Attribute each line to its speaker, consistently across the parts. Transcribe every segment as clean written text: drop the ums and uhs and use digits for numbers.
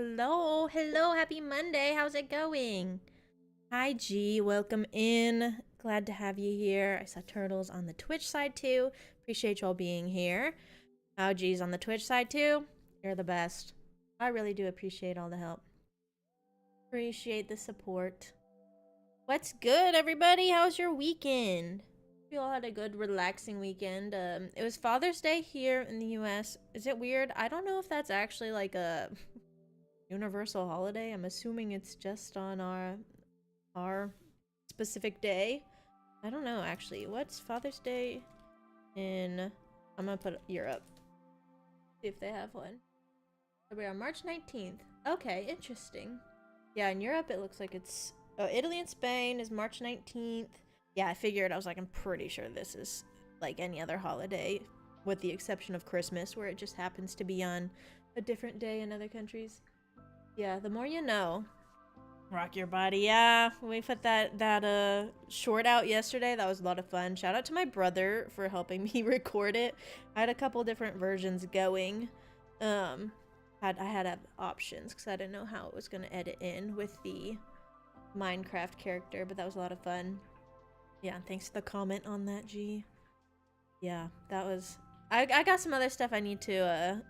Speaker 1: Hello, hello, happy Monday. How's it going? Hi, G. Welcome in. Glad to have you here. I saw Turtles on the Twitch side too. Appreciate y'all being here. How G's on the Twitch side too. You're the best. I really do appreciate all the help. Appreciate the support. What's good, everybody? How's your weekend? We all had a good, relaxing weekend. It was Father's Day here in the US. Is it weird? I don't know if that's actually like a universal holiday. I'm assuming it's just on our specific day. I don't know actually. What's Father's Day in I'm gonna put Europe. See if they have one. So we are March 19th. Okay, interesting. Yeah, in Europe it looks like it's Italy and Spain is March 19th. Yeah, I figured. I was like, I'm pretty sure this is like any other holiday, with the exception of Christmas, where it just happens to be on a different day in other countries. Yeah, the more you know. Rock your body. Yeah, we put that short out yesterday. That was a lot of fun. Shout out to my brother for helping me record it. I had a couple different versions going. I had options because I didn't know how it was going to edit in with the Minecraft character, but that was a lot of fun. Yeah, thanks for the comment on that, G. Yeah, that was... I got some other stuff I need to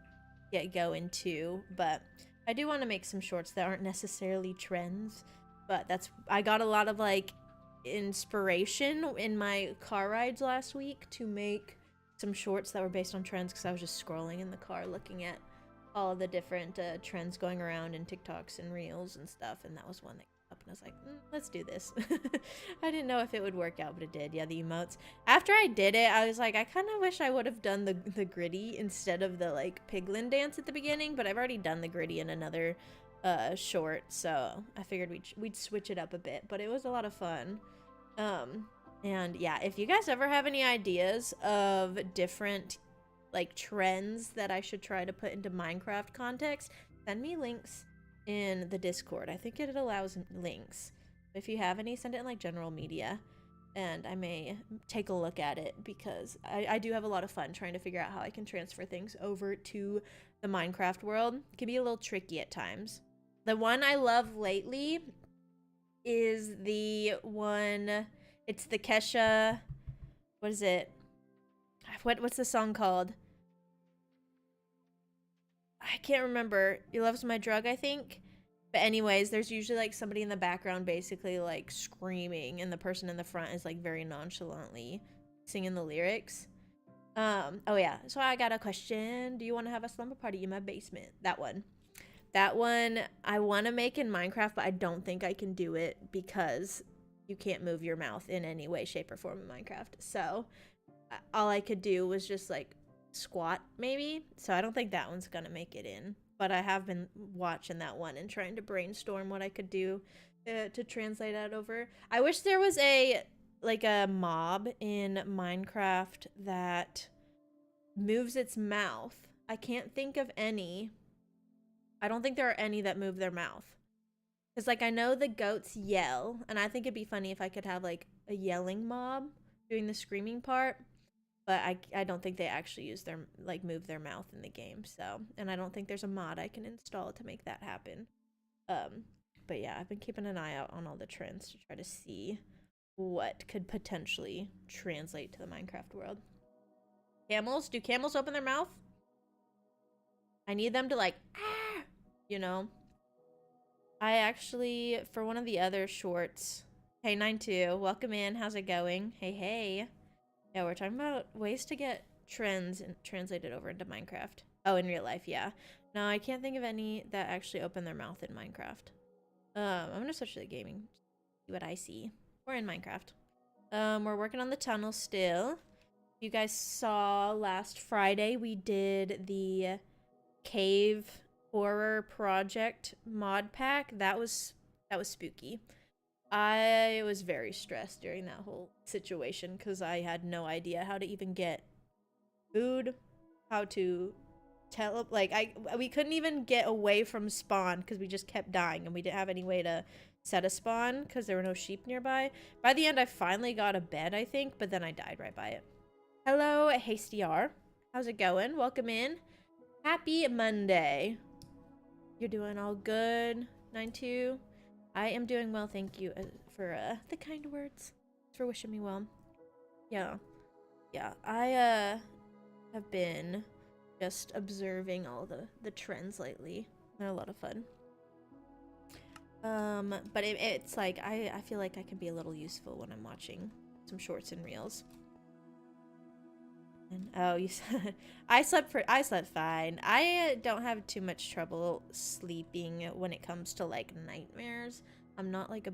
Speaker 1: get going too, but I do want to make some shorts that aren't necessarily trends, but I got a lot of like inspiration in my car rides last week to make some shorts that were based on trends, because I was just scrolling in the car looking at all of the different trends going around in TikToks and Reels and stuff, and that was one that came up and I was like, let's do this. I didn't know if it would work out, but it did. Yeah, the emotes. After I did it, I was like, I kind of wish I would have done the gritty instead of the like piglin dance at the beginning, but I've already done the gritty in another short, so I figured we'd switch it up a bit, but it was a lot of fun. And yeah, if you guys ever have any ideas of different like trends that I should try to put into Minecraft context, send me links in the Discord. I think it allows links. If you have any, send it in like general media, and I may take a look at it, because I do have a lot of fun trying to figure out how I can transfer things over to the Minecraft world. It can be a little tricky at times. The one I love lately is the one, it's the Kesha, what is it? What's the song called? I can't remember. He Loves My Drug, I think. But anyways, there's usually like somebody in the background basically like screaming, and the person in the front is like very nonchalantly singing the lyrics. Oh yeah, so I got a question. Do you want to have a slumber party in my basement? That one. That one I want to make in Minecraft, but I don't think I can do it because you can't move your mouth in any way, shape, or form in Minecraft. So all I could do was just like squat maybe. So I don't think that one's gonna make it in, but I have been watching that one and trying to brainstorm what I could do to translate that over. I wish there was a mob in Minecraft that moves its mouth. I can't think of any. I don't think there are any that move their mouth, because like I know the goats yell, and I think it'd be funny if I could have like a yelling mob doing the screaming part, but I don't think they actually use their move their mouth in the game. So, and I don't think there's a mod I can install to make that happen. But yeah, I've been keeping an eye out on all the trends to try to see what could potentially translate to the Minecraft world. Camels? Do camels open their mouth? I need them to like, ah, you know. I actually, for one of the other shorts, hey 92, welcome in. How's it going? Hey, hey. Yeah, we're talking about ways to get trends and translated over into Minecraft. Oh, in real life, yeah. No, I can't think of any that actually open their mouth in Minecraft. I'm gonna switch to the gaming, see what I see. We're in Minecraft. We're working on the tunnel still. You guys saw last Friday we did the cave horror project mod pack. That was spooky. I was very stressed during that whole situation because I had no idea how to even get food, how to tell, like, we couldn't even get away from spawn because we just kept dying, and we didn't have any way to set a spawn because there were no sheep nearby. By the end, I finally got a bed, I think, but then I died right by it. Hello, Hasty R. How's it going? Welcome in. Happy Monday. You're doing all good, 9-2. I am doing well, thank you for the kind words. Thanks for wishing me well. Yeah. Yeah, I have been just observing all the trends lately. They're a lot of fun. But it's like I feel like I can be a little useful when I'm watching some shorts and reels. And oh, you said I slept fine. I don't have too much trouble sleeping when it comes to like nightmares. I'm not like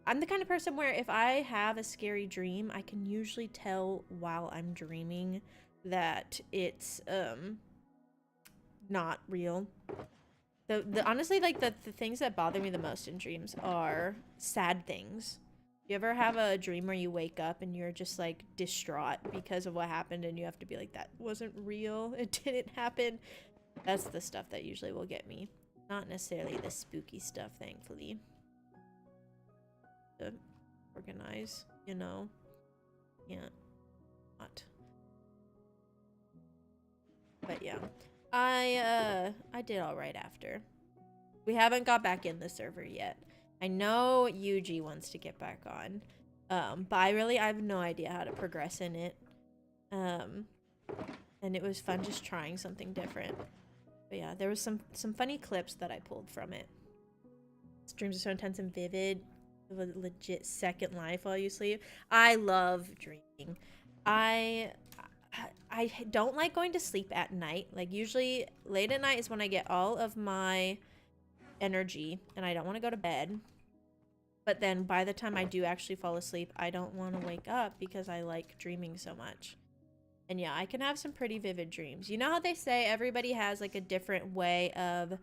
Speaker 1: I'm the kind of person where if I have a scary dream, I can usually tell while I'm dreaming that it's not real. Honestly, like the things that bother me the most in dreams are sad things. You ever have a dream where you wake up and you're just like distraught because of what happened and you have to be like, that wasn't real, it didn't happen? That's the stuff that usually will get me. Not necessarily the spooky stuff, thankfully. To organize, you know. Can't not. But yeah. I did alright after. We haven't got back in the server yet. I know Yuji wants to get back on. But I have no idea how to progress in it. And it was fun just trying something different. But yeah, there was some funny clips that I pulled from it. Dreams are so intense and vivid. A legit second life while you sleep. I love dreaming. I don't like going to sleep at night. Like usually late at night is when I get all of my energy and I don't want to go to bed. But then by the time I do actually fall asleep, I don't want to wake up because I like dreaming so much. And yeah, I can have some pretty vivid dreams. You know how they say everybody has like a different way of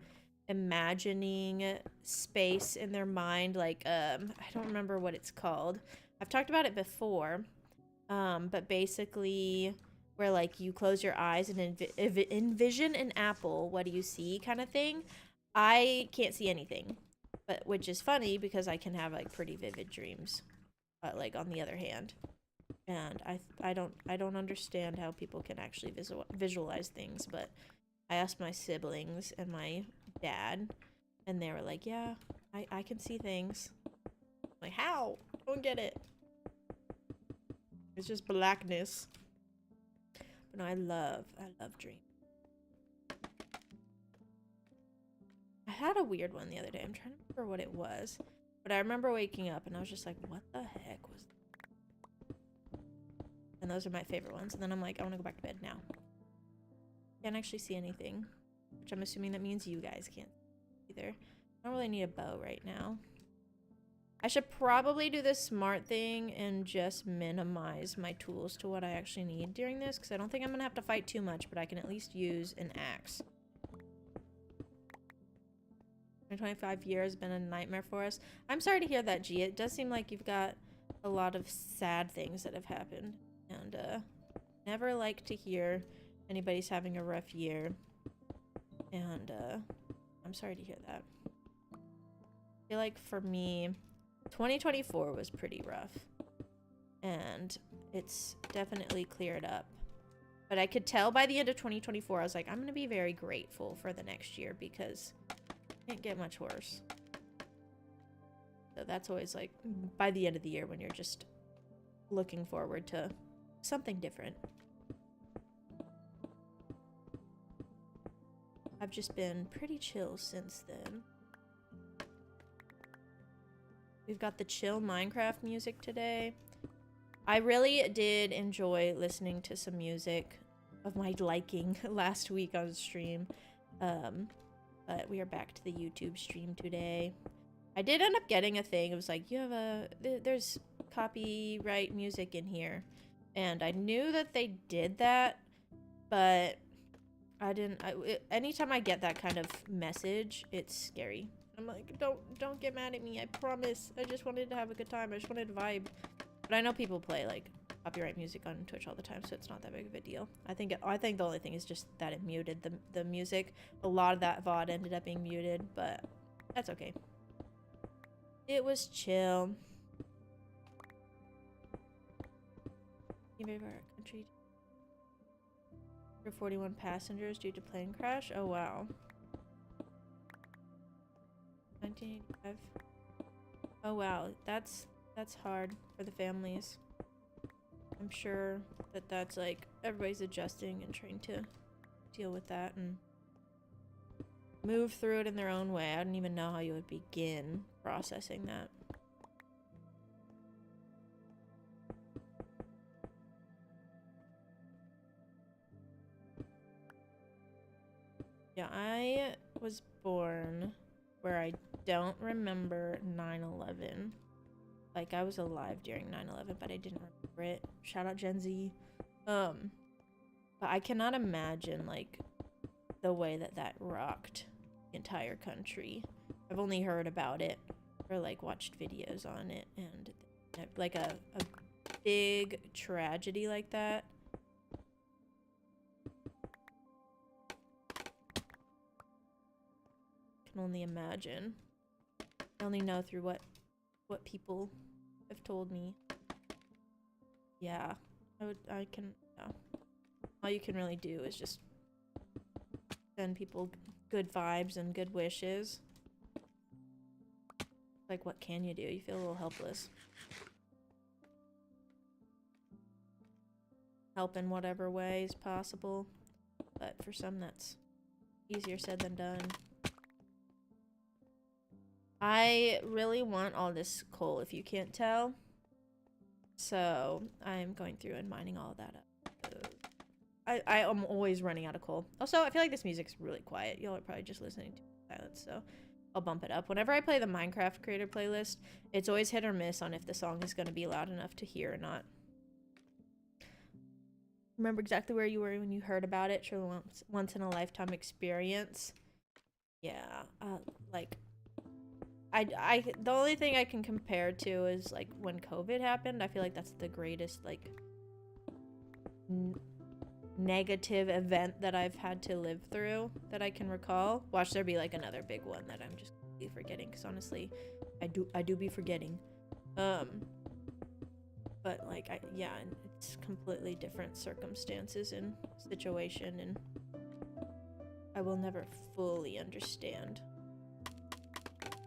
Speaker 1: imagining space in their mind? Like, I don't remember what it's called. I've talked about it before. But basically where like you close your eyes and envision an apple, what do you see kind of thing. I can't see anything, but which is funny because I can have like pretty vivid dreams, like on the other hand. And I don't understand how people can actually visualize things, but I asked my siblings and my dad and they were like, yeah, I can see things. I'm like, how? I don't get it. It's just blackness. But no, I love dreams. I had a weird one the other day. I'm trying to remember what it was. But I remember waking up and I was just like, what the heck was that? And those are my favorite ones. And then I'm like, I want to go back to bed now. Can't actually see anything. Which I'm assuming that means you guys can't either. I don't really need a bow right now. I should probably do the smart thing and just minimize my tools to what I actually need during this, because I don't think I'm going to have to fight too much, but I can at least use an axe. 25 years has been a nightmare for us. I'm sorry to hear that, G. It does seem like you've got a lot of sad things that have happened, and never like to hear anybody's having a rough year, and I'm sorry to hear that. I feel like for me, 2024 was pretty rough, and it's definitely cleared up. But I could tell by the end of 2024, I was like, I'm going to be very grateful for the next year because it can't get much worse. So that's always like, by the end of the year when you're just looking forward to something different. I've just been pretty chill since then. We've got the chill Minecraft music today. I really did enjoy listening to some music of my liking last week on stream. But we are back to the YouTube stream today. I did end up getting a thing. It was like, there's copyright music in here. And I knew that they did that, but I didn't. Anytime I get that kind of message, it's scary. I'm like, don't get mad at me. I promise. I just wanted to have a good time. I just wanted to vibe. But I know people play like copyright music on Twitch all the time, so it's not that big of a deal. I think the only thing is just that it muted the music. A lot of that VOD ended up being muted, but that's okay. It was chill. Favorite country. 41 passengers due to plane crash. Oh wow. 1985. Oh wow, that's hard for the families. I'm sure that that's like everybody's adjusting and trying to deal with that and move through it in their own way. I don't even know how you would begin processing that. Yeah, I was born where I don't remember 9/11. Like, I was alive during 9/11, but I didn't remember it. Shout out Gen Z. But I cannot imagine, like, the way that that rocked the entire country. I've only heard about it or, like, watched videos on it, and, like, a big tragedy like that. Can only imagine. I only know through what people have told me. Yeah, I can, yeah. All you can really do is just send people good vibes and good wishes. Like, what can you do? You feel a little helpless. Help in whatever way is possible, but for some that's easier said than done. I really want all this coal, if you can't tell. So I'm going through and mining all of that up. I am always running out of coal. Also, I feel like this music's really quiet. Y'all are probably just listening to silence, so I'll bump it up. Whenever I play the Minecraft creator playlist, it's always hit or miss on if the song is going to be loud enough to hear or not. Remember exactly where you were when you heard about it? Truly once in a lifetime experience. Yeah, like... the only thing I can compare to is like when COVID happened. I feel like that's the greatest like negative event that I've had to live through that I can recall. Watch there be like another big one that I'm just completely forgetting, because honestly I do be forgetting. But like yeah, it's completely different circumstances and situation, and I will never fully understand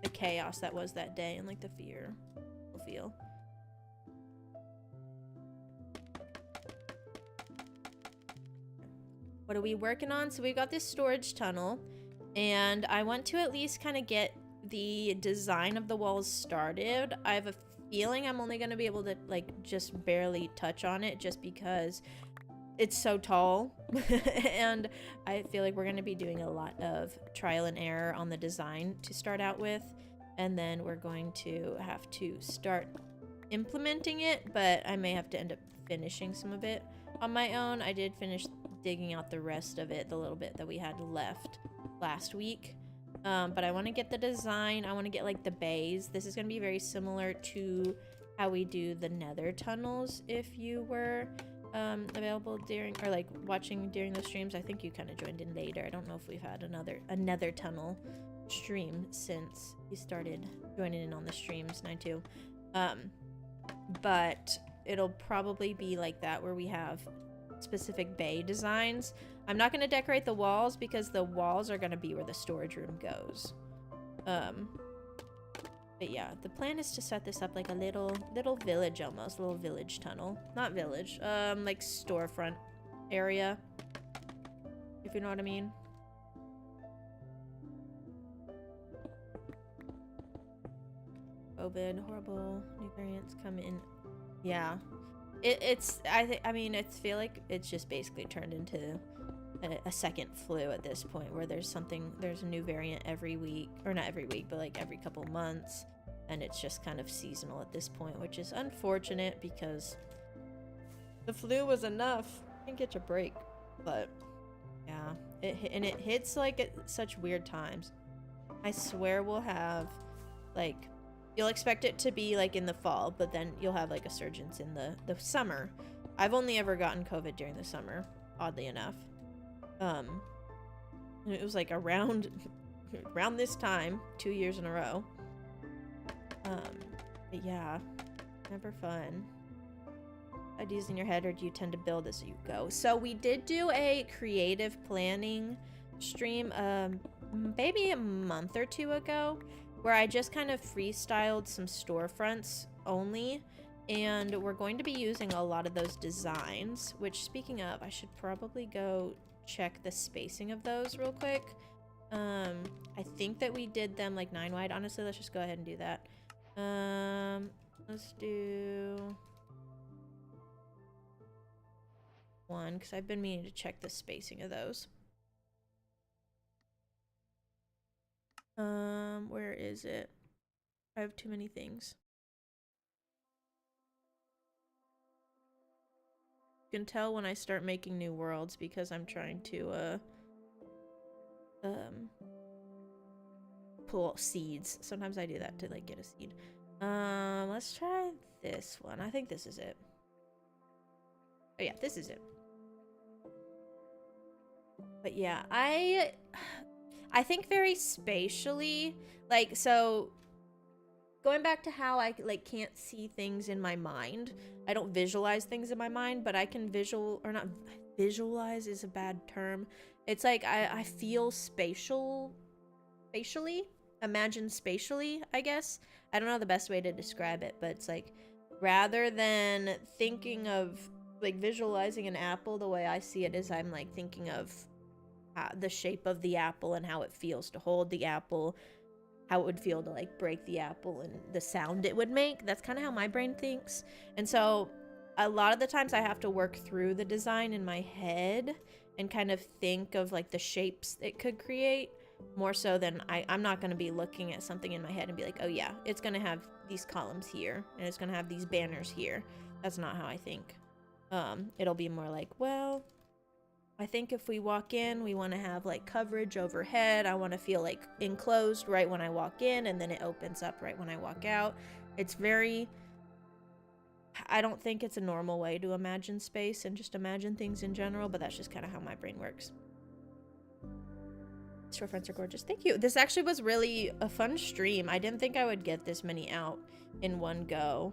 Speaker 1: the chaos that was that day and like the fear we'll feel. What are we working on? So we got this storage tunnel, and I want to at least kind of get the design of the walls started. I have a feeling I'm only going to be able to like just barely touch on it just because it's so tall. And I feel like we're going to be doing a lot of trial and error on the design to start out with, and then we're going to have to start implementing it, but I may have to end up finishing some of it on my own. I did finish digging out the rest of it, the little bit that we had left last week, but I want to get the design. I want to get like the bays. This is going to be very similar to how we do the nether tunnels. If you were available during, or like watching during the streams, I think you kind of joined in later. I don't know if we've had another tunnel stream since you started joining in on the streams, 9-2. But it'll probably be like that, where we have specific bay designs. I'm not going to decorate the walls because the walls are going to be where the storage room goes. But yeah, the plan is to set this up like a little village, almost a little village tunnel. Not village, like storefront area, if you know what I mean. COVID, horrible new variants come in. Yeah, I mean, it's feel like it's just basically turned into a second flu at this point, where there's a new variant every week, or not every week, but like every couple months, and it's just kind of seasonal at this point, which is unfortunate because the flu was enough. I didn't get a break, but yeah, it hits like at such weird times. I swear we'll have like, you'll expect it to be like in the fall, but then you'll have like a surge in the summer. I've only ever gotten COVID during the summer, oddly enough. It was like around this time, 2 years in a row. But yeah, never fun. Ideas in your head, or do you tend to build as you go? So we did do a creative planning stream maybe a month or two ago, where I just kind of freestyled some storefronts only, and we're going to be using a lot of those designs, which, speaking of, I should probably go check the spacing of those real quick. I think that we did them like 9 wide. Honestly, let's just go ahead and do that. Let's do 1, because I've been meaning to check the spacing of those. Where is it? I have too many things. You can tell when I start making new worlds because I'm trying to pull seeds. Sometimes I do that to like get a seed. Let's try this one. I think this is it. Oh yeah, this is it. But yeah, I think very spatially, like, so going back to how I like can't see things in my mind. I don't visualize things in my mind, but I can visualize is a bad term. It's like I feel spatially, imagine spatially, I guess. I don't know the best way to describe it, but it's like rather than thinking of like visualizing an apple, the way I see it is I'm like thinking of the shape of the apple and how it feels to hold the apple, how it would feel to like break the apple and the sound it would make. That's kind of how my brain thinks. And so a lot of the times I have to work through the design in my head and kind of think of like the shapes it could create, more so than I'm not going to be looking at something in my head and be like, oh yeah, it's going to have these columns here and it's going to have these banners here. That's not how I think. It'll be more like, well, I think if we walk in, we want to have like coverage overhead. I want to feel like enclosed right when I walk in, and then it opens up right when I walk out. It's very, I don't think it's a normal way to imagine space and just imagine things in general, but that's just kind of how my brain works. Storefronts are gorgeous. Thank you. This actually was really a fun stream. I didn't think I would get this many out in one go.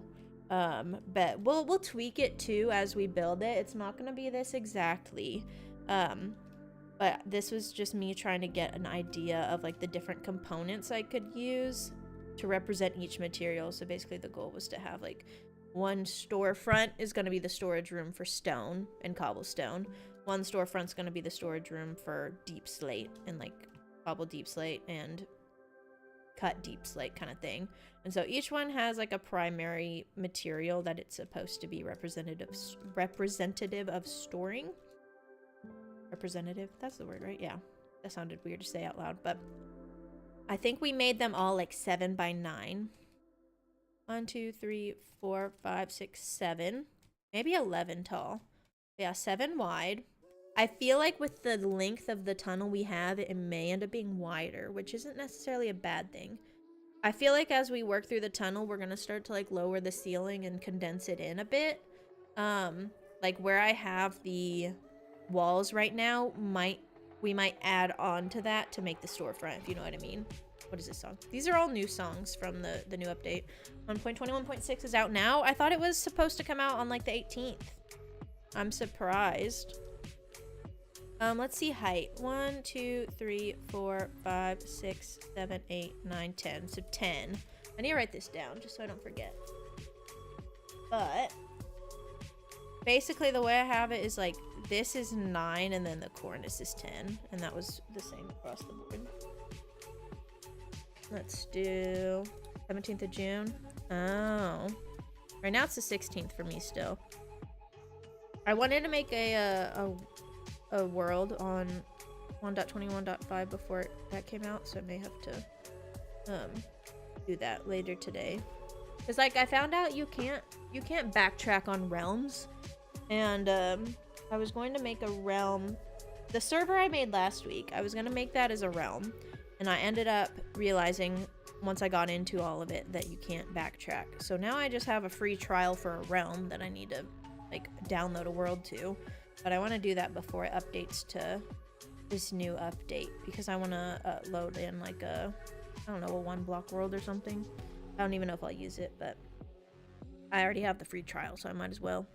Speaker 1: But we'll tweak it too as we build it. It's not going to be this exactly. But this was just me trying to get an idea of like the different components I could use to represent each material. So basically the goal was to have like one storefront is going to be the storage room for stone and cobblestone. One storefront's going to be the storage room for deep slate and like cobble deep slate and cut deep slate kind of thing. And so each one has like a primary material that it's supposed to be representative of storing. Representative, that's the word, right? Yeah, that sounded weird to say out loud, but I think we made them all like 7 by 9. 1, 2, 3, 4, 5, 6, 7, maybe 11 tall. Yeah, 7 wide. I feel like with the length of the tunnel we have, it may end up being wider, which isn't necessarily a bad thing. I feel like as we work through the tunnel, we're gonna start to like lower the ceiling and condense it in a bit. Like where I have the walls right now, we might add on to that to make the storefront, if you know what I mean. What is this song? These are all new songs from the new update. 1.21.6 is out now. I thought it was supposed to come out on like the 18th. I'm surprised. Let's see height. 1, 2, 3, 4, 5, 6, 7, 8, 9, 10. So 10. I need to write this down just so I don't forget. But basically the way I have it is like this is 9 and then the cornice is 10, and that was the same across the board. Let's do 17th of June. Oh, right now it's the 16th for me still. I wanted to make a world on 1.21.5 before that came out, so I may have to do that later today. Because like I found out you can't backtrack on realms, and I was going to make a realm. The server I made last week, I was going to make that as a realm, and I ended up realizing once I got into all of it that you can't backtrack. So now I just have a free trial for a realm that I need to like download a world to, but I want to do that before it updates to this new update, because I want to load in like a, I don't know, a 1-block world or something. I don't even know if I'll use it, but I already have the free trial, so I might as well.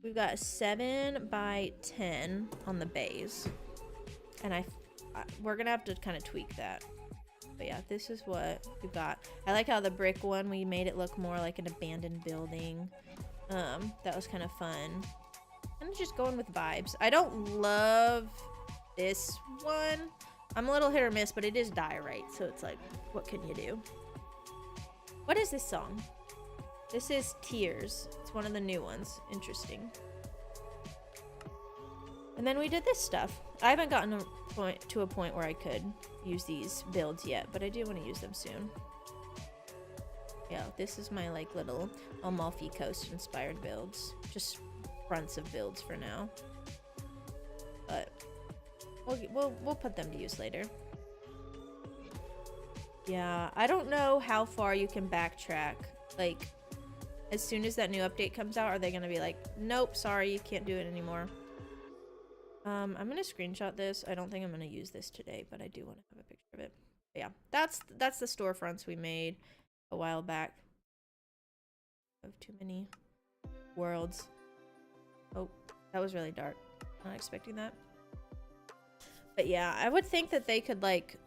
Speaker 1: We've got 7 by 10 on the bays, and we're gonna have to kind of tweak that. But yeah, this is what we got. I like how the brick one, we made it look more like an abandoned building. That was kind of fun. I'm just going with vibes. I don't love this one. I'm a little hit or miss, but it is diorite, so it's like, what can you do? What is this song? This is Tears. It's one of the new ones. Interesting. And then we did this stuff. I haven't gotten to a point where I could use these builds yet, but I do want to use them soon. Yeah, this is my like little Amalfi Coast inspired builds. Just fronts of builds for now. But we'll put them to use later. Yeah, I don't know how far you can backtrack. Like, as soon as that new update comes out, are they gonna be like, nope, sorry, you can't do it anymore? I'm gonna screenshot this. I don't think I'm gonna use this today, but I do want to have a picture of it. But yeah, that's the storefronts we made a while back. I have too many worlds. Oh, that was really dark. Not expecting that. But yeah, I would think that they could like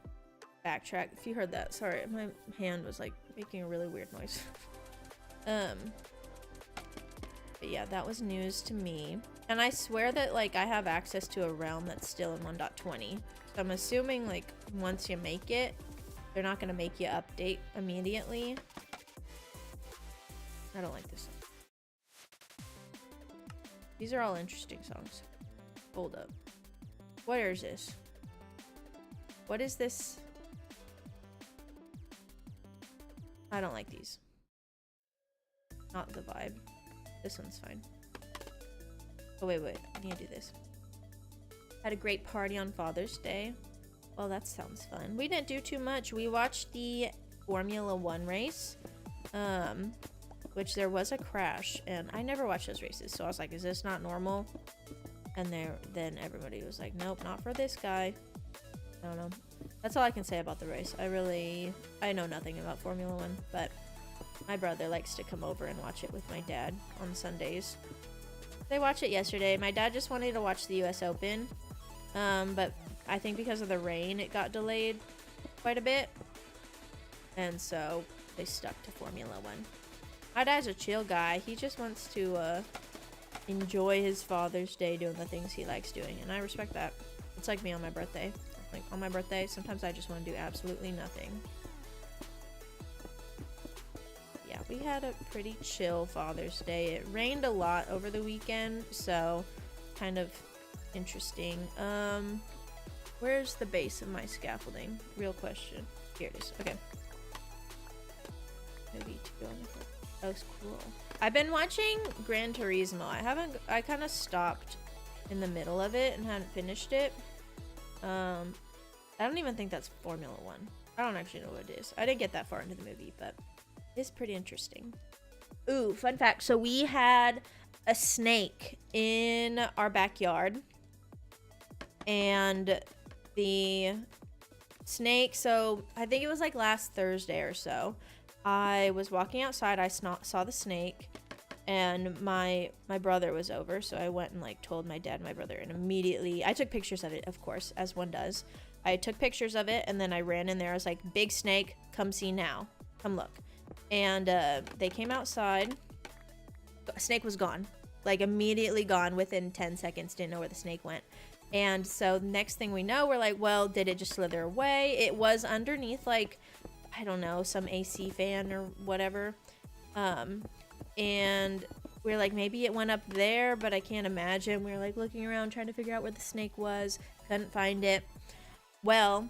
Speaker 1: backtrack. If you heard that, sorry, my hand was like making a really weird noise. But yeah, that was news to me. And I swear that like I have access to a realm that's still in 1.20. So I'm assuming like once you make it, they're not gonna make you update immediately. I don't like this song. These are all interesting songs. Hold up. Where is this? What is this? I don't like these. Not the vibe. This one's fine. Oh, wait. I need to do this. Had a great party on Father's Day. Well, that sounds fun. We didn't do too much. We watched the Formula 1 race. Which there was a crash. And I never watched those races. So I was like, is this not normal? And then everybody was like, nope, not for this guy. I don't know. That's all I can say about the race. I know nothing about Formula 1. But my brother likes to come over and watch it with my dad on Sundays. They watched it yesterday. My dad just wanted to watch the US Open. But I think because of the rain, it got delayed quite a bit. And so they stuck to Formula 1. My dad's a chill guy. He just wants to enjoy his Father's Day doing the things he likes doing. And I respect that. It's like me on my birthday. Like on my birthday, sometimes I just want to do absolutely nothing. Yeah, we had a pretty chill Father's Day. It rained a lot over the weekend, so kind of interesting. Where's the base of my scaffolding? Real question. Here it is. Okay. Maybe to go in there. That was cool. I've been watching Gran Turismo. I kind of stopped in the middle of it and hadn't finished it. I don't even think that's Formula 1. I don't actually know what it is. I didn't get that far into the movie, but it's pretty interesting. Ooh, fun fact. So we had a snake in our backyard. And the snake, so I think it was like last Thursday or so. I was walking outside. I saw the snake. And my brother was over, so I went and like told my dad and my brother, and immediately I took pictures of it, of course, as one does. I took pictures of it, and then I ran in there. I was like, big snake, come see now, come look. And they came outside. Snake was gone, like immediately gone within 10 seconds. Didn't know where the snake went. And so next thing we know, we're like, well, did it just slither away? It was underneath like, I don't know, some AC fan or whatever. And we're like, maybe it went up there, but I can't imagine. We were like looking around trying to figure out where the snake was. Couldn't find it. Well,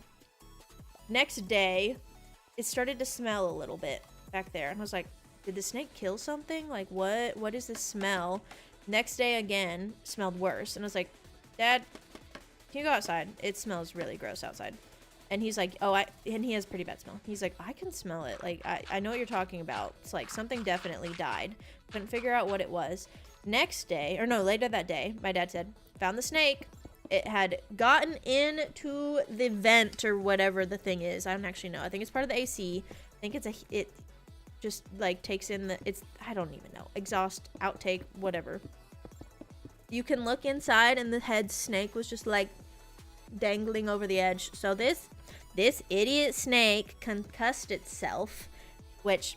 Speaker 1: next day, it started to smell a little bit back there. And I was like, did the snake kill something? Like, what is this smell? Next day again, smelled worse. And I was like, Dad, can you go outside? It smells really gross outside. And he's like, and he has pretty bad smell. He's like, I can smell it. Like, I know what you're talking about. It's like something definitely died. Couldn't figure out what it was. Next day, or no, later that day, my dad said, found the snake. It had gotten into the vent or whatever the thing is. I don't actually know. I think it's part of the AC. I think it just like takes in I don't even know. Exhaust, outtake, whatever. You can look inside and the head snake was just like dangling over the edge. So this this idiot snake concussed itself, which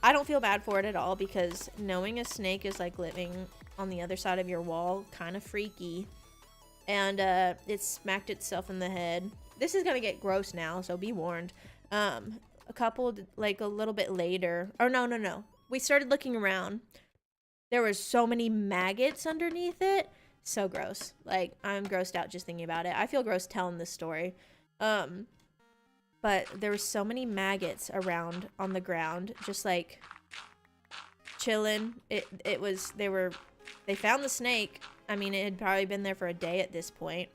Speaker 1: I don't feel bad for it at all, because knowing a snake is like living on the other side of your wall, kind of freaky. And it smacked itself in the head. This is gonna get gross now, so be warned. A little bit later, or no, we started looking around. There were so many maggots underneath it. So gross. Like, I'm grossed out just thinking about it. I feel gross telling this story. But there were so many maggots around on the ground, just like chilling. They found the snake. I mean, it had probably been there for a day at this point.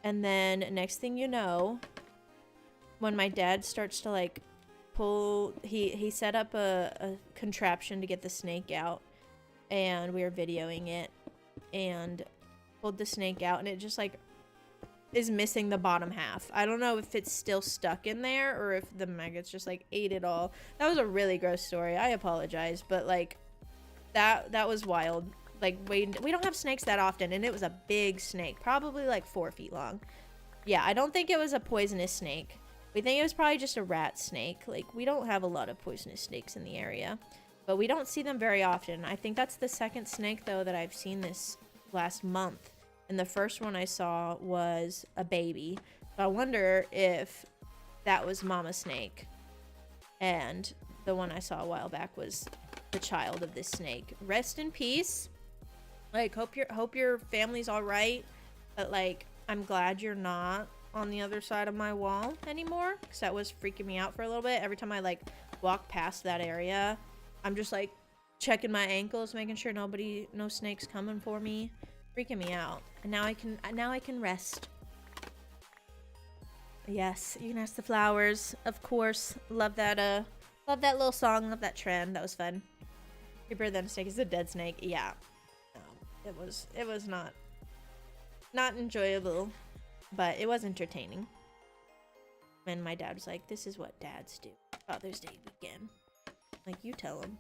Speaker 1: And then next thing you know, when my dad starts to like pull, he set up a contraption to get the snake out, and we were videoing it, and pulled the snake out, and it just like is missing the bottom half. I don't know if it's still stuck in there or if the maggots just like ate it all. That was a really gross story. I apologize, but like that was wild. Like, we don't have snakes that often, and it was a big snake, probably like 4 feet long. Yeah, I don't think it was a poisonous snake. We think it was probably just a rat snake. Like, we don't have a lot of poisonous snakes in the area, but we don't see them very often. I think that's the second snake, though, that I've seen this last month. And the first one I saw was a baby. So I wonder if that was mama snake. And the one I saw a while back was the child of this snake. Rest in peace. Like, hope your family's all right, but like, I'm glad you're not on the other side of my wall anymore, because that was freaking me out for a little bit. Every time I like walk past that area, I'm just like checking my ankles, making sure no snakes coming for me, freaking me out. And now I can rest. Yes, you can ask the flowers, of course. Love that little song, love that trend. That was fun. Creeper than a snake is a dead snake. Yeah. It was not enjoyable, but it was entertaining. And my dad was like, "This is what dads do Father's Day weekend." Like, you tell him.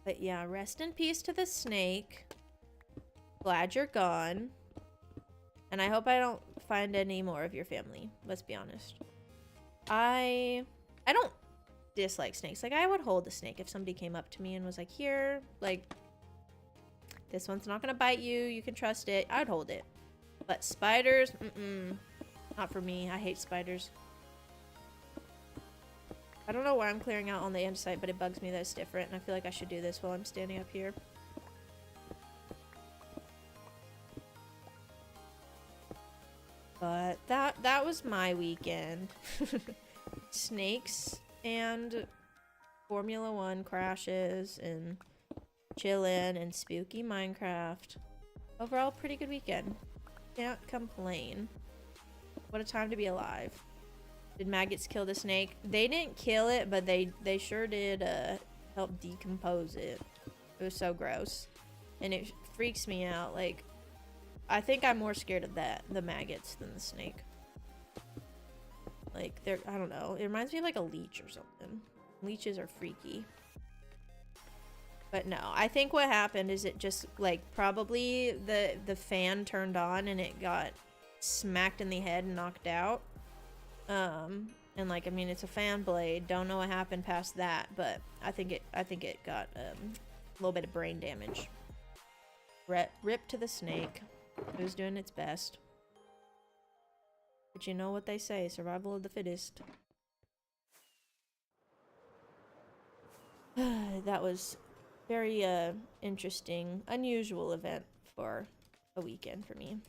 Speaker 1: But yeah, rest in peace to the snake. Glad you're gone. And I hope I don't find any more of your family. Let's be honest. I don't dislike snakes. Like, I would hold a snake if somebody came up to me and was like, "Here, like, this one's not gonna bite you, you can trust it." I'd hold it. But spiders, not for me. I hate spiders. I don't know why I'm clearing out on the andesite, but it bugs me that it's different, and I feel like I should do this while I'm standing up here. But that was my weekend. Snakes and Formula 1 crashes and chillin' and spooky Minecraft. Overall, pretty good weekend. Can't complain. What a time to be alive. Did maggots kill the snake? They didn't kill it, but they sure did help decompose it. It was so gross. And it freaks me out. Like, I think I'm more scared of the maggots, than the snake. Like, I don't know. It reminds me of like a leech or something. Leeches are freaky. But no, I think what happened is it just, like, probably the fan turned on and it got smacked in the head and knocked out. And like, I mean, it's a fan blade. Don't know what happened past that, but I think it got a little bit of brain damage. Rip to the snake. It was doing its best. But you know what they say, survival of the fittest. That was very interesting, unusual event for a weekend for me.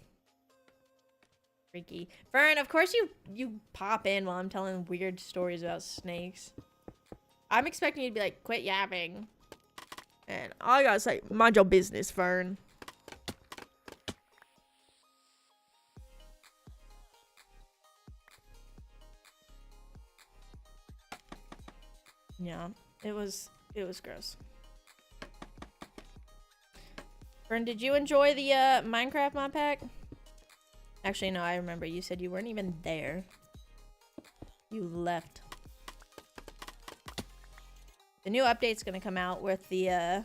Speaker 1: Freaky. Fern, of course you pop in while I'm telling weird stories about snakes. I'm expecting you to be like, "Quit yapping." And all I gotta say, mind your business, Fern. Yeah, it was gross. Fern, did you enjoy the Minecraft mod pack? Actually, no, I remember you said you weren't even there. You left. The new update's gonna come out with the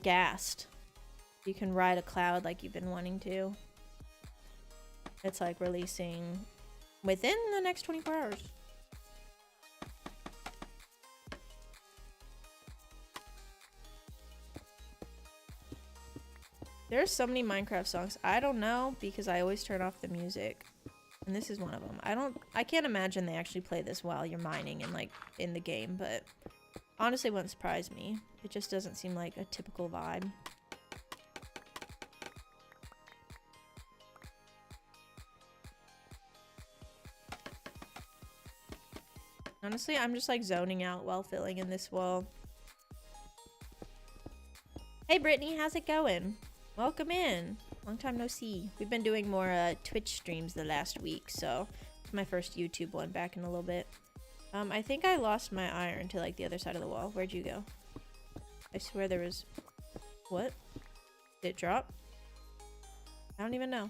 Speaker 1: ghast. You can ride a cloud like you've been wanting to. It's like releasing within the next 24 hours. There's so many Minecraft songs. I don't know because I always turn off the music. And this is one of them. I can't imagine they actually play this while you're mining and like in the game, but honestly wouldn't surprise me. It just doesn't seem like a typical vibe. Honestly, I'm just like zoning out while filling in this wall. Hey Brittany, how's it going? Welcome in. Long time no see. We've been doing more Twitch streams the last week, so it's my first YouTube one back in a little bit. I think I lost my iron to like the other side of the wall. Where'd you go? I swear there was... What? Did it drop? I don't even know.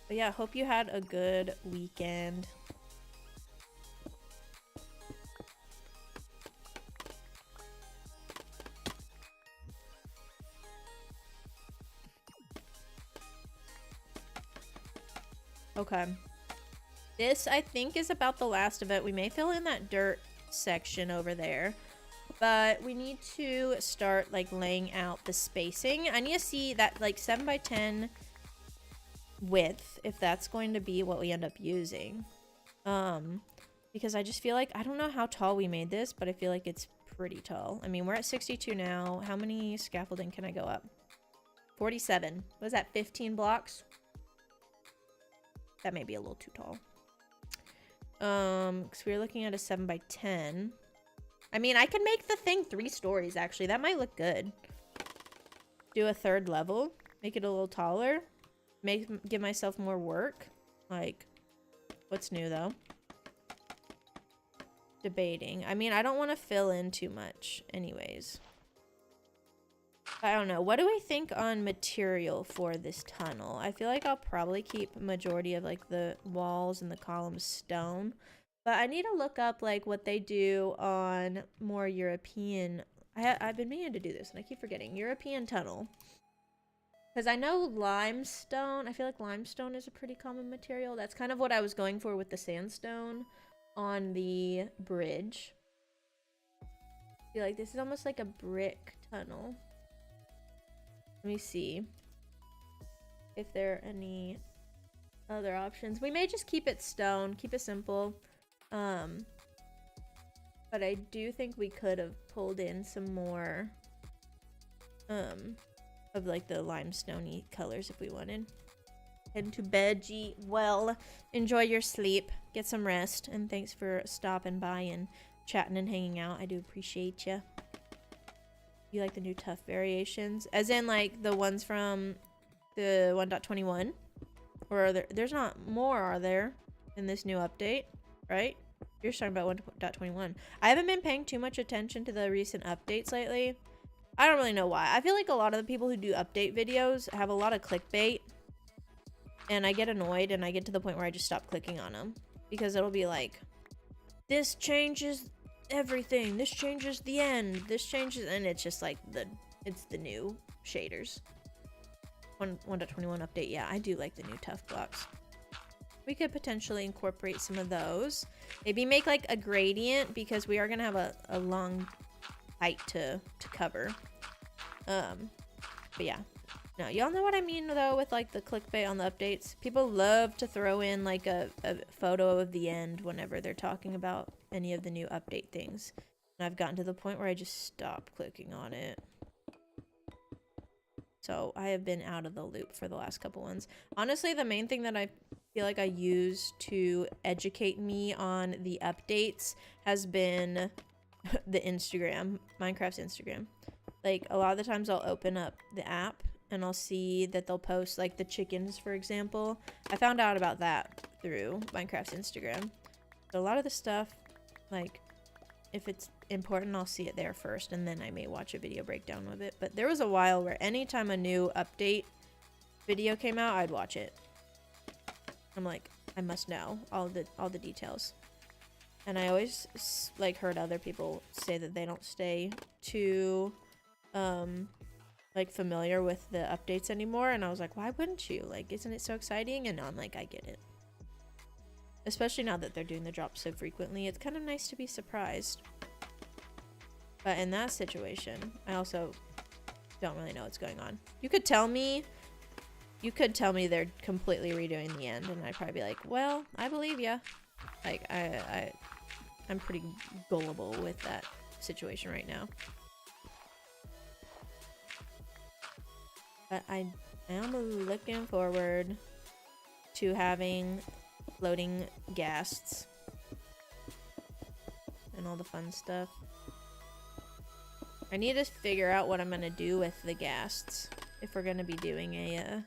Speaker 1: But yeah, hope you had a good weekend. Okay. This, I think, is about the last of it. We may fill in that dirt section over there. But we need to start, like, laying out the spacing. I need to see that, like, 7 by 10 width, if that's going to be what we end up using. Because I just feel like, I don't know how tall we made this, but I feel like it's pretty tall. I mean, we're at 62 now. How many scaffolding can I go up? 47. What is that, 15 blocks? That may be a little too tall. Because we were looking at a 7 by 10. I mean, I could make the thing 3 stories, actually. That might look good. Do a 3rd level. Make it a little taller. Give myself more work. Like, what's new, though? Debating. I mean, I don't want to fill in too much anyways. I don't know. What do we think on material for this tunnel? I feel like I'll probably keep majority of like the walls and the columns stone. But I need to look up like what they do on more European... I've been meaning to do this and I keep forgetting. European tunnel. Because I know limestone... I feel like limestone is a pretty common material. That's kind of what I was going for with the sandstone on the bridge. I feel like this is almost like a brick tunnel. Let me see if there are any other options. We may just keep it stone, keep it simple. But I do think we could have pulled in some more of like the limestoney colors if we wanted. Head to bed, G. Well, enjoy your sleep, get some rest, and thanks for stopping by and chatting and hanging out. I do appreciate you. You like the new tough variations? As in, like, the ones from the 1.21? Or are there's not more, are there? In this new update, right? You're talking about 1.21. I haven't been paying too much attention to the recent updates lately. I don't really know why. I feel like a lot of the people who do update videos have a lot of clickbait. And I get annoyed and I get to the point where I just stop clicking on them. Because it'll be like, this changes... everything, this changes the end, this changes, and it's just like it's the new shaders. 1.21 update. Yeah, I do like the new tough blocks. We could potentially incorporate some of those, maybe make like a gradient because we are gonna have a long height to cover. But yeah, no, y'all know what I mean though with like the clickbait on the updates. People love to throw in like a photo of the end whenever they're talking about any of the new update things. And I've gotten to the point where I just stop clicking on it. So I have been out of the loop for the last couple ones. Honestly, the main thing that I feel like I use to educate me on the updates has been the Instagram, Minecraft's Instagram. Like a lot of the times I'll open up the app and I'll see that they'll post like the chickens, for example. I found out about that through Minecraft's Instagram. But a lot of the stuff, like if it's important, I'll see it there first and then I may watch a video breakdown of it. But there was a while where anytime a new update video came out, I'd watch it. I'm like, I must know all the details. And I always like heard other people say that they don't stay too like familiar with the updates anymore, and I was like, why wouldn't you? Like, isn't it so exciting? And now I'm like, I get it. Especially now that they're doing the drops so frequently, it's kind of nice to be surprised. But in that situation, I also don't really know what's going on. You could tell me they're completely redoing the end, and I'd probably be like, well, I believe ya. Like, I'm pretty gullible with that situation right now. But I am looking forward to having floating ghasts and all the fun stuff. I need to figure out what I'm gonna do with the ghasts. If we're gonna be doing a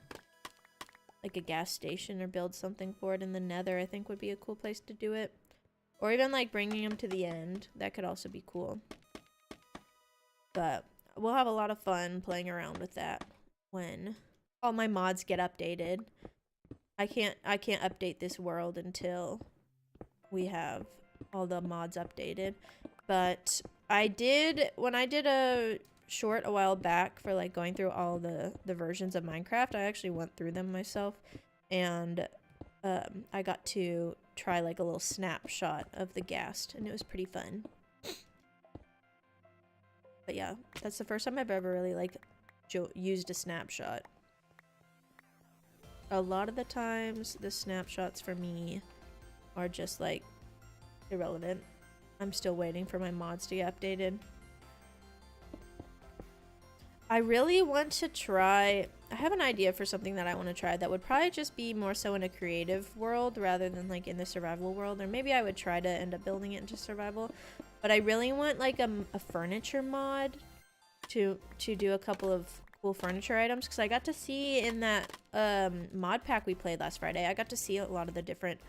Speaker 1: like a gas station or build something for it in the Nether, I think would be a cool place to do it. Or even like bringing them to the end. That could also be cool. But we'll have a lot of fun playing around with that when all my mods get updated. I can't update this world until we have all the mods updated. But when I did a short a while back for like going through all the versions of Minecraft, I actually went through them myself, and I got to try like a little snapshot of the ghast, and it was pretty fun. But yeah, that's the first time I've ever really like used a snapshot. A lot of the times the snapshots for me are just like irrelevant. I'm still waiting for my mods to get updated. I really want to try, I have an idea for something that I want to try that would probably just be more so in a creative world rather than like in the survival world, or maybe I would try to end up building it into survival. But I really want like a furniture mod to do a couple of cool furniture items, because I got to see in that mod pack we played last Friday, I got to see a lot of the different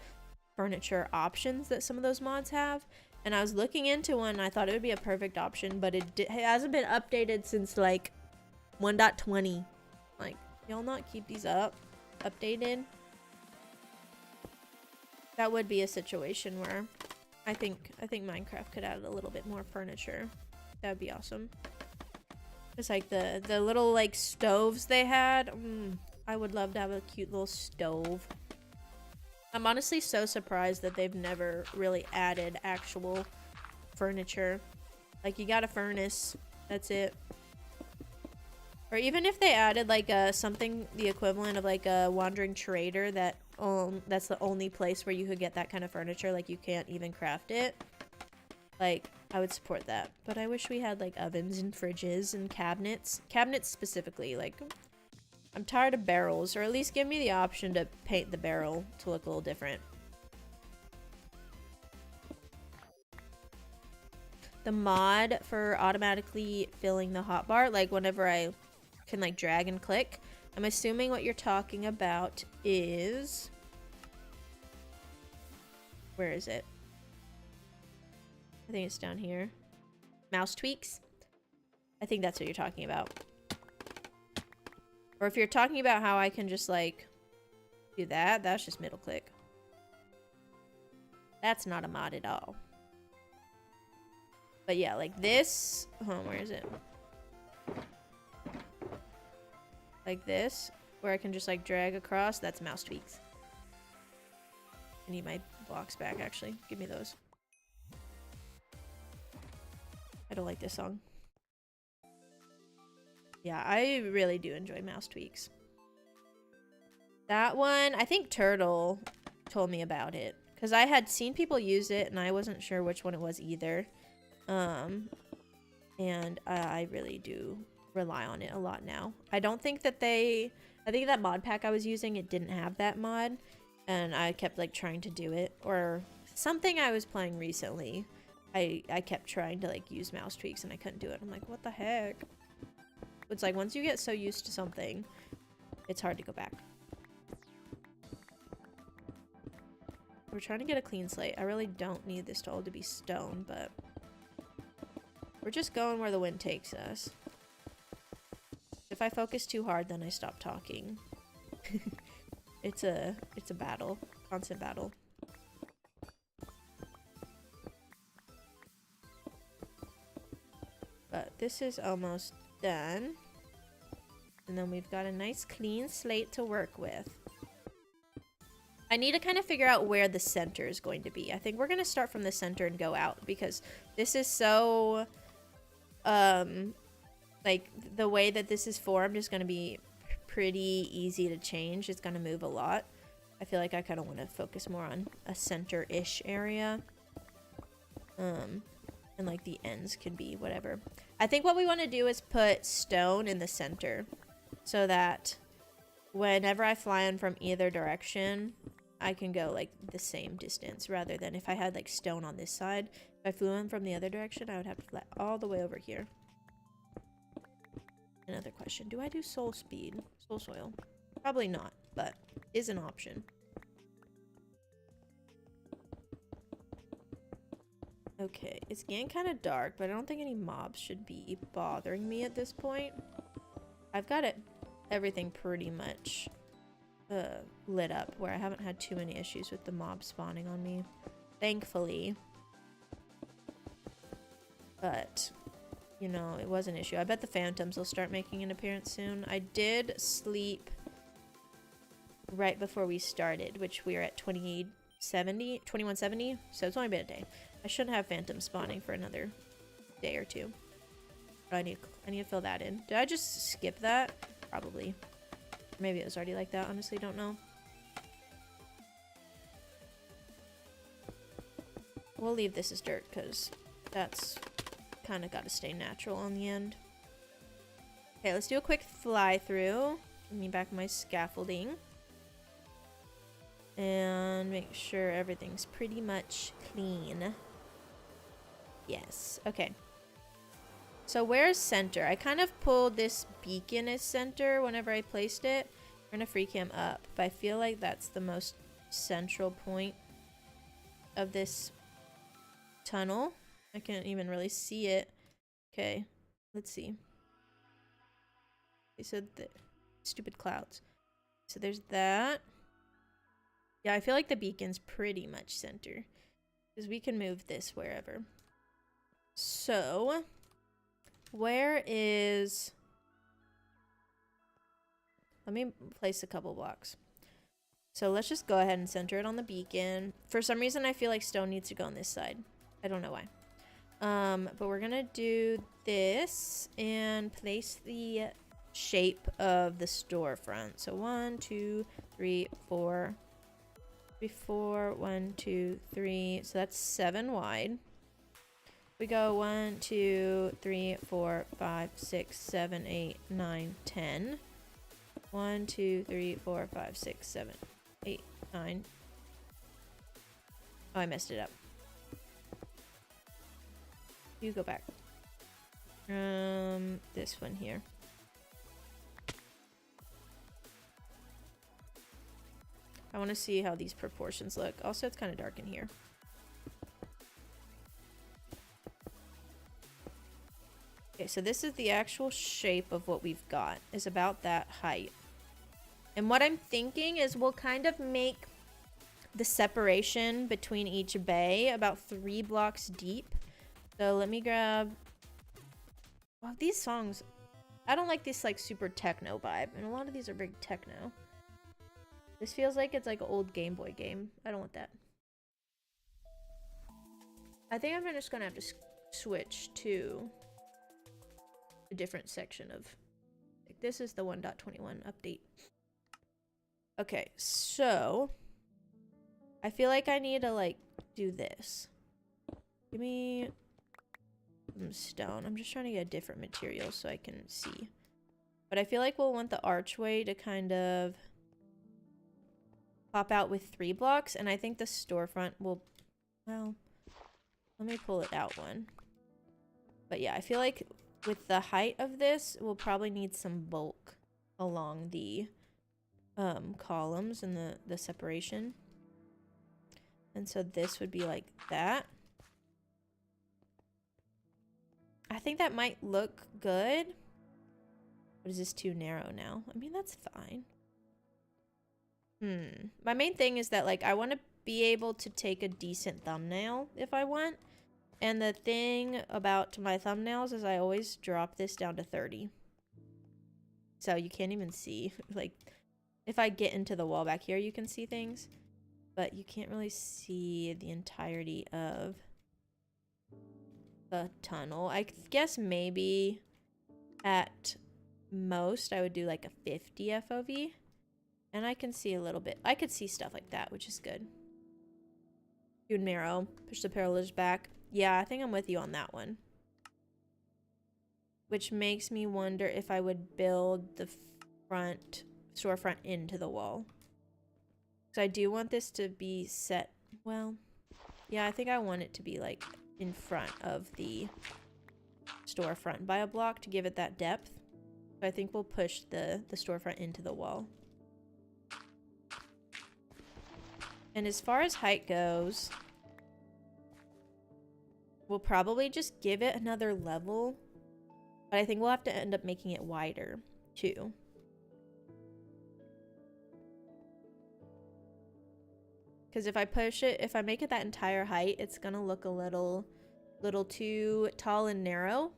Speaker 1: furniture options that some of those mods have. And I was looking into one, and I thought it would be a perfect option, but it hasn't been updated since like 1.20. Like, y'all not keep these updated? That would be a situation where I think Minecraft could add a little bit more furniture. That would be awesome. It's like the little like stoves they had. I would love to have a cute little stove. I'm honestly so surprised that they've never really added actual furniture. Like, you got a furnace, that's it. Or even if they added like something the equivalent of like a wandering trader that's the only place where you could get that kind of furniture, like you can't even craft it. Like, I would support that. But I wish we had like ovens and fridges and cabinets. Cabinets specifically, like, I'm tired of barrels, or at least give me the option to paint the barrel to look a little different. The mod for automatically filling the hotbar, like whenever I can like drag and click, I'm assuming what you're talking about is... Where is it? I think it's down here. Mouse tweaks? I think that's what you're talking about. Or if you're talking about how I can just like do that, that's just middle click. That's not a mod at all. But yeah, like this, where is it? Like this, where I can just like drag across, that's mouse tweaks. I need my blocks back, actually. Give me those. I don't like this song. Yeah, I really do enjoy mouse tweaks. That one, I think Turtle told me about it, because I had seen people use it and I wasn't sure which one it was either. And I really do rely on it a lot now. I don't think that I think that mod pack I was using, it didn't have that mod, and I kept like trying to do it. Or something I was playing recently, I kept trying to like use mouse tweaks and I couldn't do it. I'm like, what the heck? It's like once you get so used to something, it's hard to go back. We're trying to get a clean slate. I really don't need this to all to be stone, but we're just going where the wind takes us. If I focus too hard, then I stop talking. It's a battle, constant battle. But this is almost done. And then we've got a nice clean slate to work with. I need to kind of figure out where the center is going to be. I think we're going to start from the center and go out because this is so, like the way that this is formed is going to be pretty easy to change. It's going to move a lot. I feel like I kind of want to focus more on a center-ish area. And like the ends could be whatever. I think what we want to do is put stone in the center so that whenever I fly in from either direction, I can go like the same distance rather than if I had like stone on this side. If I flew in from the other direction, I would have to fly all the way over here. Another question. Do I do soul speed? Soul soil? Probably not, but is an option. Okay, it's getting kind of dark, but I don't think any mobs should be bothering me at this point. I've got everything pretty much lit up where I haven't had too many issues with the mob spawning on me, thankfully. But, you know, it was an issue. I bet the phantoms will start making an appearance soon. I did sleep right before we started, which we are at 2170, so it's only been a day. I shouldn't have phantoms spawning for another day or two. But I need to fill that in. Did I just skip that? Probably. Maybe it was already like that. Honestly, don't know. We'll leave this as dirt because that's kind of got to stay natural on the end. Okay, let's do a quick fly through. Let me back my scaffolding. And make sure everything's pretty much clean. Yes. Okay. So where's center? I kind of pulled this beacon as center whenever I placed it. We're gonna Freecam up, but I feel like that's the most central point of this tunnel. I can't even really see it. Okay, let's see. Okay, so the stupid clouds. So there's that. Yeah, I feel like the beacon's pretty much center because we can move this wherever. So, where is... Let me place a couple blocks. So let's just go ahead and center it on the beacon. For some reason, I feel like stone needs to go on this side. I don't know why. But we're gonna do this and place the shape of the storefront. So 1, 2, 3, 4. 1, 2, 3. So that's 7 wide. We go 1, 2, 3, 4, 5, 6, 7, 8, 9, 10. 1, 2, 3, 4, 5, 6, 7, 8, 9. Oh, I messed it up. You go back. This one here. I want to see how these proportions look. Also, it's kind of dark in here. Okay, so this is the actual shape of what we've got. Is about that height. And what I'm thinking is we'll kind of make the separation between each bay about 3 blocks deep. So let me grab... Wow, these songs... I don't like this like super techno vibe. And a lot of these are big techno. This feels like it's like an old Game Boy game. I don't want that. I think I'm just gonna have to switch to a different section of... Like, this is the 1.21 update. Okay, so... I feel like I need to, like, do this. Give me some stone. I'm just trying to get a different material so I can see. But I feel like we'll want the archway to kind of pop out with 3 blocks. And I think the storefront will... Well, let me pull it out one. But yeah, I feel like with the height of this, we'll probably need some bulk along the columns and the separation. And so this would be like that. I think that might look good. But is this too narrow now? I mean, that's fine. My main thing is that, like, I want to be able to take a decent thumbnail if I want. And the thing about my thumbnails is I always drop this down to 30. So you can't even see. Like, if I get into the wall back here, you can see things. But you can't really see the entirety of the tunnel. I guess maybe at most I would do like a 50 FOV. And I can see a little bit. I could see stuff like that, which is good. Good marrow. Push the parallels back. Yeah, I think I'm with you on that one. Which makes me wonder if I would build the storefront into the wall. So I do want this to be set, well, yeah, I think I want it to be like in front of the storefront by a block to give it that depth. So I think we'll push the storefront into the wall. And as far as height goes, we'll probably just give it another level. But I think we'll have to end up making it wider too. Because if I push it, if I make it that entire height, it's gonna look a little too tall and narrow.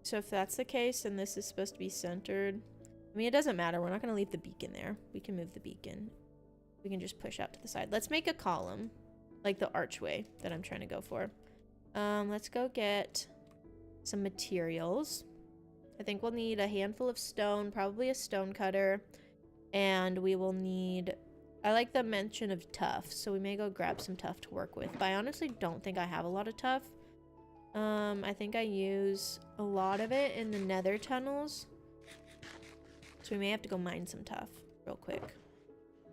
Speaker 1: So if that's the case, then this is supposed to be centered. I mean, it doesn't matter. We're not gonna leave the beacon there. We can move the beacon. We can just push out to the side. Let's make a column, like the archway that I'm trying to go for. Let's go get some materials. I think we'll need a handful of stone, probably a stone cutter, and we will need, I like the mention of tuff, so we may go grab some tuff to work with, but I honestly don't think I have a lot of tuff. I think I use a lot of it in the nether tunnels, so we may have to go mine some tuff real quick.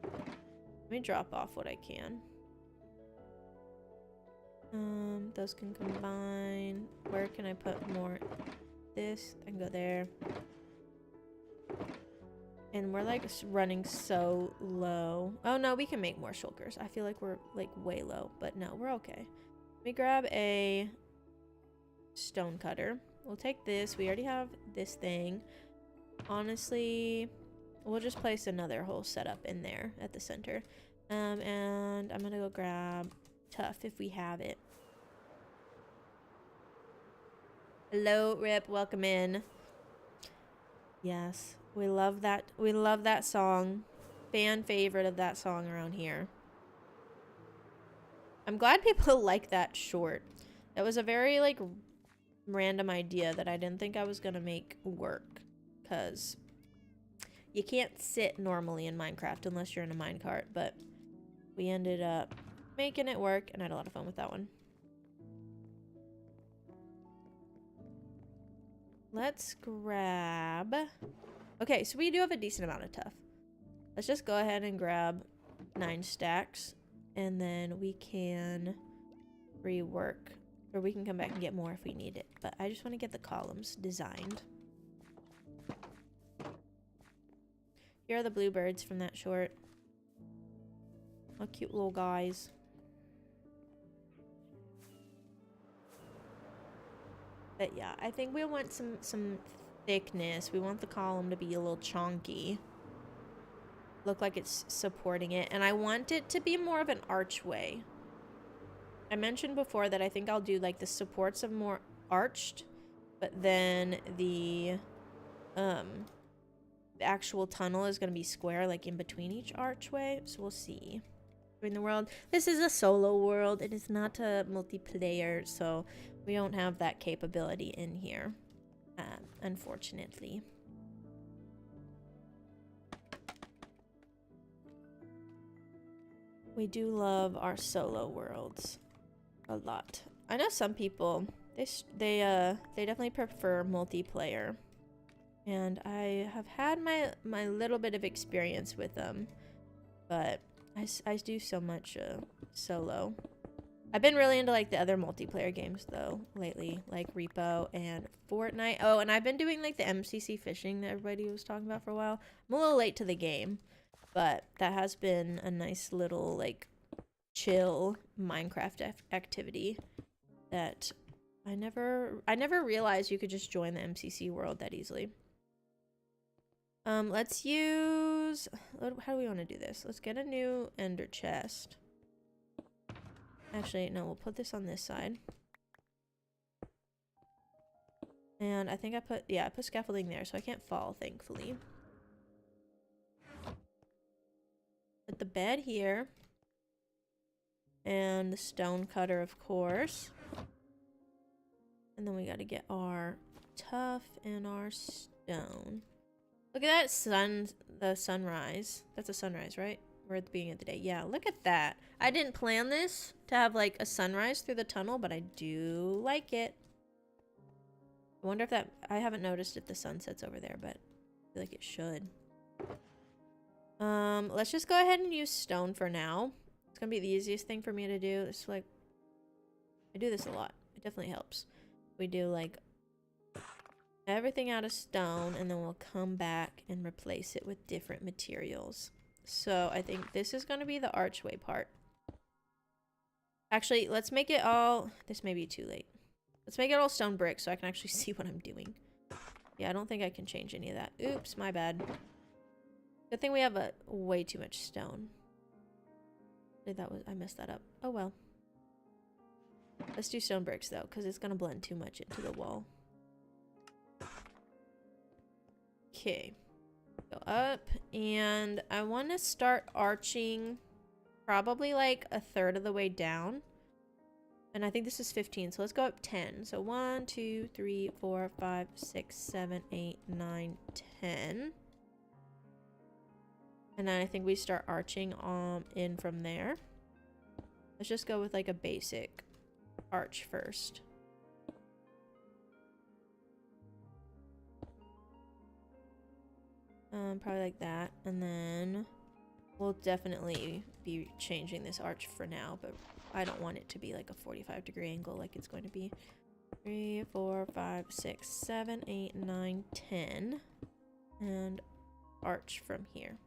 Speaker 1: Let me drop off what I can. Those can combine. Where can I put more? This, I can go there. And we're like running so low. Oh no, we can make more shulkers. I feel like we're like way low, but no, we're okay. Let me grab a stone cutter. We'll take this. We already have this thing. Honestly, we'll just place another whole setup in there at the center. And I'm gonna go grab tuff if we have it. Hello, Rip. Welcome in. Yes, we love that. We love that song. Fan favorite of that song around here. I'm glad people like that short. That was a very, like, random idea that I didn't think I was gonna make work. Because you can't sit normally in Minecraft unless you're in a minecart. But we ended up making it work, and I had a lot of fun with that one. Let's grab... Okay, so we do have a decent amount of tuff. Let's just go ahead and grab 9 stacks. And then we can rework. Or we can come back and get more if we need it. But I just want to get the columns designed. Here are the bluebirds from that short. Oh, cute little guys. But yeah, I think we want some thickness. We want the column to be a little chunky. Look like it's supporting it. And I want it to be more of an archway. I mentioned before that I think I'll do like the supports of more arched. But then the actual tunnel is going to be square, like in between each archway. So we'll see. In the world, this is a solo world. It is not a multiplayer, so we don't have that capability in here, unfortunately. We do love our solo worlds a lot. I know some people they definitely prefer multiplayer, and I have had my little bit of experience with them, but I do so much solo. I've been really into like the other multiplayer games though lately, like Repo and Fortnite. Oh, and I've been doing like the MCC fishing that everybody was talking about for a while. I'm a little late to the game, but that has been a nice little like chill Minecraft activity that I never realized you could just join the MCC world that easily. Let's use... How do we want to do this? Let's get a new ender chest. Actually, no, we'll put this on this side. And I think I put, yeah, I put scaffolding there, so I can't fall, thankfully. Put the bed here. And the stone cutter, of course. And then we gotta get our tuff and our stone. Look at that the sunrise. That's a sunrise, right? We're at the beginning of the day. Yeah, look at that. I didn't plan this to have like a sunrise through the tunnel, but I do like it. I wonder if that, I haven't noticed if the sun sets over there, but I feel like it should. Let's just go ahead and use stone for now. It's gonna be the easiest thing for me to do. It's like, I do this a lot. It definitely helps. We do like everything out of stone, and then we'll come back and replace it with different materials. So I think this is gonna be the archway part. Actually, let's make it all, this may be too late. Let's make it all stone brick so I can actually see what I'm doing. Yeah, I don't think I can change any of that. Oops, my bad. Good thing we have way too much stone. I messed that up. Oh well. Let's do stone bricks though, because it's gonna blend too much into the wall. Okay. Go up, and I want to start arching probably like a third of the way down. And I think this is 15, so let's go up 10. So 1, 2, 3, 4, 5, 6, 7, 8, 9, 10. And then I think we start arching in from there. Let's just go with like a basic arch first. Probably like that. And then we'll definitely be changing this arch for now, but I don't want it to be like a 45-degree angle like it's going to be. 3, 4, 5, 6, 7, 8, 9, 10. And arch from here.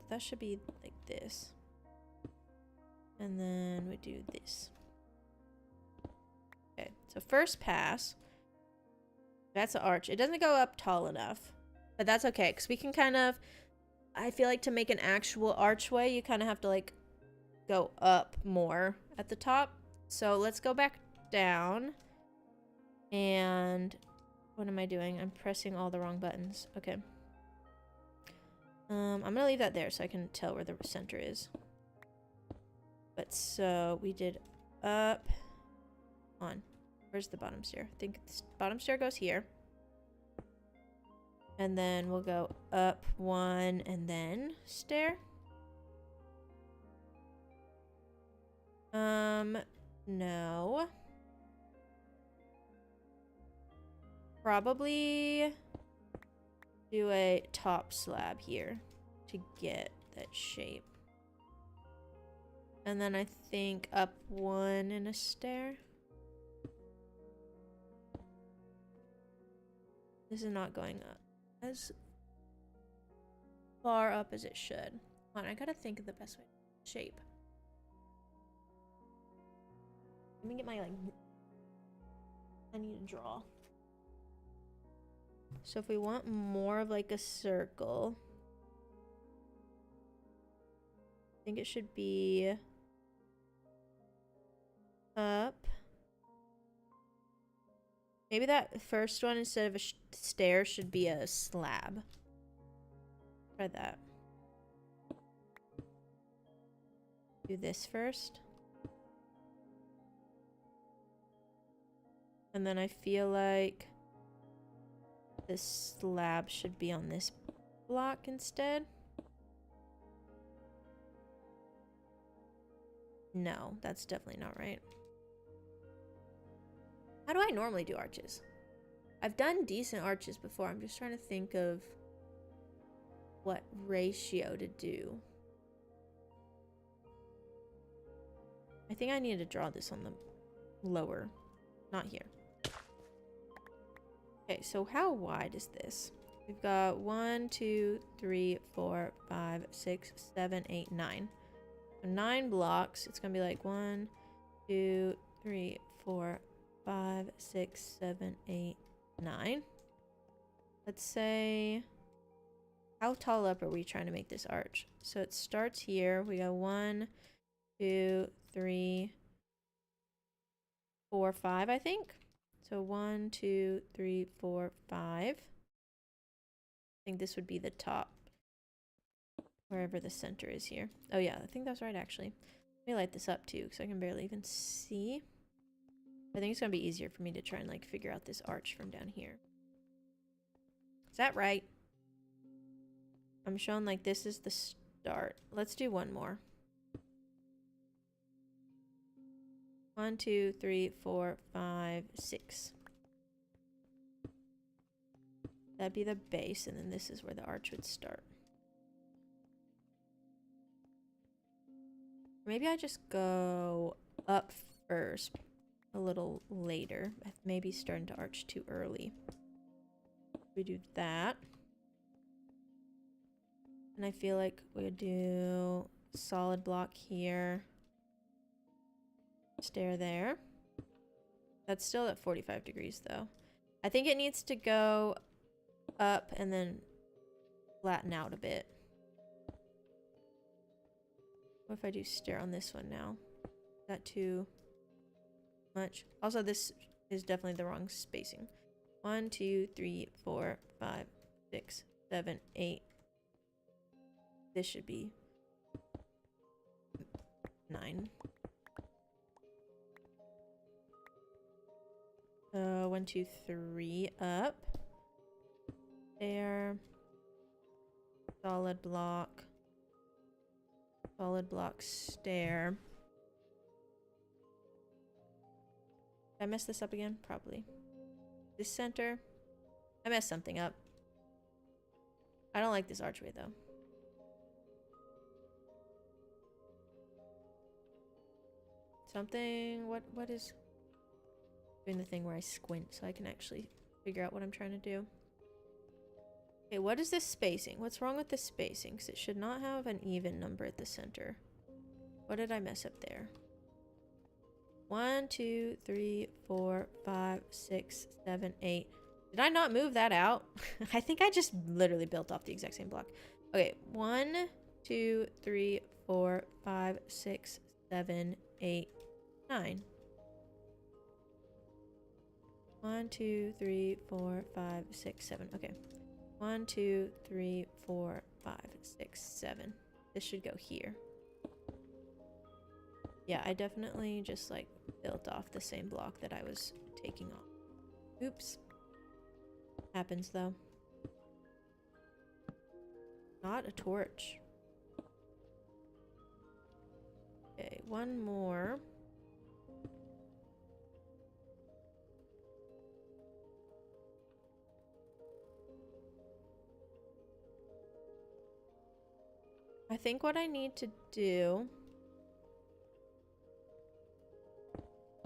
Speaker 1: That should be like this. And then we do this. Okay, so first pass. That's an arch. It doesn't go up tall enough, but that's okay, because we can kind of, I feel like to make an actual archway, you kind of have to like go up more at the top. So let's go back down. And what am I doing? I'm pressing all the wrong buttons. Okay. I'm gonna leave that there so I can tell where the center is. But so we did up on. Where's the bottom stair? I think the bottom stair goes here. And then we'll go up 1 and then stair. No. Probably do a top slab here to get that shape. And then I think up 1 and a stair. This is not going up as far up as it should. Hold on, I gotta think of the best way to shape. Let me get my, like, I need to draw. So if we want more of like a circle, I think it should be up. Maybe that first one instead of a stair should be a slab. Try that. Do this first. And then I feel like this slab should be on this block instead. No, that's definitely not right. How do I normally do arches? I've done decent arches before. I'm just trying to think of what ratio to do. I think I need to draw this on the lower, not here. Okay, so how wide is this? We've got 1, 2, 3, 4, 5, 6, 7, 8, 9. So 9 blocks. It's gonna be like 1, 2, 3, 4, 5, 6, 7, 8, 9. Let's say, How tall up are we trying to make this arch? So it starts here. We go 1, 2, 3, 4, 5, I think. So 1, 2, 3, 4, 5. I think this would be the top. Wherever the center is here. Oh yeah, I think that's right actually. Let me light this up too, because I can barely even see. I think it's gonna be easier for me to try and like figure out this arch from down here. Is that right? I'm showing like this is the start. Let's do one more. 1, 2, 3, 4, 5, 6. That'd be the base, and then this is where the arch would start. Maybe I just go up first, a little later. Maybe starting to arch too early. We do that. And I feel like we do solid block here. Stair there. That's still at 45 degrees though. I think it needs to go up and then flatten out a bit. What if I do stair on this one now? Is that too much? Also, this is definitely the wrong spacing. 1, 2, 3, 4, 5, 6, 7, 8. This should be 9. 1, 2, 3 up. There. Solid block. Solid block stair. Did I mess this up again? Probably. This center. I messed something up. I don't like this archway though. Something. What is doing the thing where I squint so I can actually figure out what I'm trying to do? Okay, what is this spacing? What's wrong with this spacing? Because it should not have an even number at the center. What did I mess up there? 1, 2, 3, 4, 5, 6, 7, 8. Did I not move that out? I think I just literally built off the exact same block. Okay, 1, 2, 3, 4, 5, 6, 7, 8, 9. 1, 2, 3, 4, 5, 6, 7. Okay. 1, 2, 3, 4, 5, 6, 7. This should go here. Yeah, I definitely just like built off the same block that I was taking off. Oops. Happens though. Not a torch. Okay, one more. I think what I need to do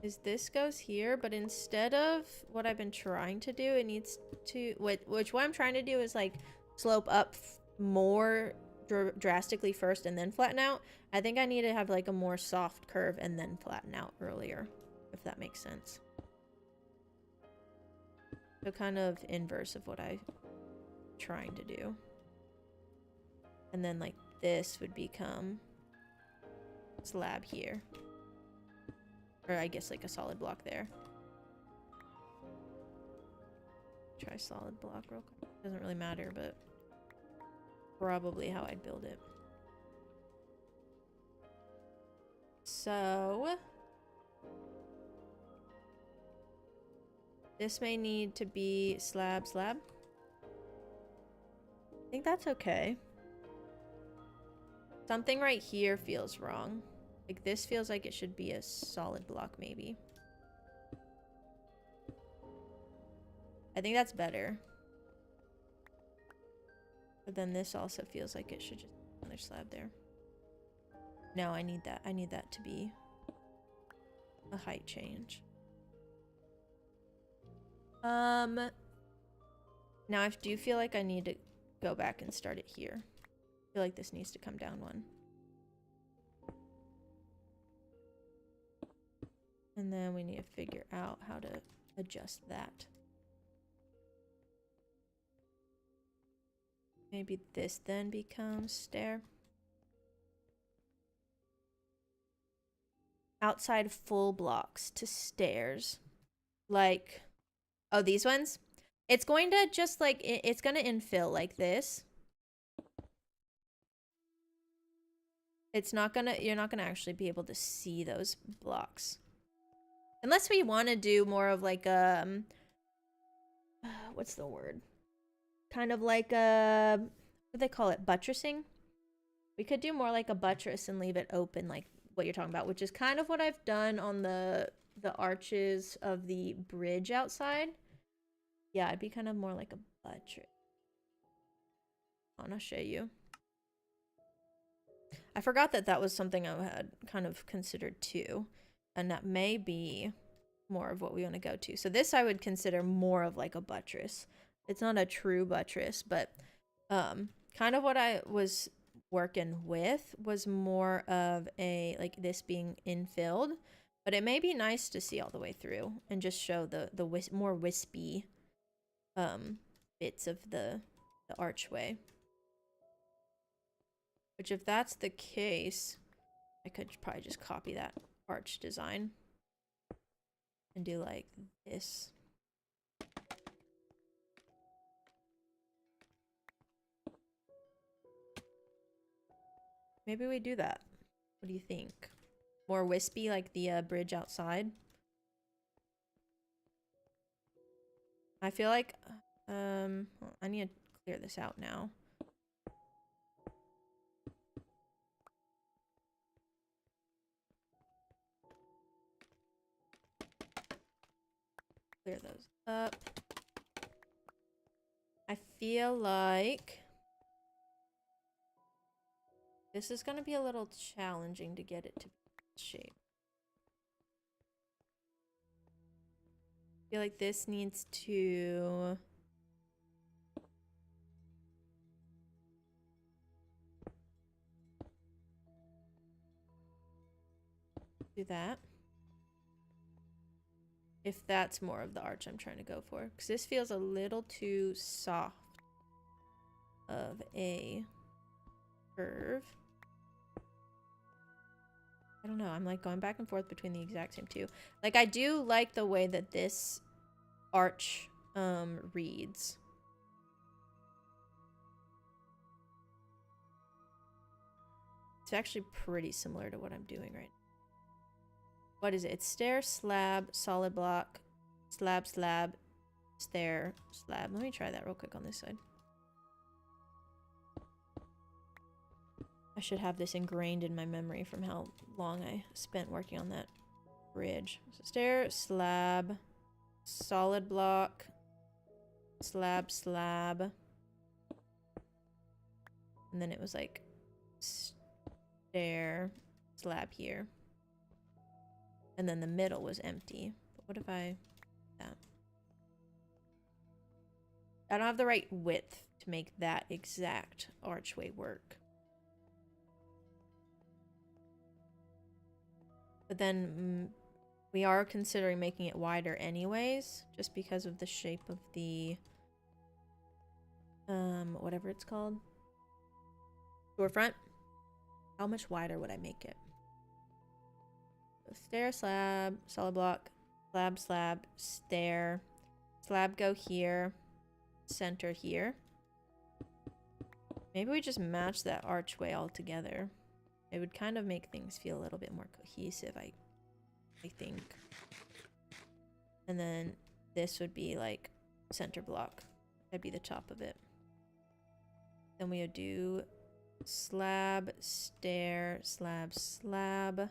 Speaker 1: is this goes here, but instead of what I've been trying to do, it needs to, which what I'm trying to do is like slope up more drastically first and then flatten out. I think I need to have like a more soft curve and then flatten out earlier, if that makes sense. So kind of inverse of what I'm trying to do. And then like this would become slab here. Or I guess like a solid block there. Try solid block real quick. Doesn't really matter, but probably how I'd build it. So this may need to be slab. I think that's okay. Something right here feels wrong. Like this feels like it should be a solid block maybe. I think that's better. But then this also feels like it should just be another slab there. No, I need that. I need that to be a height change. Now I do feel like I need to go back and start it here. I feel like this needs to come down one. And then we need to figure out how to adjust that. Maybe this then becomes stair. Outside full blocks to stairs. Like, oh, these ones? It's going to just like, it's going to infill like this. It's not gonna, you're not gonna actually be able to see those blocks. Unless we want to do more of like, what's the word? Kind of like a, what do they call it? Buttressing? We could do more like a buttress and leave it open like what you're talking about, which is kind of what I've done on the arches of the bridge outside. Yeah, it'd be kind of more like a buttress. I'll show you. I forgot that that was something I had kind of considered too, and that may be more of what we want to go to. So this I would consider more of like a buttress. It's not a true buttress, but kind of what I was working with was more of a like this being infilled, but it may be nice to see all the way through and just show the more wispy bits of the archway. Which, if that's the case, I could probably just copy that arch design and do like this. Maybe we do that. What do you think? More wispy, like the bridge outside? I feel like, I need to clear this out now. Clear those up. I feel like this is going to be a little challenging to get it to shape. I feel like this needs to do that. If that's more of the arch I'm trying to go for. Because this feels a little too soft of a curve. I don't know. I'm like going back and forth between the exact same two. Like I do like the way that this arch reads. It's actually pretty similar to what I'm doing right now. What is it? It's stair, slab, solid block, slab, slab, stair, slab. Let me try that real quick on this side. I should have this ingrained in my memory from how long I spent working on that bridge. So stair, slab, solid block, slab, slab. And then it was like stair, slab here. And then the middle was empty. But what if I... that? I don't have the right width to make that exact archway work. But then we are considering making it wider anyways, just because of the shape of the... whatever it's called. Storefront. How much wider would I make it? Stair, slab, solid block, slab, slab, stair, slab go here, center here. Maybe we just match that archway all together. It would kind of make things feel a little bit more cohesive, I think. And then this would be like center block. That'd be the top of it. Then we would do slab, stair, slab, slab.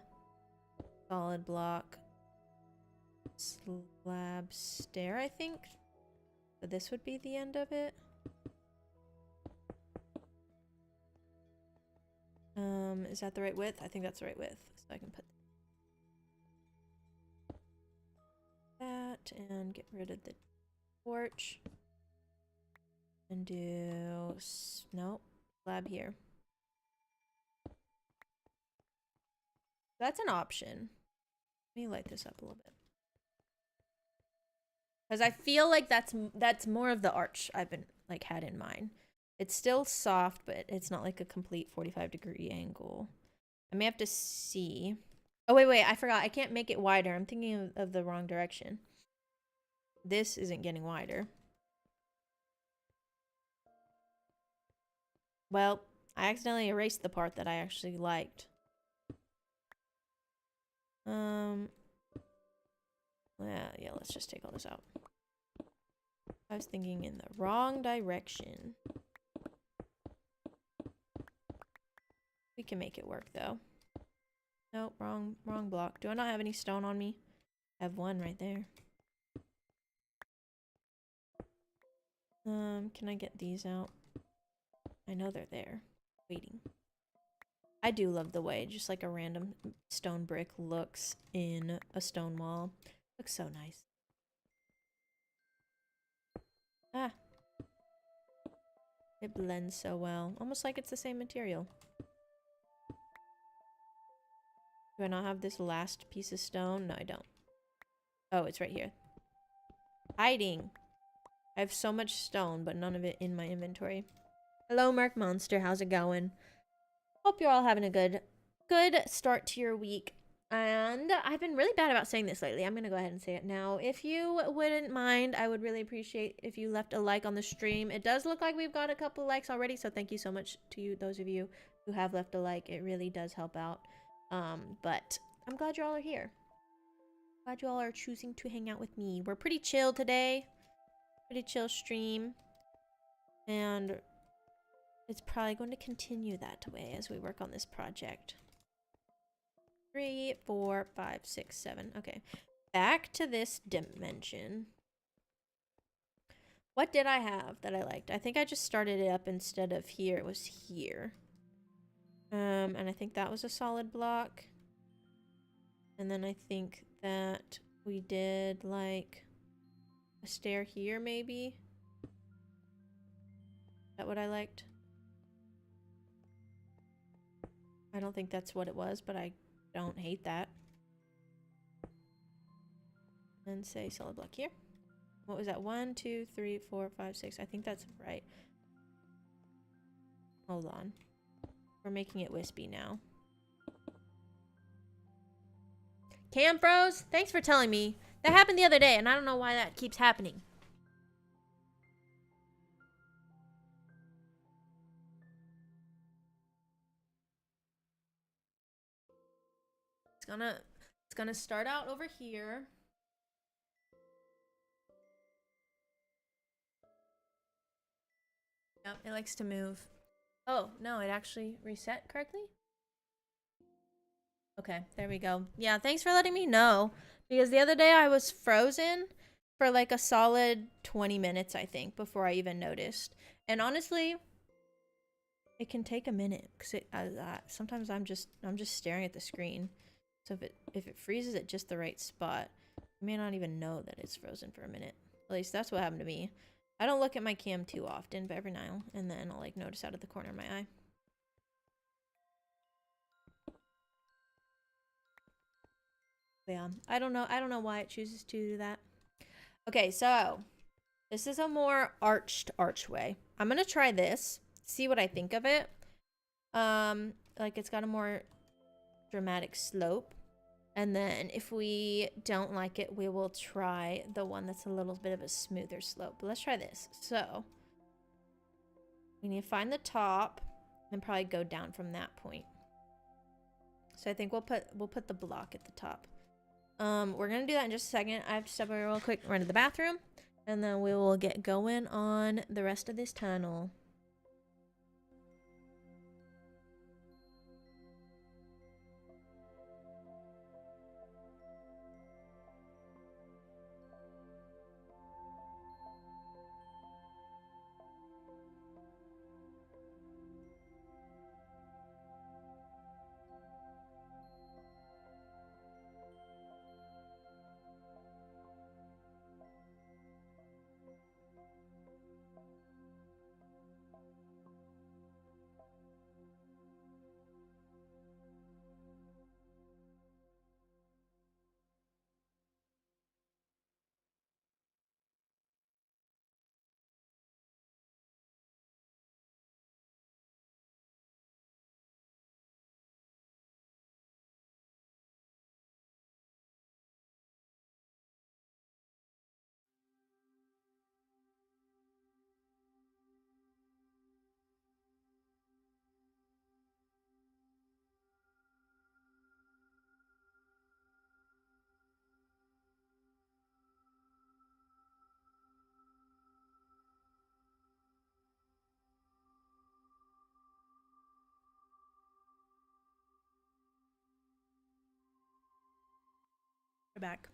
Speaker 1: Solid block, slab, stair, I think. So this would be the end of it. Is that the right width? I think that's the right width. So I can put that and get rid of the porch. And do, nope, slab here. That's an option. Let me light this up a little bit. Because I feel like that's more of the arch I've been like had in mind. It's still soft, but it's not like a complete 45-degree angle. I may have to see. Oh, wait, I forgot. I can't make it wider. I'm thinking of the wrong direction. This isn't getting wider. Well, I accidentally erased the part that I actually liked. Yeah, let's just take all this out. I was thinking in the wrong direction. We can make it work, though. Nope, wrong block. Do I not have any stone on me? I have one right there. Can I get these out? I know they're there. Waiting. I do love the way just like a random stone brick looks in a stone wall. Looks so nice. Ah. It blends so well. Almost like it's the same material. Do I not have this last piece of stone? No, I don't. Oh, it's right here. Hiding. I have so much stone, but none of it in my inventory. Hello, Mark Monster. How's it going? Hope you're all having a good start to your week. And I've been really bad about saying this lately. I'm going to go ahead and say it now. If you wouldn't mind, I would really appreciate if you left a like on the stream. It does look like we've got a couple likes already, so thank you so much to you, those of you who have left a like. It really does help out. But I'm glad you all are here. Glad you all are choosing to hang out with me. We're pretty chill today. Pretty chill stream. And it's probably going to continue that way as we work on this project. 3, 4, 5, 6, 7. Okay. Back to this dimension. What did I have that I liked? I think I just started it up instead of here. It was here. And I think that was a solid block. And then I think that we did like a stair here maybe. Is that what I liked? I don't think that's what it was, but I don't hate that. And say solid block here. What was that? 1, 2, 3, 4, 5, 6. I think that's right. Hold on. We're making it wispy now. Cam froze? Thanks for telling me. That happened the other day, and I don't know why that keeps happening. It's gonna start out over here. Yep, it likes to move. Oh, no, it actually reset correctly? Okay, there we go. Yeah, thanks for letting me know. Because the other day I was frozen for like a solid 20 minutes, I think, before I even noticed. And honestly, it can take a minute because sometimes I'm just staring at the screen. So if it freezes at just the right spot, you may not even know that it's frozen for a minute. At least that's what happened to me. I don't look at my cam too often, but every now and then I'll like notice out of the corner of my eye. But yeah, I don't know why it chooses to do that. Okay, so this is a more arched archway. I'm gonna try this, see what I think of it. Like it's got a more dramatic slope. And then if we don't like it, we will try the one that's a little bit of a smoother slope. But let's try this. So we need to find the top and probably go down from that point. So I think we'll put the block at the top. We're gonna do that in just a second. I have to step away real quick, run to the bathroom, and then we will get going on the rest of this tunnel. We're back.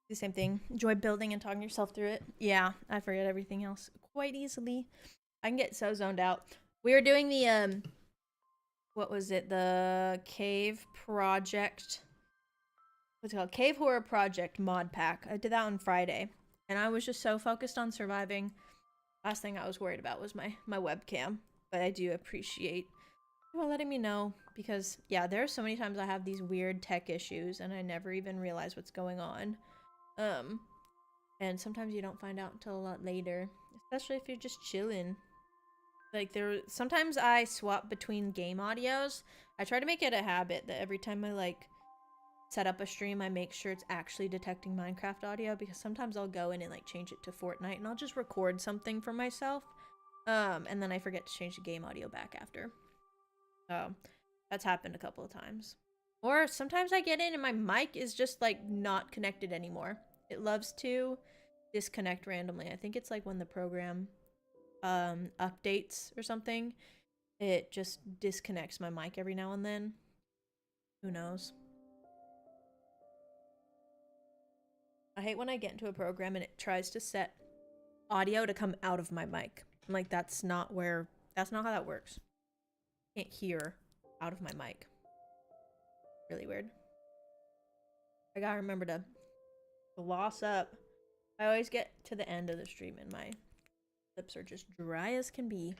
Speaker 1: The same thing. Enjoy building and talking yourself through it. Yeah, I forget everything else quite easily. I can get so zoned out. We were doing the what was it? The cave project. What's it called? Cave Horror Project mod pack. I did that on Friday, and I was just so focused on surviving. Last thing I was worried about was my webcam, but I do appreciate you letting me know, because yeah, there are so many times I have these weird tech issues and I never even realize what's going on. And sometimes you don't find out until a lot later, especially if you're just chilling. Like sometimes I swap between game audios. I try to make it a habit that every time I like set up a stream, I make sure it's actually detecting Minecraft audio, because sometimes I'll go in and like change it to Fortnite and I'll just record something for myself. And then I forget to change the game audio back after. So that's happened a couple of times. Or sometimes I get in and my mic is just like not connected anymore. It loves to disconnect randomly. I think it's like when the program updates or something, it just disconnects my mic every now and then. Who knows? I hate when I get into a program and it tries to set audio to come out of my mic. I'm like, that's not how that works. I can't hear out of my mic. Really weird. I gotta remember to gloss up. I always get to the end of the stream and my lips are just dry as can be.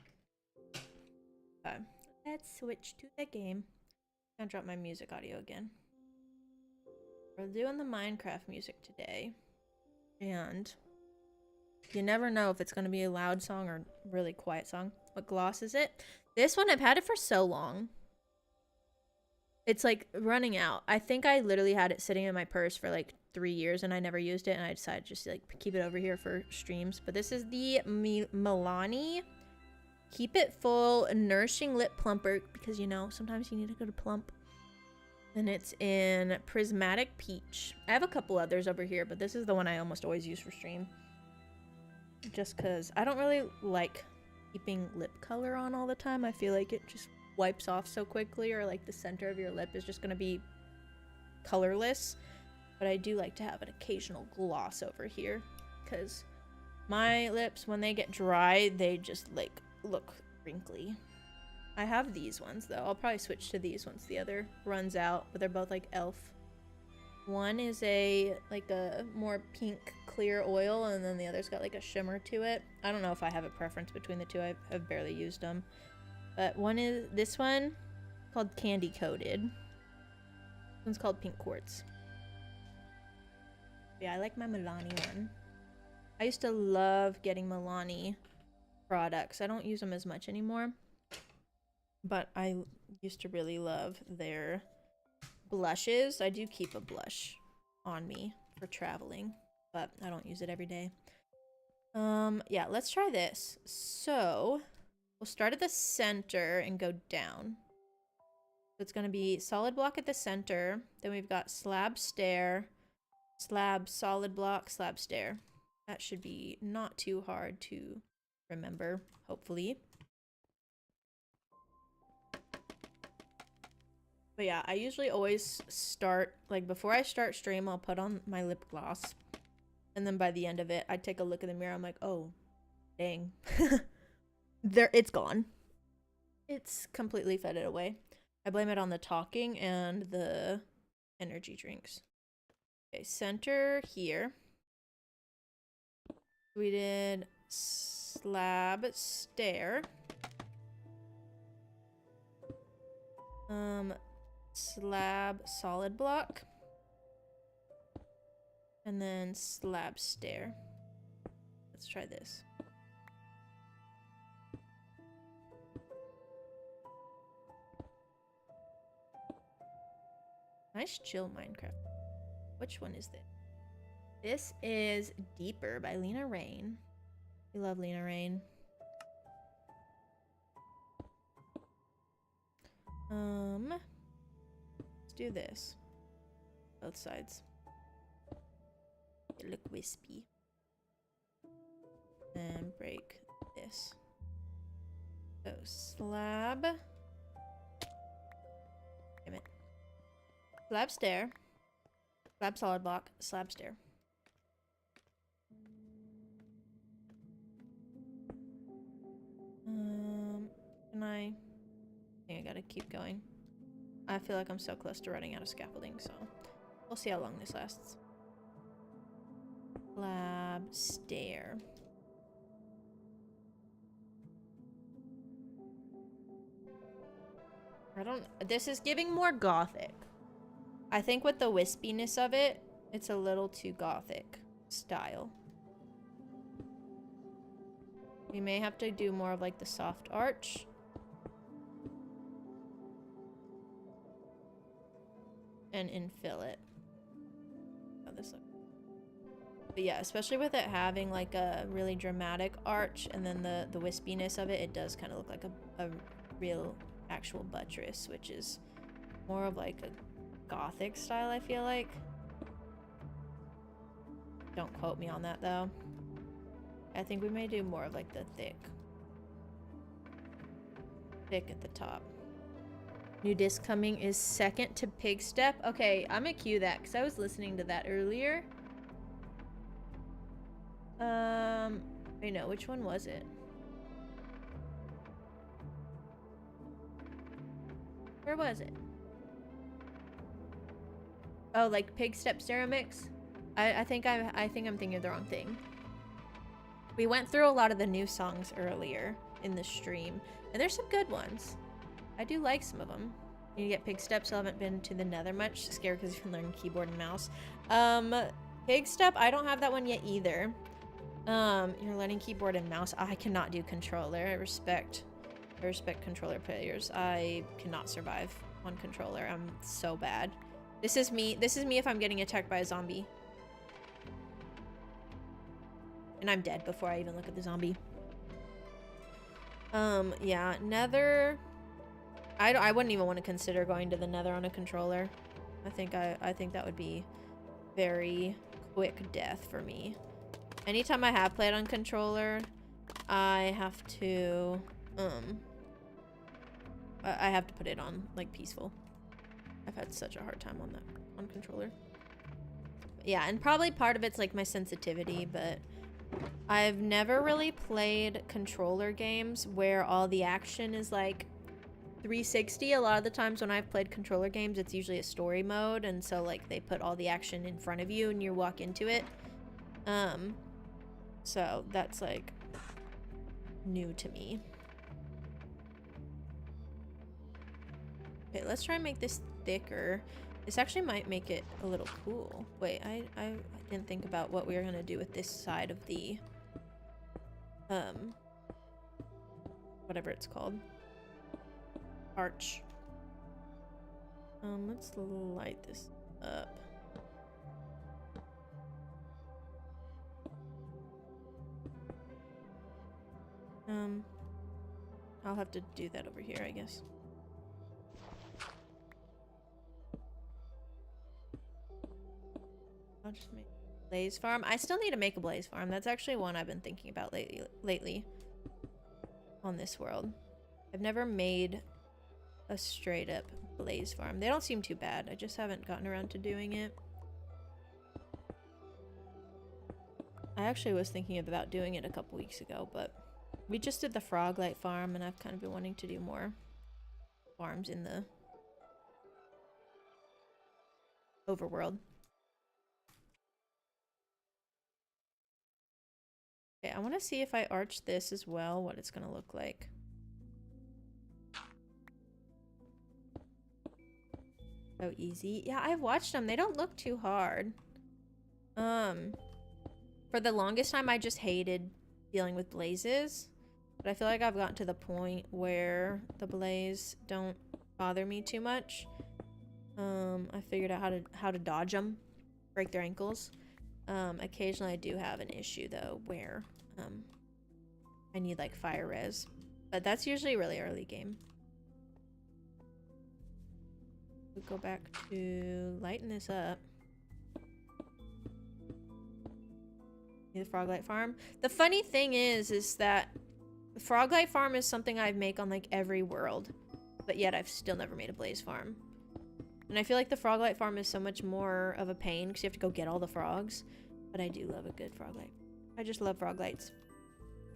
Speaker 1: Okay, let's switch to the game. I'm gonna drop my music audio again. We're doing the Minecraft music today, and you never know if it's gonna be a loud song or really quiet song. What gloss is it? This one, I've had it for so long. It's like running out. I think I literally had it sitting in my purse for like 3 years and I never used it, and I decided just to like keep it over here for streams. But this is the Milani Keep It Full Nourishing Lip Plumper, because you know, sometimes you need to go to plump. And it's in Prismatic Peach. I have a couple others over here, but this is the one I almost always use for stream. Just because I don't really like keeping lip color on all the time. I feel like it just wipes off so quickly, or like the center of your lip is just going to be colorless. But I do like to have an occasional gloss over here, because my lips, when they get dry, they just like look wrinkly. I have these ones though. I'll probably switch to these once the other runs out, but they're both like elf. One is a more pink clear oil, and then the other's got like a shimmer to it. I don't know if I have a preference between the two. I've barely used them. But one is this one, called Candy Coated. This one's called Pink Quartz. Yeah, I like my Milani one. I used to love getting Milani products. I don't use them as much anymore, but I used to really love their blushes. I do keep a blush on me for traveling, but I don't use it every day. Yeah, let's try this. So we'll start at the center and go down. So it's going to be solid block at the center. Then we've got slab stair, slab solid block, slab stair. That should be not too hard to remember, hopefully. But yeah, I usually always start, like before I start stream, I'll put on my lip gloss. And then by the end of it, I take a look in the mirror. I'm like, oh, dang. It's gone. It's completely faded away. I blame it on the talking and the energy drinks. Okay, center here. We did slab stair. Slab solid block. And then slab stair. Let's try this. Nice chill Minecraft. Which one is this? This is Deeper by Lena Rain. We love Lena Rain. Let's do this. Both sides. They look wispy. And break this. So slab. Damn it. Slab stair. Slab solid block, slab stair. Can I think I gotta keep going. I feel like I'm so close to running out of scaffolding, so we'll see how long this lasts. Slab stair. This is giving more gothic. I think with the wispiness of it, it's a little too gothic style. We may have to do more of like the soft arch. And infill it. How this look. But yeah, especially with it having like a really dramatic arch and then the wispiness of it, it does kind of look like a real actual buttress, which is more of like a gothic style, I feel like. Don't quote me on that though. I think we may do more of like the thick at the top. New disc coming is second to Pig Step. Okay, I'm gonna cue that because I was listening to that earlier. Wait, no, which one was it? Where was it? Oh, like Pig Step Stereo Mix? I think I'm thinking of the wrong thing. We went through a lot of the new songs earlier in the stream, and there's some good ones. I do like some of them. You get Pig Step, so I haven't been to the Nether much. Scared because you've been learning keyboard and mouse. Pig Step, I don't have that one yet either. You're learning keyboard and mouse. I cannot do controller. I respect controller players. I cannot survive on controller. I'm so bad. This is me if I'm getting attacked by a zombie. And I'm dead before I even look at the zombie. Yeah, Nether. I wouldn't even want to consider going to the Nether on a controller. I think that would be very quick death for me. Anytime I have played on controller, I have to I have to put it on like peaceful. I've had such a hard time on that on controller. Yeah, and probably part of it's like my sensitivity, but I've never really played controller games where all the action is like 360. A lot of the times when I've played controller games, it's usually a story mode, and so like they put all the action in front of you and you walk into it. So that's like new to me. Okay, let's try and make this thicker. This actually might make it a little cool. Wait, I didn't think about what we were gonna do with this side of the whatever it's called. Arch. Let's light this up. I'll have to do that over here, I guess. I'll just make a blaze farm. I still need to make a blaze farm. That's actually one I've been thinking about lately on this world. I've never made a straight up blaze farm. They don't seem too bad. I just haven't gotten around to doing it. I actually was thinking about doing it a couple weeks ago, but we just did the Froglight farm, and I've kind of been wanting to do more farms in the overworld. Okay, I want to see if I arch this as well, what it's going to look like. So easy. Yeah, I've watched them. They don't look too hard. For the longest time, I just hated dealing with blazes. But I feel like I've gotten to the point where the blaze don't bother me too much. I figured out how to dodge them, break their ankles. Occasionally I do have an issue though where I need like fire res, but that's usually really early game. We'll go back to lighten this up. The Froglight farm. The funny thing is that the Froglight farm is something I make on like every world, but yet I've still never made a blaze farm. And I feel like the Froglight farm is so much more of a pain because you have to go get all the frogs. But I do love a good Froglight. I just love Froglights.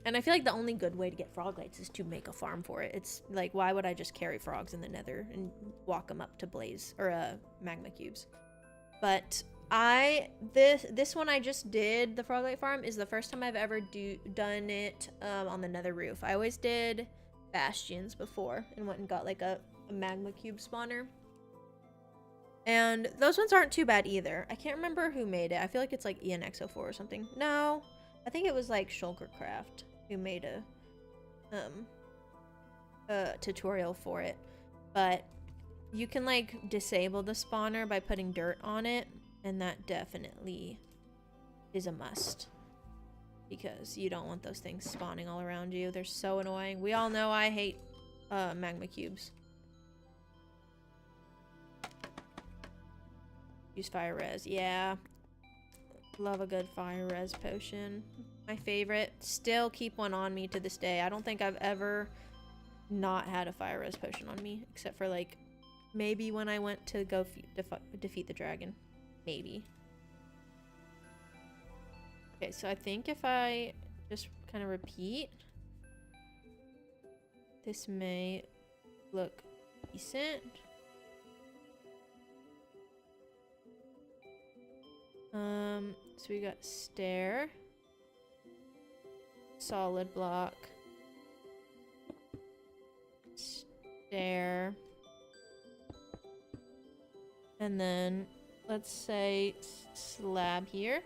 Speaker 1: And I feel like the only good way to get Froglights is to make a farm for it. It's like, why would I just carry frogs in the nether and walk them up to blaze or magma cubes? But this one I just did, the Froglight farm, is the first time I've ever done it on the nether roof. I always did bastions before and went and got like a magma cube spawner. And those ones aren't too bad either. I can't remember who made it. I feel like it's like ENX04 or something. No, I think it was like ShulkerCraft who made a tutorial for it. But you can like disable the spawner by putting dirt on it, and that definitely is a must. Because you don't want those things spawning all around you. They're so annoying. We all know I hate magma cubes. Use fire res. Yeah. Love a good fire res potion. My favorite. Still keep one on me to this day. I don't think I've ever not had a fire res potion on me. Except for like maybe when I went to go defeat the dragon. Maybe. Okay, so I think if I just kind of repeat, this may look decent. So we got stair, solid block, stair, and then let's say slab here.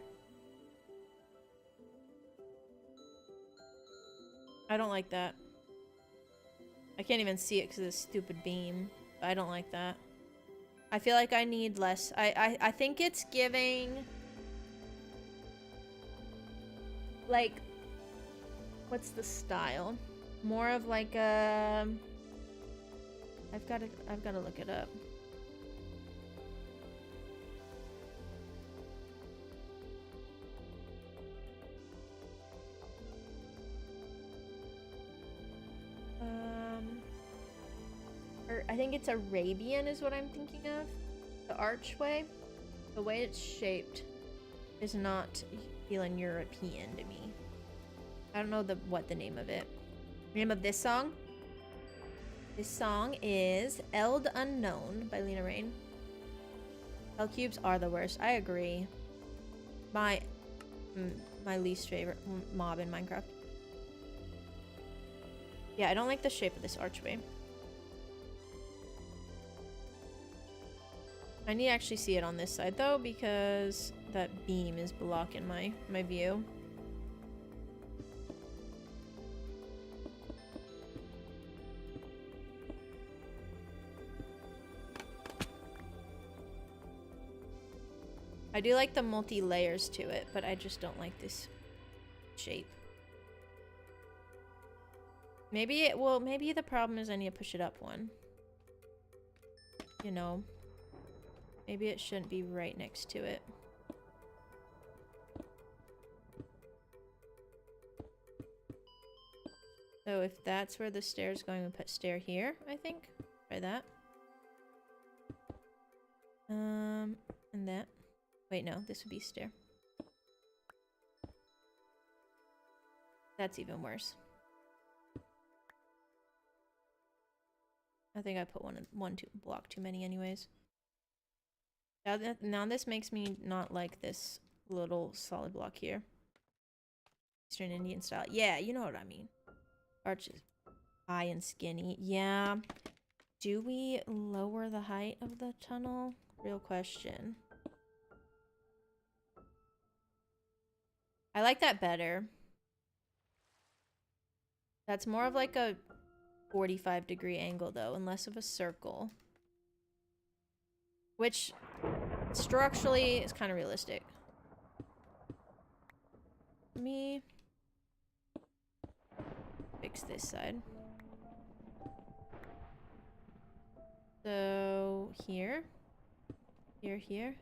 Speaker 1: I don't like that. I can't even see it because of this stupid beam. But I don't like that. I feel like I need less. I think it's giving... like... what's the style? More of like a... I've got to look it up. I think it's Arabian is what I'm thinking of. The archway. The way it's shaped is not feeling European to me. I don't know what the name of it. Name of this song? This song is Eld Unknown by Lena Rain. L cubes are the worst. I agree. My least favorite mob in Minecraft. Yeah, I don't like the shape of this archway. I need to actually see it on this side though, because that beam is blocking my view. I do like the multi-layers to it, but I just don't like this shape. Maybe it will, maybe the problem is I need to push it up one. You know. Maybe it shouldn't be right next to it. So if that's where the stair's going, we'll put stair here, I think. Try that. And that. Wait, no, this would be stair. That's even worse. I think I put one block too many anyways. Now this makes me not like this little solid block here. Eastern Indian style. Yeah, you know what I mean. Arches. High and skinny. Yeah. Do we lower the height of the tunnel? Real question. I like that better. That's more of like a 45-degree angle though, and less of a circle. Which structurally is kind of realistic. Let me fix this side. So here, here.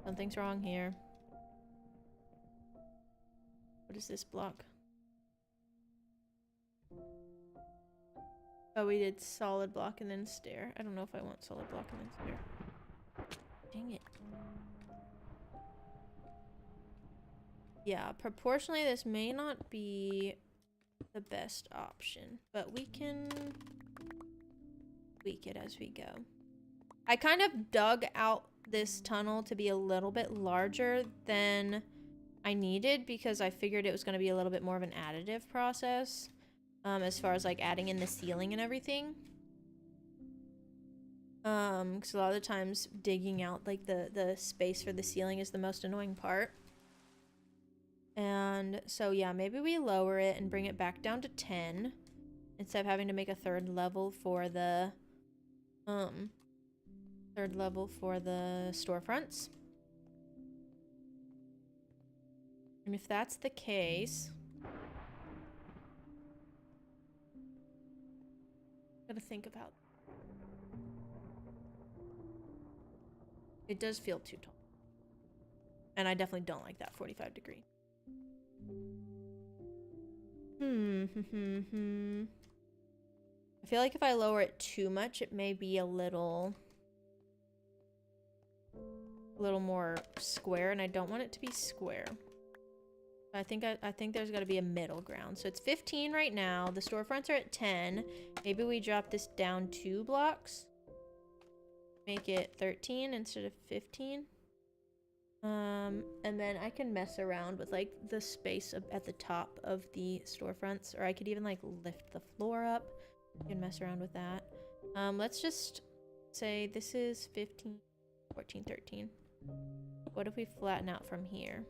Speaker 1: Something's wrong here. What is this block? Oh, we did solid block and then stair. I don't know if I want solid block and then stair. Dang it. Yeah, proportionally this may not be the best option, but we can tweak it as we go. I kind of dug out this tunnel to be a little bit larger than I needed because I figured it was going to be a little bit more of an additive process as far as like adding in the ceiling and everything. Because a lot of the times digging out like the space for the ceiling is the most annoying part. And so yeah, maybe we lower it and bring it back down to 10 instead of having to make a third level for the storefronts. And if that's the case, gotta think about it. Does feel too tall. And I definitely don't like that 45 degree. I feel like if I lower it too much, it may be a little more square, and I don't want it to be square. I think there's got to be a middle ground. So it's 15 right now. The storefronts are at 10. Maybe we drop this down 2 blocks. Make it 13 instead of 15. And then I can mess around with like the space at the top of the storefronts, or I could even like lift the floor up. You can mess around with that. Let's just say this is 15, 14, 13. What if we flatten out from here?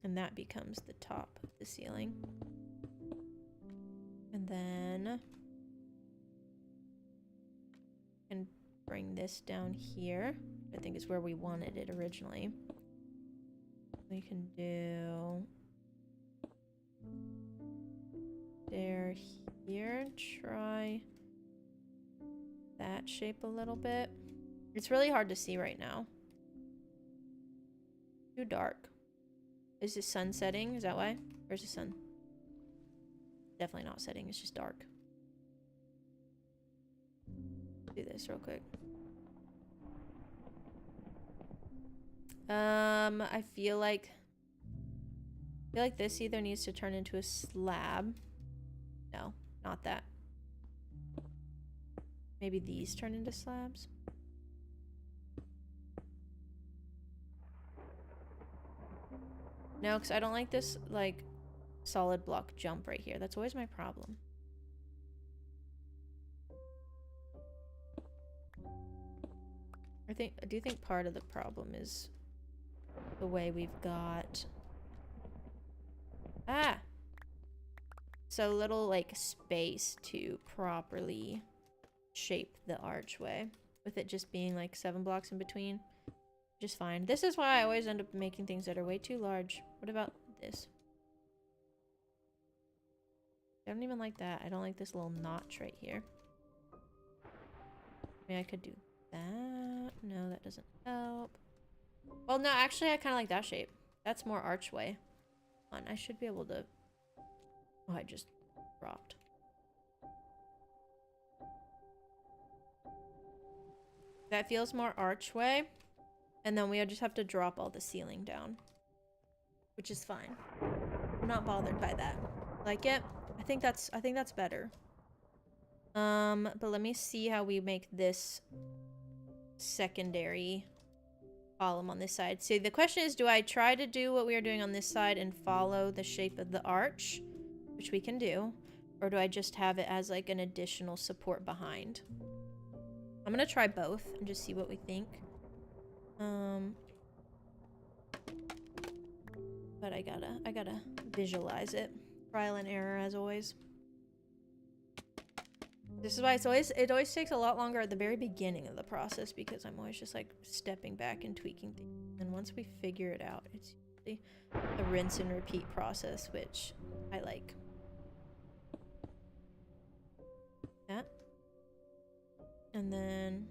Speaker 1: And that becomes the top of the ceiling. And then and bring this down here. I think is where we wanted it originally. We can do there here. Try that shape a little bit. It's really hard to see right now. Too dark. Is the sun setting? Is that why? Where's the sun? Definitely not setting. It's just dark. Do this real quick. I feel like this either needs to turn into a slab. No, not that. Maybe these turn into slabs. No, because I don't like this like solid block jump right here. That's always my problem. I do think part of the problem is the way we've got so little like space to properly shape the archway, with it just being like 7 blocks in between. Just fine. This is why I always end up making things that are way too large. What about this? I don't even like that. I don't like this little notch right here. Maybe I could do that. No, that doesn't help. Well, no, actually, I kind of like that shape. That's more archway. Come on, I should be able to... Oh, I just dropped. That feels more archway. And then we just have to drop all the ceiling down. Which is fine. I'm not bothered by that. Like it? I think that's better. But let me see how we make this secondary column on this side. So the question is, do I try to do what we are doing on this side and follow the shape of the arch, which we can do, or do I just have it as like an additional support behind? I'm gonna try both and just see what we think. But I gotta visualize it. Trial and error as always. This is why it always takes a lot longer at the very beginning of the process, because I'm always just like stepping back and tweaking things. And once we figure it out, it's usually a rinse and repeat process, which I like. That. And then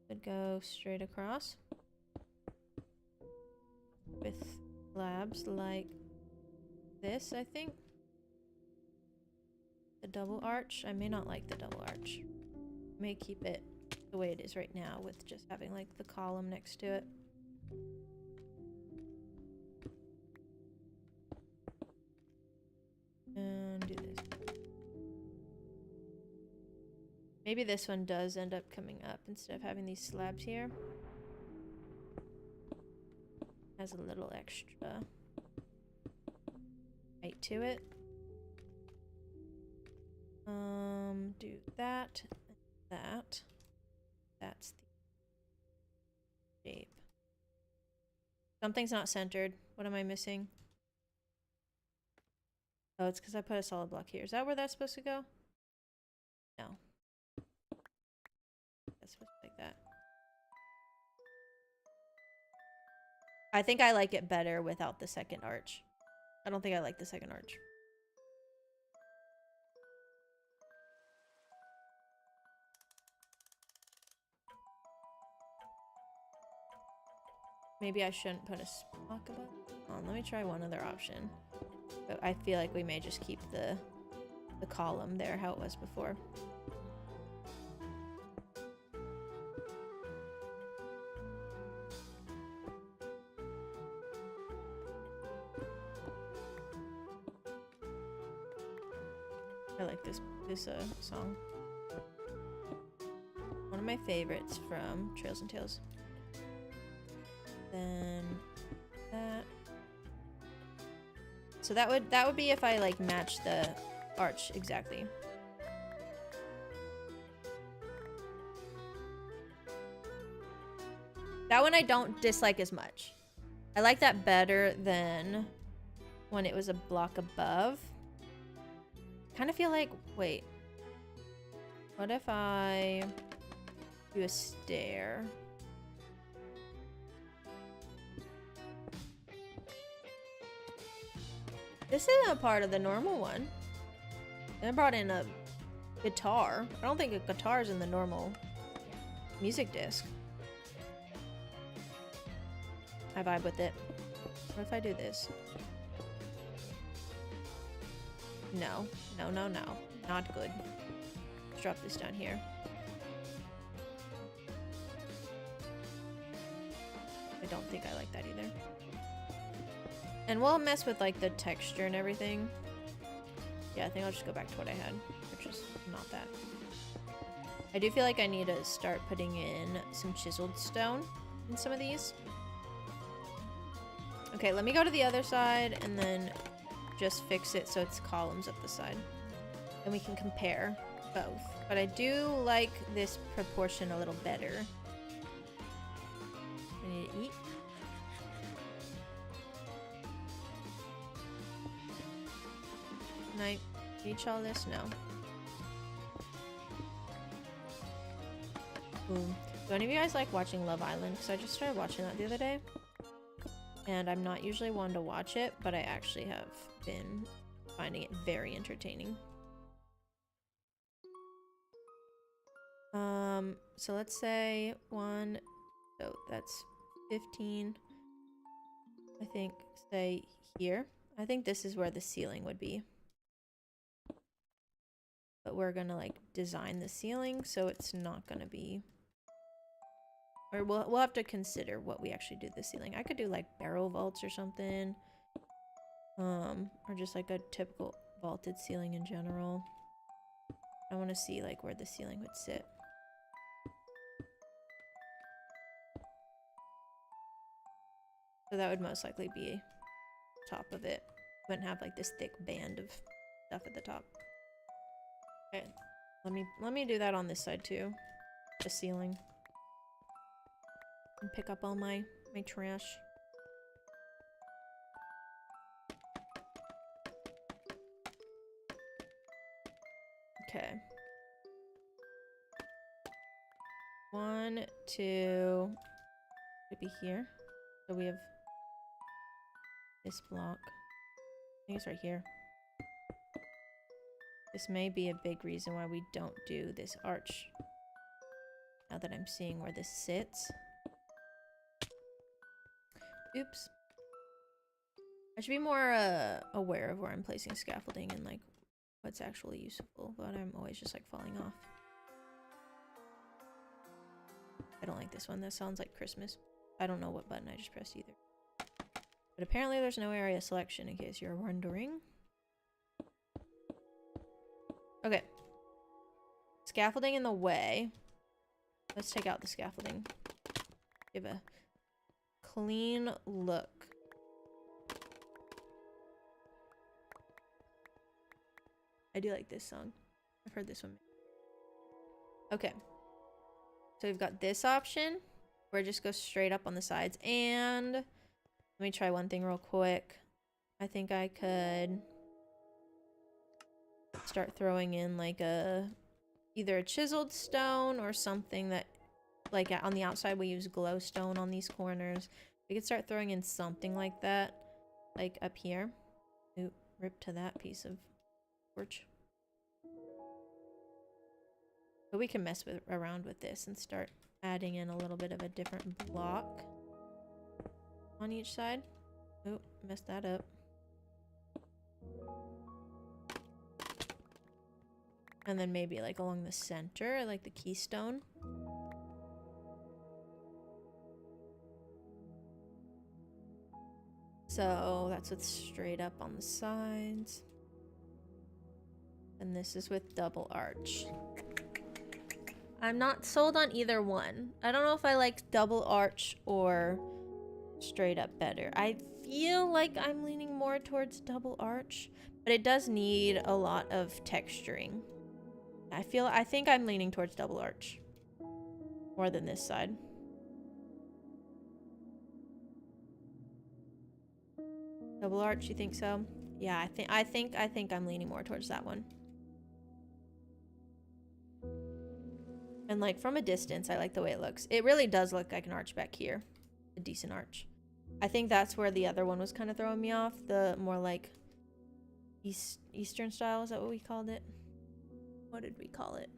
Speaker 1: would go straight across with slabs like this, I think. The double arch. I may not like the double arch. I may keep it the way it is right now with just having like the column next to it. And do this. Maybe this one does end up coming up instead of having these slabs here. Has a little extra height to it. Do that and that. That's the shape. Something's not centered. What am I missing? Oh, it's because I put a solid block here. Is that where that's supposed to go? No. That's supposed to be like that. I think I like it better without the second arch. I don't think I like the second arch. Maybe I shouldn't put a block above. Let me try one other option. But I feel like we may just keep the column there how it was before. I like this song. One of my favorites from Trails and Tales. Then that. So that would be if I like match the arch exactly. That one I don't dislike as much. I like that better than when it was a block above. Kind of feel like, wait. What if I do a stair? This isn't a part of the normal one. I brought in a guitar. I don't think a guitar is in the normal music disc. I vibe with it. What if I do this? No. No, no, no. Not good. Let's drop this down here. I don't think I like that either. And we'll mess with like the texture and everything. Yeah, I think I'll just go back to what I had, which is not that. I do feel like I need to start putting in some chiseled stone in some of these. Okay, let me go to the other side and then just fix it so it's columns up the side. And we can compare both. But I do like this proportion a little better. I need to eat. Can I reach all this? No. Boom. Do any of you guys like watching Love Island? Because I just started watching that the other day. And I'm not usually one to watch it, but I actually have been finding it very entertaining. So let's say one, so that's 15. I think, say here. I think this is where the ceiling would be. But we're gonna like design the ceiling so it's not gonna be, or we'll have to consider what we actually do to the ceiling. I could do like barrel vaults or something, or just like a typical vaulted ceiling in general. I want to see like where the ceiling would sit. So that would most likely be top of it. Wouldn't have like this thick band of stuff at the top. Okay, let me do that on this side too. The ceiling. And pick up all my trash. Okay. 1, 2. Could be here. So we have this block. I think it's right here. This may be a big reason why we don't do this arch. Now that I'm seeing where this sits. Oops. I should be more aware of where I'm placing scaffolding and like what's actually useful, but I'm always just like falling off. I don't like this one. That sounds like Christmas. I don't know what button I just pressed either. But apparently there's no area selection in case you're wondering. Okay. Scaffolding in the way. Let's take out the scaffolding. Give a clean look. I do like this song. I've heard this one. Okay. So we've got this option where it just goes straight up on the sides. And let me try one thing real quick. I think I could start throwing in like either a chiseled stone or something that, like on the outside we use glowstone on these corners. We could start throwing in something like that, like up here. Oop, rip to that piece of torch. But we can mess around with this and start adding in a little bit of a different block on each side. Oop, messed that up. And then maybe like along the center, like the keystone. So that's what's straight up on the sides. And this is with double arch. I'm not sold on either one. I don't know if I like double arch or straight up better. I feel like I'm leaning more towards double arch, but it does need a lot of texturing. I think I'm leaning towards double arch more than this side. Double arch, you think so? Yeah, I think I'm leaning more towards that one. And like from a distance, I like the way it looks. It really does look like an arch back here. A decent arch. I think that's where the other one was kind of throwing me off. The more like Eastern style, is that what we called it? What did we call it?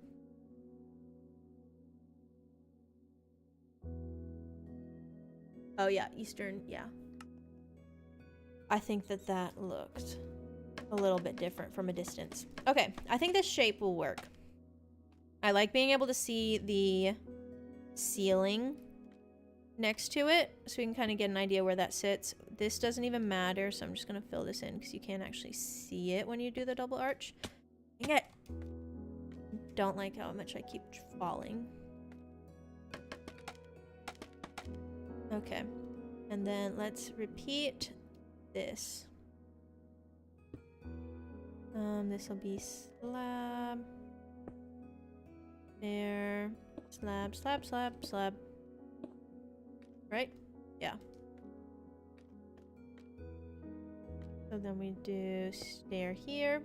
Speaker 1: Oh yeah, Eastern, yeah. I think that looked a little bit different from a distance. Okay, I think this shape will work. I like being able to see the ceiling next to it, so we can kind of get an idea where that sits. This doesn't even matter, so I'm just going to fill this in because you can't actually see it when you do the double arch. Dang it! Don't like how much I keep falling. Okay, and then let's repeat this. This will be slab. There. Slab, slab, slab, slab. Right? Yeah. So then we do stair here.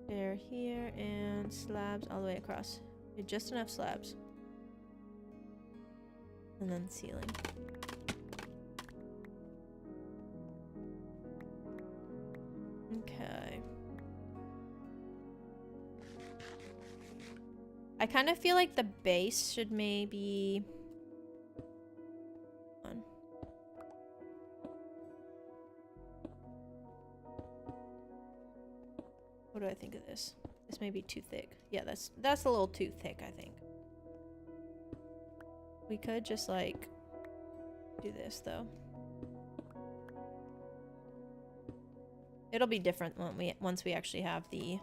Speaker 1: Stair here, and slabs all the way across. Just enough slabs. And then ceiling. Okay. I kind of feel like the base should maybe... What do I think of this? This may be too thick. Yeah, that's a little too thick, I think. We could just like do this though. It'll be different when once we actually have the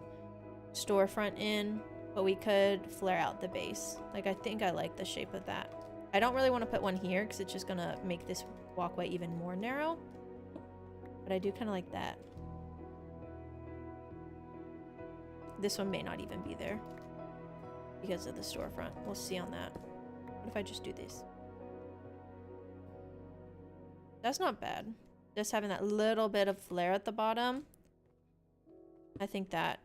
Speaker 1: storefront in, but we could flare out the base. Like I think I like the shape of that. I don't really want to put one here because it's just gonna make this walkway even more narrow. But I do kind of like that. This one may not even be there because of the storefront. We'll see on that. What if I just do this? That's not bad. Just having that little bit of flare at the bottom. I think that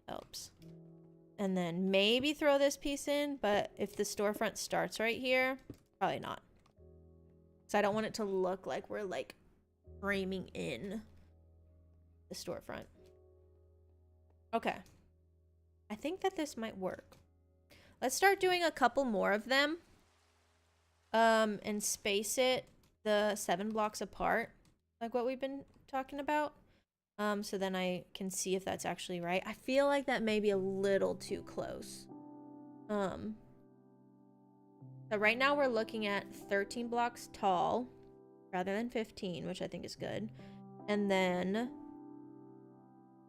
Speaker 1: helps. And then maybe throw this piece in, but if the storefront starts right here, probably not. So I don't want it to look like we're like framing in the storefront. Okay. I think that this might work. Let's start doing a couple more of them. And space it the 7 blocks apart, like what we've been talking about. So then I can see if that's actually right. I feel like that may be a little too close. So right now we're looking at 13 blocks tall rather than 15, which I think is good. And then,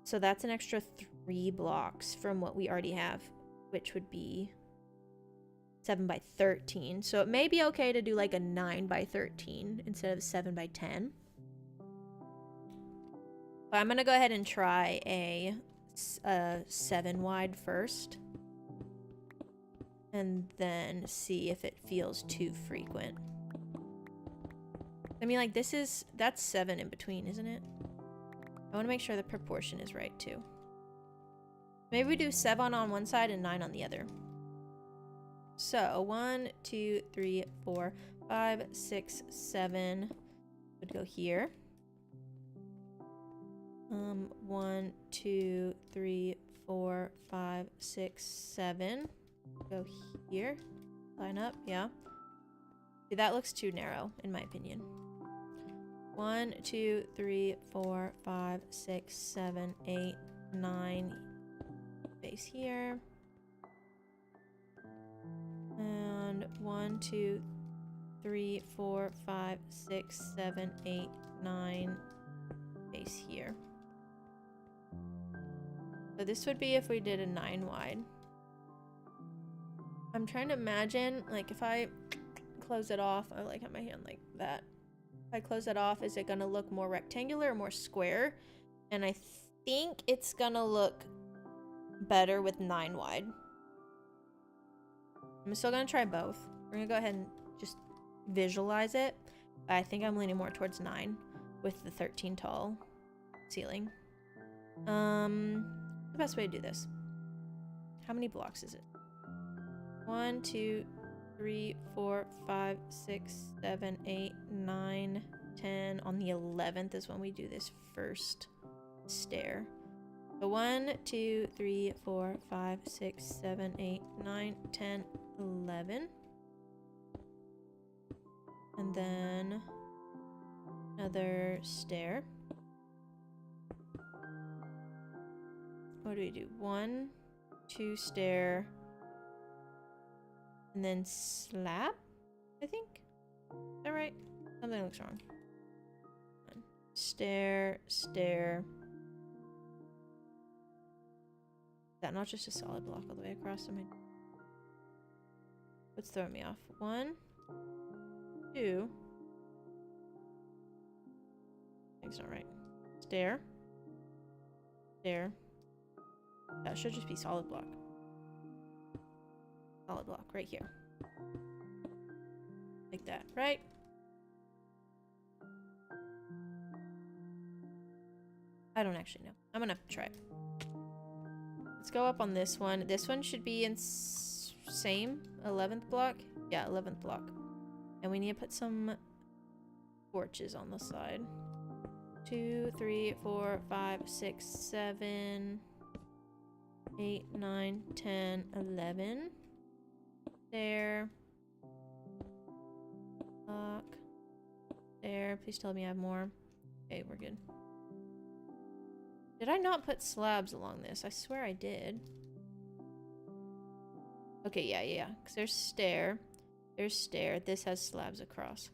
Speaker 1: so that's an extra 3 blocks from what we already have, which would be 7 by 13. So it may be okay to do like a 9 by 13 instead of 7 by 10. But I'm gonna go ahead and try a 7 wide first, and then see if it feels too frequent. I mean, like, that's 7 in between, isn't it? I want to make sure the proportion is right too. Maybe we do 7 on one side and 9 on the other. So 1, 2, 3, 4, 5, 6, 7 would go here. 1, 2, 3, 4, 5, 6, 7 go here. Line up, yeah. See, that looks too narrow in my opinion. 1, 2, 3, 4, 5, 6, 7, 8, 9 base here. And 1, 2, 3, 4, 5, 6, 7, 8, 9 base here. So this would be if we did a 9 wide. I'm trying to imagine, like, if I close it off, I like have my hand like that. If I close it off, is it gonna look more rectangular or more square? And I think it's gonna look better with 9 wide. I'm still gonna try both. We're gonna go ahead and just visualize it. I think I'm leaning more towards 9 with the 13 tall ceiling. The best way to do this. How many blocks is it? 1, 2, 3, 4, 5, 6, 7, 8, 9, 10. On the 11th is when we do this first stair. So 1, 2, 3, 4, 5, 6, 7, 8, 9, 10, 11. And then another stair. What do we do? 1, 2 stair. And then slab, I think? Is that right? Something looks wrong. Stair, stair. Is that not just a solid block all the way across? What's throwing me off? 1, 2. I think it's not right. Stair. Stair. That should just be solid block. Solid block right here. Like that, right? I don't actually know. I'm gonna try it. Let's go up on this one. This one should be in same 11th block. Yeah, 11th block. And we need to put some torches on the side. 2, 3, 4, 5, 6, 7, 8, 9, 10, 11. There. Block. There. Please tell me I have more. Okay, we're good. Did I not put slabs along this? I swear I did. Okay, yeah. Because there's stair. There's stair. This has slabs across.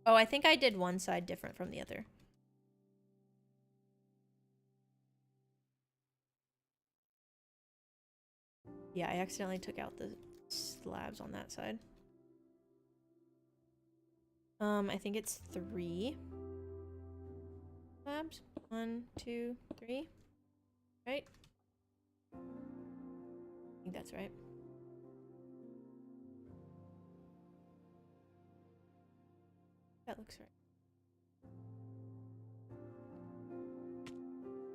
Speaker 1: Oh, I think I did one side different from the other. Yeah, I accidentally took out the slabs on that side. I think it's 3 slabs. 1, 2, 3. Right? I think that's right. That looks right.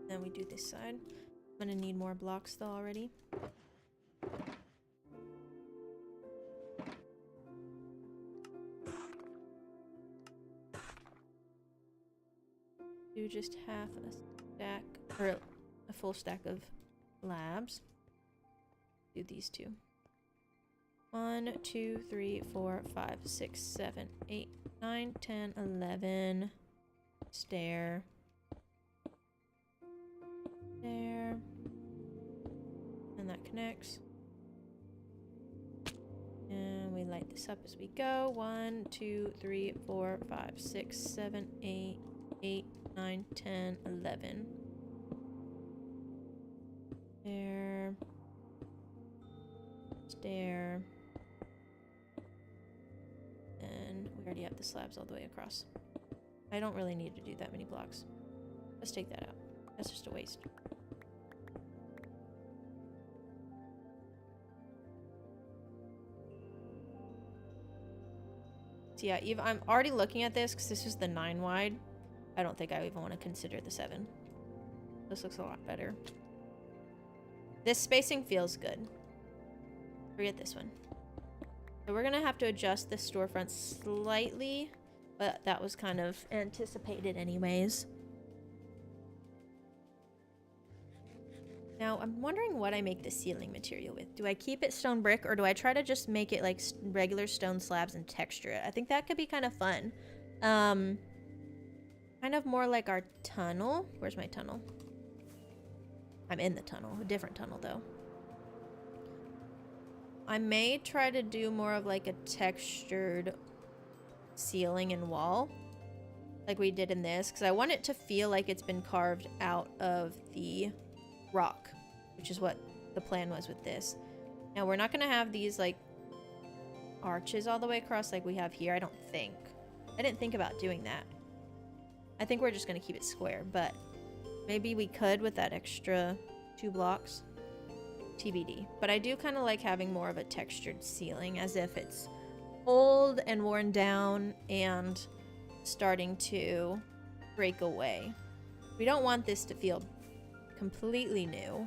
Speaker 1: Then we do this side. I'm gonna need more blocks though already. Do just half a stack, or a full stack of slabs. Do these two. 1, 2, 3, 4, 5, 6, 7, 8, 9, 10, 11. Stair. There. And that connects. And we light this up as we go. 1, 2, 3, 4, 5, 6, 7, 8, 8, 9, 10, 11. There. Stair. And we already have the slabs all the way across. I don't really need to do that many blocks. Let's take that out. That's just a waste. So yeah, I'm already looking at this because this is the 9 wide. I don't think I even want to consider the 7. This looks a lot better. This spacing feels good. Forget this one. So we're going to have to adjust the storefront slightly, but that was kind of anticipated anyways. Now, I'm wondering what I make the ceiling material with. Do I keep it stone brick, or do I try to just make it like regular stone slabs and texture it? I think that could be kind of fun. Kind of more like our tunnel. Where's my tunnel? I'm in the tunnel. A different tunnel, though. I may try to do more of like a textured ceiling and wall, like we did in this, because I want it to feel like it's been carved out of the rock, which is what the plan was with this. Now we're not going to have these like arches all the way across like we have here, I don't think. I didn't think about doing that. I think we're just going to keep it square, but maybe we could with that extra 2 blocks. TBD. But I do kind of like having more of a textured ceiling, as if it's old and worn down and starting to break away. We don't want this to feel completely new.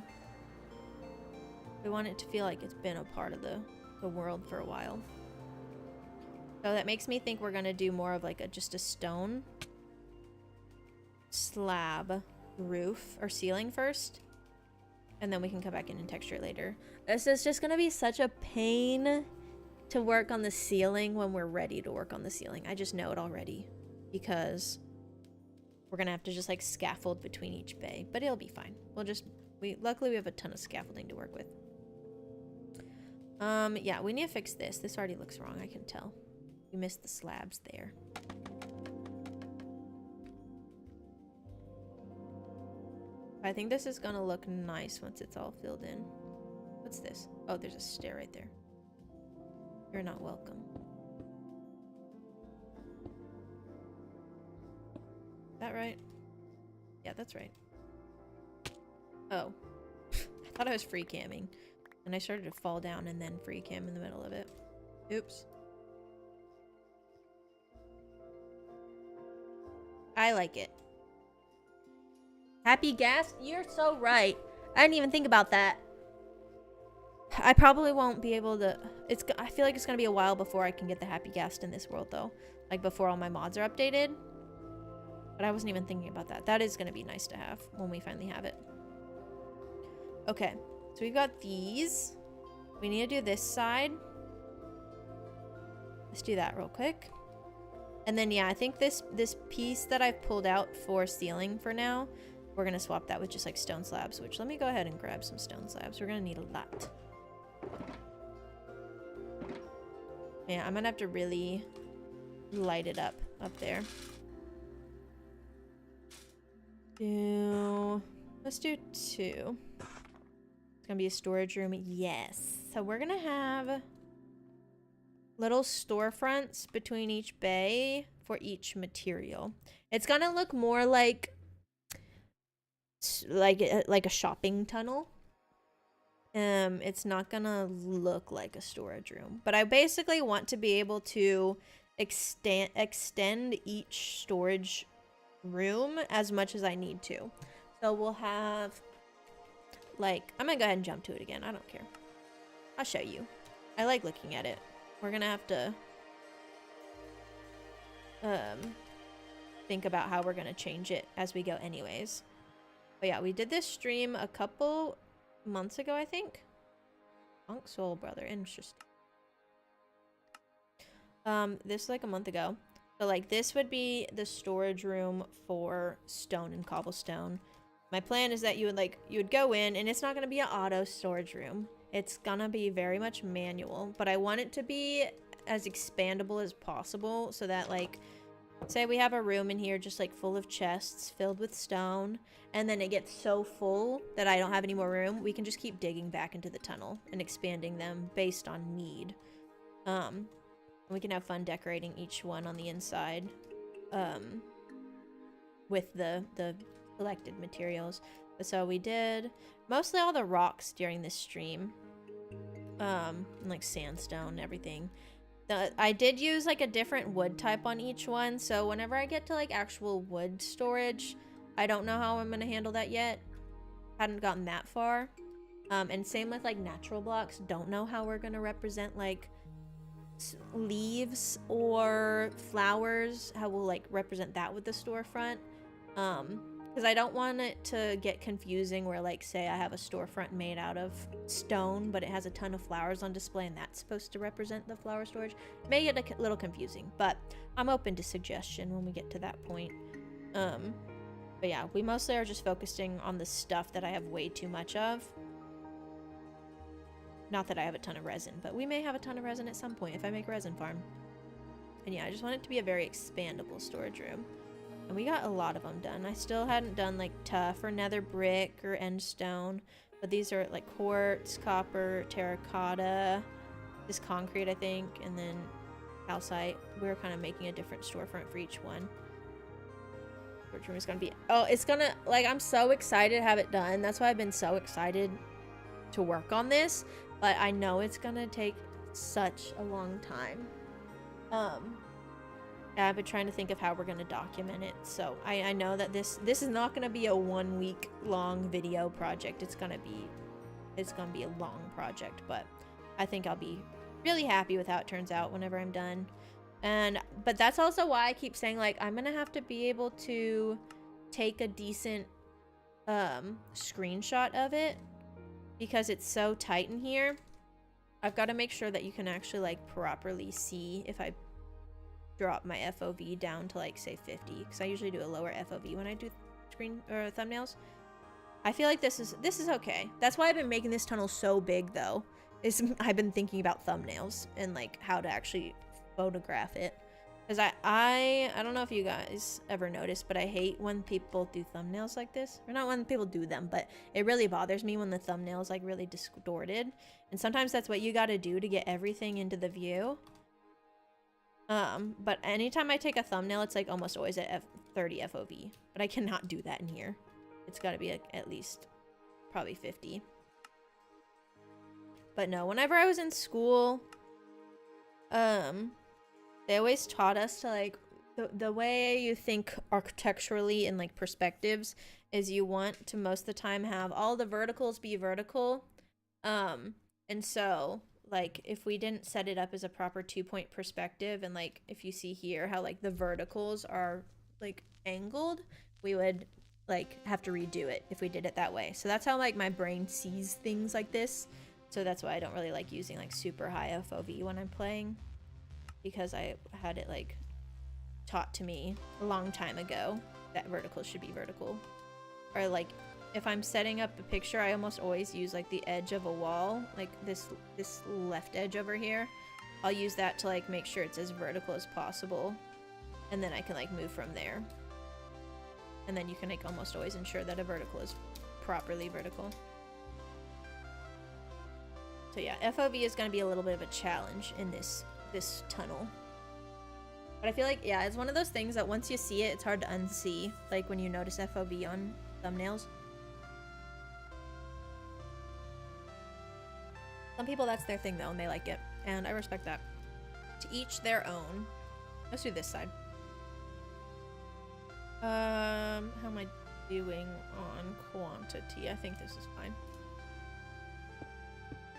Speaker 1: We want it to feel like it's been a part of the world for a while. So that makes me think we're going to do more of like just a stone slab roof or ceiling first, and then we can come back in and texture it later. This is just going to be such a pain to work on the ceiling when we're ready to work on the ceiling. I just know it already, because we're going to have to just like scaffold between each bay, but it'll be fine. Luckily we have a ton of scaffolding to work with. Yeah, we need to fix this. This already looks wrong, I can tell. We missed the slabs there. I think this is gonna look nice once it's all filled in. What's this? Oh, there's a stair right there. You're not welcome. Is that right? Yeah, that's right. Oh. I thought I was free camming, and I started to fall down and then free cam in the middle of it. Oops. I like it. Happy gas? You're so right. I didn't even think about that. I probably won't be able to... I feel like it's going to be a while before I can get the happy gas in this world, though. Like, before all my mods are updated. But I wasn't even thinking about that. That is going to be nice to have when we finally have it. Okay. So we've got these. We need to do this side. Let's do that real quick. And then, yeah, I think this piece that I've pulled out for ceiling for now, we're going to swap that with just like stone slabs, which let me go ahead and grab some stone slabs. We're going to need a lot. Yeah, I'm going to have to really light it up there. Let's do 2. It's going to be a storage room. Yes. So we're going to have little storefronts between each bay for each material. It's going to look more like a shopping tunnel. It's not gonna look like a storage room, but I basically want to be able to extend each storage room as much as I need to. So we'll have, like, I'm gonna go ahead and jump to it again. I don't care. I'll show you. I like looking at it. We're gonna have to think about how we're gonna change it as we go anyways. But yeah, we did this stream a couple months ago, I think. Monk Soul Brother, interesting. This is like a month ago. So like this would be the storage room for stone and cobblestone. My plan is that you would go in, and it's not going to be an auto storage room. It's going to be very much manual, but I want it to be as expandable as possible so that like, say we have a room in here just like full of chests filled with stone, and then it gets so full that I don't have any more room, we can just keep digging back into the tunnel and expanding them based on need. We can have fun decorating each one on the inside with the selected materials. So we did mostly all the rocks during this stream, and like sandstone and everything. I did use like a different wood type on each one, so whenever I get to like actual wood storage, I don't know how I'm gonna handle that yet. Hadn't gotten that far. And same with like natural blocks. Don't know how we're gonna represent like leaves or flowers, how we'll like represent that with the storefront. Because I don't want it to get confusing where like, say I have a storefront made out of stone, but it has a ton of flowers on display and that's supposed to represent the flower storage. May get a little confusing, but I'm open to suggestion when we get to that point. But yeah, we mostly are just focusing on the stuff that I have way too much of. Not that I have a ton of resin, but we may have a ton of resin at some point if I make a resin farm. And yeah, I just want it to be a very expandable storage room. And we got a lot of them done. I still hadn't done like tuff or nether brick or end stone, but these are like quartz, copper, terracotta, this concrete I think, and then calcite. We're kind of making a different storefront for each one. Storage room is gonna be, oh, it's gonna, like, I'm so excited to have it done. That's why I've been so excited to work on this, but I know it's gonna take such a long time. I've been trying to think of how we're going to document it. So I know that this is not going to be a 1 week long video project. It's going to be a long project, but I think I'll be really happy with how it turns out whenever I'm done. But that's also why I keep saying like, I'm going to have to be able to take a decent screenshot of it because it's so tight in here. I've got to make sure that you can actually like properly see if I drop my FOV down to like say 50, because I usually do a lower FOV when I do screen or thumbnails. I feel like this is okay. That's why I've been making this tunnel so big though, is I've been thinking about thumbnails and like how to actually photograph it, because I don't know if you guys ever noticed, but I hate when people do thumbnails like this, or not when people do them, but it really bothers me when the thumbnail is like really distorted, and sometimes that's what you got to do to get everything into the view. But anytime I take a thumbnail, it's like almost always at 30 FOV, but I cannot do that in here. It's got to be like at least probably 50. But no, whenever I was in school, they always taught us to like, the way you think architecturally in like perspectives is you want to most of the time have all the verticals be vertical. And so like if we didn't set it up as a proper 2-point perspective, and like if you see here how like the verticals are like angled, we would like have to redo it if we did it that way. So that's how like my brain sees things like this. So that's why I don't really like using like super high FOV when I'm playing, because I had it like taught to me a long time ago that verticals should be vertical. Or like if I'm setting up a picture, I almost always use like the edge of a wall, like this left edge over here. I'll use that to like make sure it's as vertical as possible, and then I can like move from there. And then you can like almost always ensure that a vertical is properly vertical. So yeah, FOV is going to be a little bit of a challenge in this tunnel. But I feel like, yeah, it's one of those things that once you see it, it's hard to unsee, like when you notice FOV on thumbnails. Some people, that's their thing though, and they like it, and I respect that. To each their own. Let's do this side. How am I doing on quantity? I think this is fine.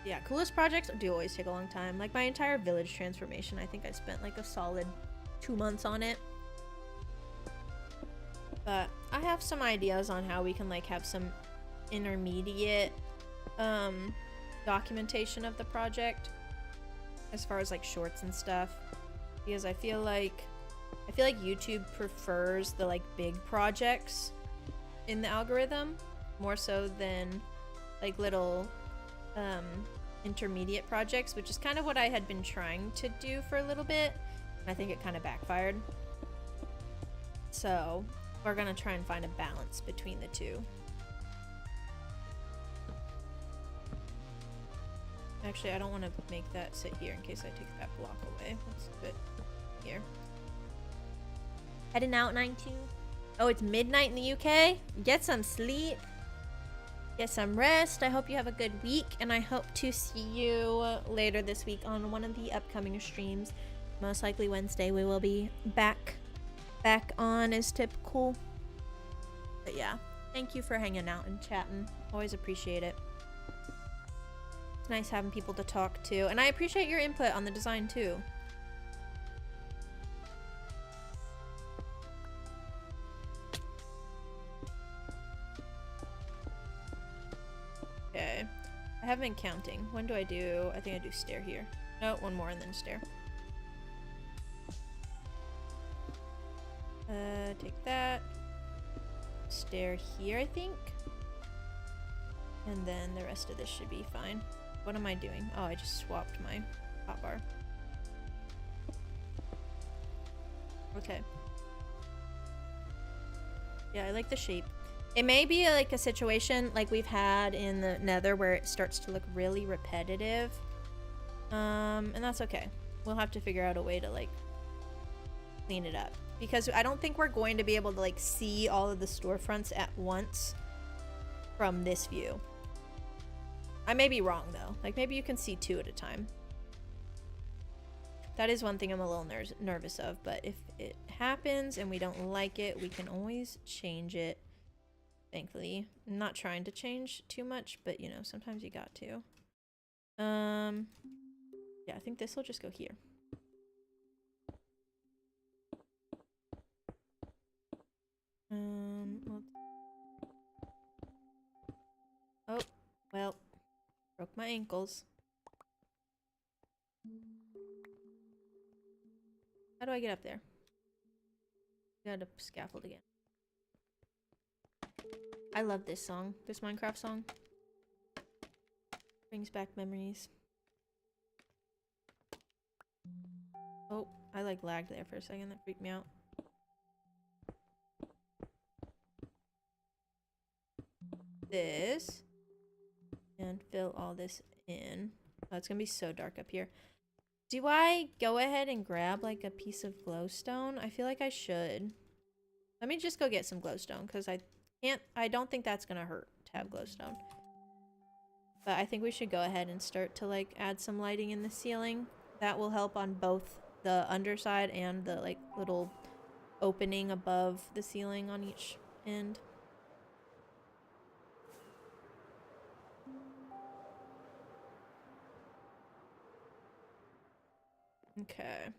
Speaker 1: Yeah, coolest projects do always take a long time. Like my entire village transformation, I think I spent like a solid 2 months on it. But I have some ideas on how we can like have some intermediate documentation of the project as far as like shorts and stuff, because I feel like I feel like YouTube prefers the like big projects in the algorithm more so than like little intermediate projects, which is kind of what I had been trying to do for a little bit, and I think it kind of backfired. So we're gonna try and find a balance between the two. Actually, I don't want to make that sit here in case I take that block away. Let's put it here. Heading out 19. Oh, it's midnight in the UK. Get some sleep. Get some rest. I hope you have a good week, and I hope to see you later this week on one of the upcoming streams. Most likely Wednesday we will be back on as typical. But yeah, thank you for hanging out and chatting. Always appreciate it. It's nice having people to talk to, and I appreciate your input on the design too. Okay, I haven't been counting. When do I do? I think I do stair here. No, one more and then stair. Take that. Stair here, I think. And then the rest of this should be fine. What am I doing? Oh, I just swapped my hotbar. Okay. Yeah, I like the shape. It may be like a situation like we've had in the Nether where it starts to look really repetitive. And that's okay. We'll have to figure out a way to like clean it up, because I don't think we're going to be able to like see all of the storefronts at once from this view. I may be wrong though. Like maybe you can see 2 at a time. That is one thing I'm a little nervous of, but if it happens and we don't like it, we can always change it. Thankfully, I'm not trying to change too much, but you know, sometimes you got to. Yeah, I think this will just go here. Oh, well, broke my ankles. How do I get up there? Got a scaffold again. I love this song, this Minecraft song. Brings back memories. Oh, I like lagged there for a second. That freaked me out. This. And fill all this in. Oh, it's gonna be so dark up here. Do I go ahead and grab like a piece of glowstone? I feel like I should. Let me just go get some glowstone, because I don't think that's gonna hurt to have glowstone. But I think we should go ahead and start to like add some lighting in the ceiling. That will help on both the underside and the like little opening above the ceiling on each end. Okay.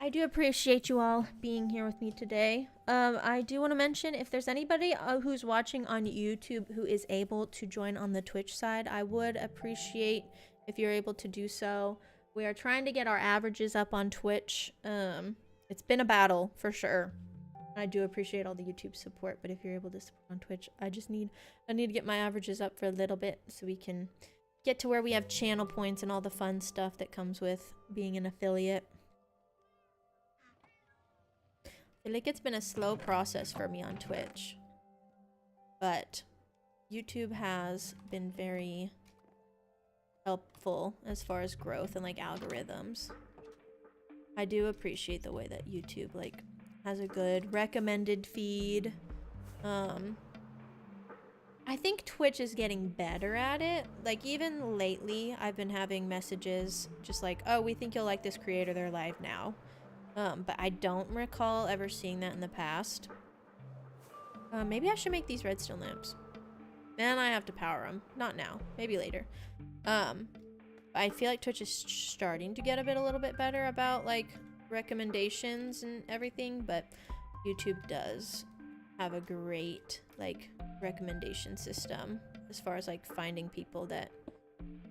Speaker 1: I do appreciate you all being here with me today. I do want to mention, if there's anybody who's watching on YouTube who is able to join on the Twitch side, I would appreciate if you're able to do so. We are trying to get our averages up on Twitch. It's been a battle for sure. I do appreciate all the YouTube support, but if you're able to support on Twitch, I need to get my averages up for a little bit so we can get to where we have channel points and all the fun stuff that comes with being an affiliate. I feel like it's been a slow process for me on Twitch, but YouTube has been very helpful as far as growth and like algorithms. I do appreciate the way that YouTube like has a good recommended feed. I think Twitch is getting better at it. Like even lately, I've been having messages just like, oh, we think you'll like this creator, they're live now. But I don't recall ever seeing that in the past. Maybe I should make these redstone lamps. And I have to power them. Not now. Maybe later. I feel like Twitch is starting to get a little bit better about, like, recommendations and everything. But YouTube does have a great, like, recommendation system as far as like finding people that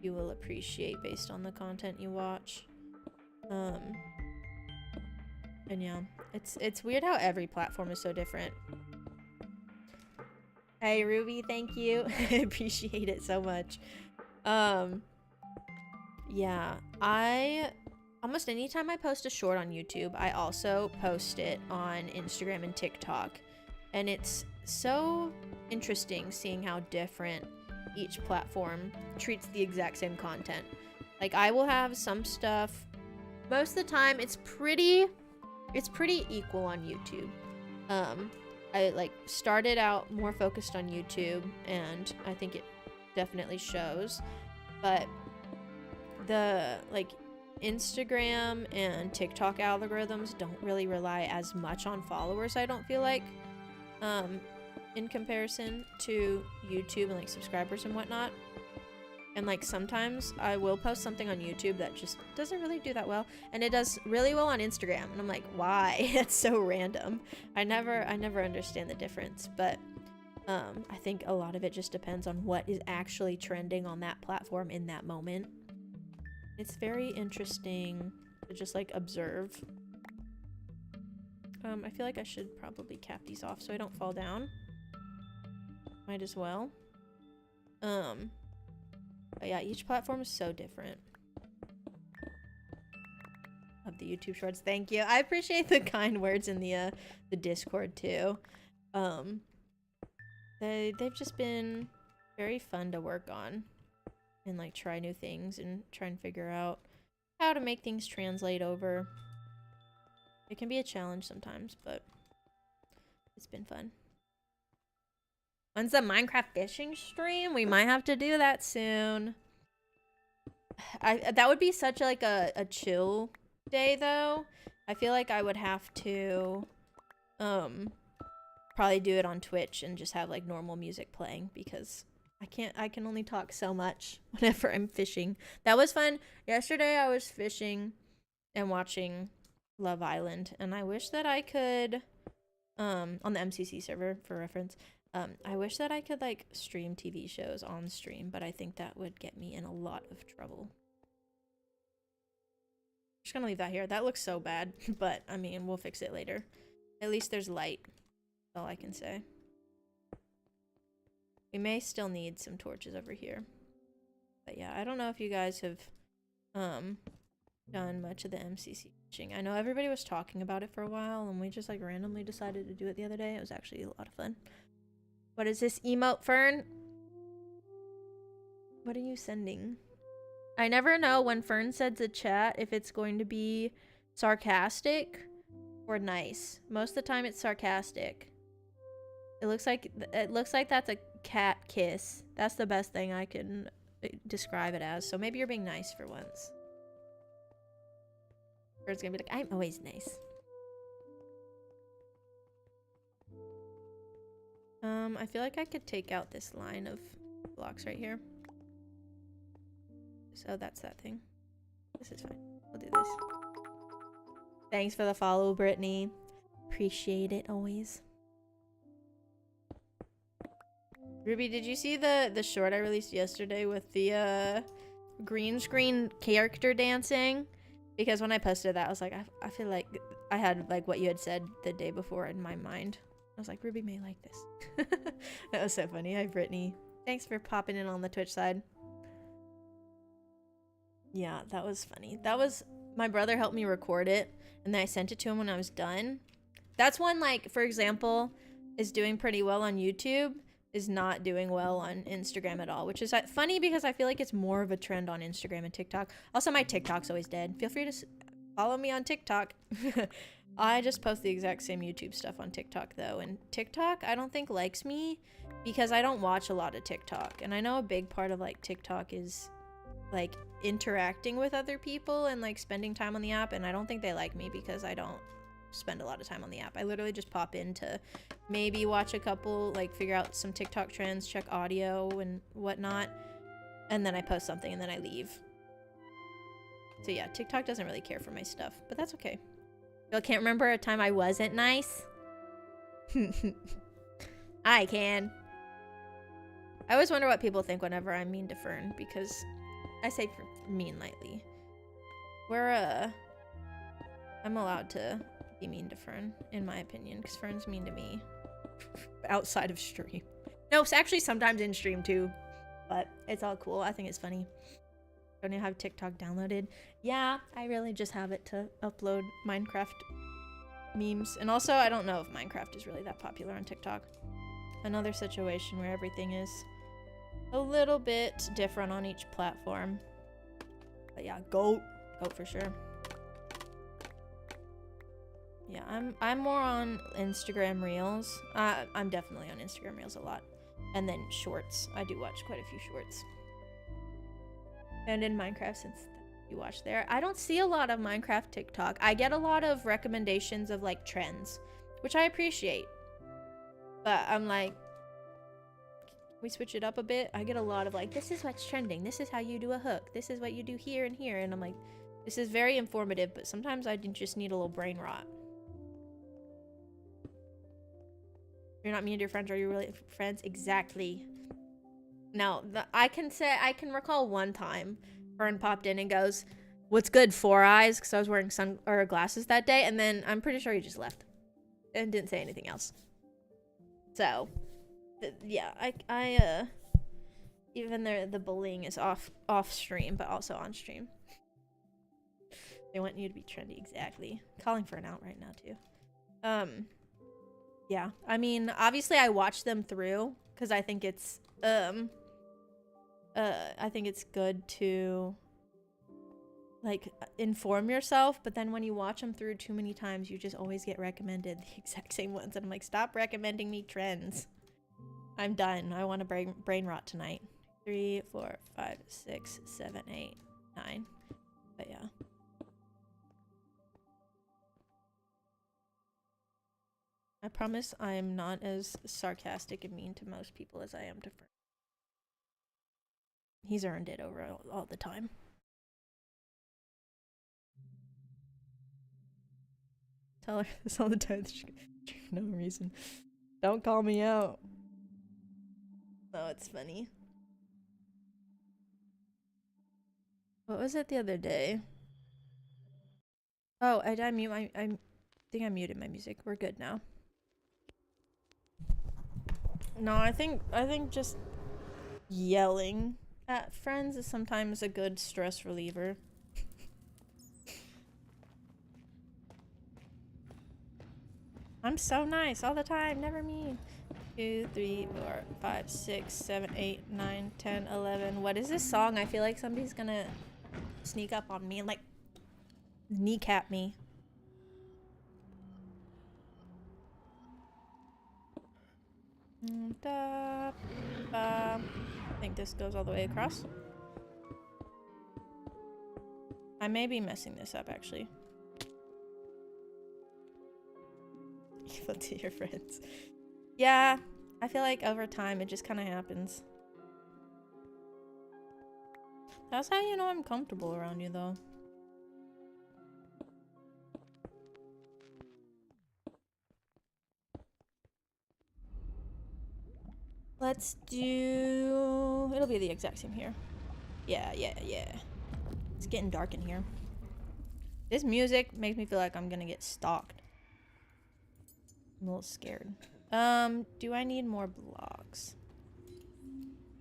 Speaker 1: you will appreciate based on the content you watch. And yeah, it's weird how every platform is so different. Hey Ruby, thank you. I appreciate it so much. Yeah, almost anytime I post a short on YouTube, I also post it on Instagram and TikTok. And it's so interesting seeing how different each platform treats the exact same content. Like, I will have some stuff, most of the time it's pretty equal on YouTube. I like started out more focused on YouTube, and I think it definitely shows, but the like Instagram and TikTok algorithms don't really rely as much on followers, I don't feel like, in comparison to YouTube and like subscribers and whatnot. And like sometimes I will post something on YouTube that just doesn't really do that well, and it does really well on Instagram, and I'm like, why? It's so random. I never understand the difference, but I think a lot of it just depends on what is actually trending on that platform in that moment. It's very interesting to just like observe. I feel like I should probably cap these off so I don't fall down. Might as well. But yeah, each platform is so different. Love the YouTube shorts. Thank you. I appreciate the kind words in the Discord too. They've just been very fun to work on and like try new things and try and figure out how to make things translate over. It can be a challenge sometimes, but it's been fun. When's the Minecraft fishing stream? We might have to do that soon. That would be such like a chill day though. I feel like I would have to probably do it on Twitch and just have like normal music playing, because I can only talk so much whenever I'm fishing. That was fun. Yesterday I was fishing and watching Love Island, and I wish that I could on the MCC server for reference. I wish that I could like stream TV shows on stream, but I think that would get me in a lot of trouble. Just gonna leave that here. That looks so bad, but I mean, we'll fix it later. At least there's light. That's all I can say. We may still need some torches over here. But yeah, I don't know if you guys have done much of the MCC fishing. I know everybody was talking about it for a while, and we just like randomly decided to do it the other day. It was actually a lot of fun. What is this emote, Fern? What are you sending? I never know when Fern sends a chat if it's going to be sarcastic or nice. Most of the time it's sarcastic. It looks like that's a cat kiss. That's the best thing I can describe it as. So maybe you're being nice for once. Fern's gonna be like, I'm always nice. I feel like I could take out this line of blocks right here. So that's that thing. This is fine. We'll do this. Thanks for the follow, Brittany. Appreciate it always. Ruby, did you see the short I released yesterday with the green screen character dancing? Because when I posted that, I was like, I feel like I had like what you had said the day before in my mind. I was like, Ruby may like this. That was so funny. Hi, Brittany. Thanks for popping in on the Twitch side. Yeah, that was funny. That was, my brother helped me record it, and then I sent it to him when I was done. That's one, like, for example, is doing pretty well on YouTube, is not doing well on Instagram at all, which is funny because I feel like it's more of a trend on Instagram and TikTok. Also, my TikTok's always dead. Feel free to follow me on TikTok. I just post the exact same YouTube stuff on TikTok though, and TikTok I don't think likes me because I don't watch a lot of TikTok, and I know a big part of like TikTok is like interacting with other people and like spending time on the app, and I don't think they like me because I don't spend a lot of time on the app. I literally just pop in to maybe watch a couple, like figure out some TikTok trends, check audio and whatnot, and then I post something and then I leave. So yeah, TikTok doesn't really care for my stuff, but that's okay. I can't remember a time I wasn't nice. I can. I always wonder what people think whenever I'm mean to Fern, because I say mean lightly. I'm allowed to be mean to Fern, in my opinion, because Fern's mean to me outside of stream. No, it's actually sometimes in stream too, but it's all cool. I think it's funny. Don't even have TikTok downloaded. Yeah, I really just have it to upload Minecraft memes. And also, I don't know if Minecraft is really that popular on TikTok. Another situation where everything is a little bit different on each platform. But yeah, goat for sure. Yeah, I'm more on Instagram Reels. I'm definitely on Instagram Reels a lot. And then shorts. I do watch quite a few shorts. And in Minecraft, since you watch there. I don't see a lot of Minecraft TikTok. I get a lot of recommendations of like trends, which I appreciate. But I'm like, we switch it up a bit. I get a lot of like, this is what's trending. This is how you do a hook. This is what you do here and here. And I'm like, this is very informative, but sometimes I just need a little brain rot. You're not mean to your friends, are you really friends? Exactly. Now, I can recall one time Fern popped in and goes, "What's good, Four Eyes?" Because I was wearing glasses that day, and then I'm pretty sure he just left and didn't say anything else. So, yeah, I even the bullying is off stream, but also on stream. They want you to be trendy, exactly. Calling for an out right now too. Yeah, I mean, obviously I watch them through because I think it's good to like inform yourself, but then when you watch them through too many times, you just always get recommended the exact same ones, and I'm like, stop recommending me trends. I'm done. I want to brain rot tonight. 3, 4, 5, 6, 7, 8, 9. But yeah. I promise I'm not as sarcastic and mean to most people as I am to Fern. He's earned it over all the time. Tell her this all the time for no reason. Don't call me out. No, it's funny. What was it the other day? Oh, I think I muted my music. We're good now. No, I think just yelling at friends is sometimes a good stress reliever. I'm so nice all the time, never mean. 2, 3, 4, 5, 6, 7, 8, 9, 10, 11. What is this song? I feel like somebody's gonna sneak up on me and like kneecap me. I think this goes all the way across. I may be messing this up actually. Evil to your friends. Yeah, I feel like over time it just kind of happens. That's how you know I'm comfortable around you though. Let's do... It'll be the exact same here. Yeah. It's getting dark in here. This music makes me feel like I'm gonna get stalked. I'm a little scared. Do I need more blocks?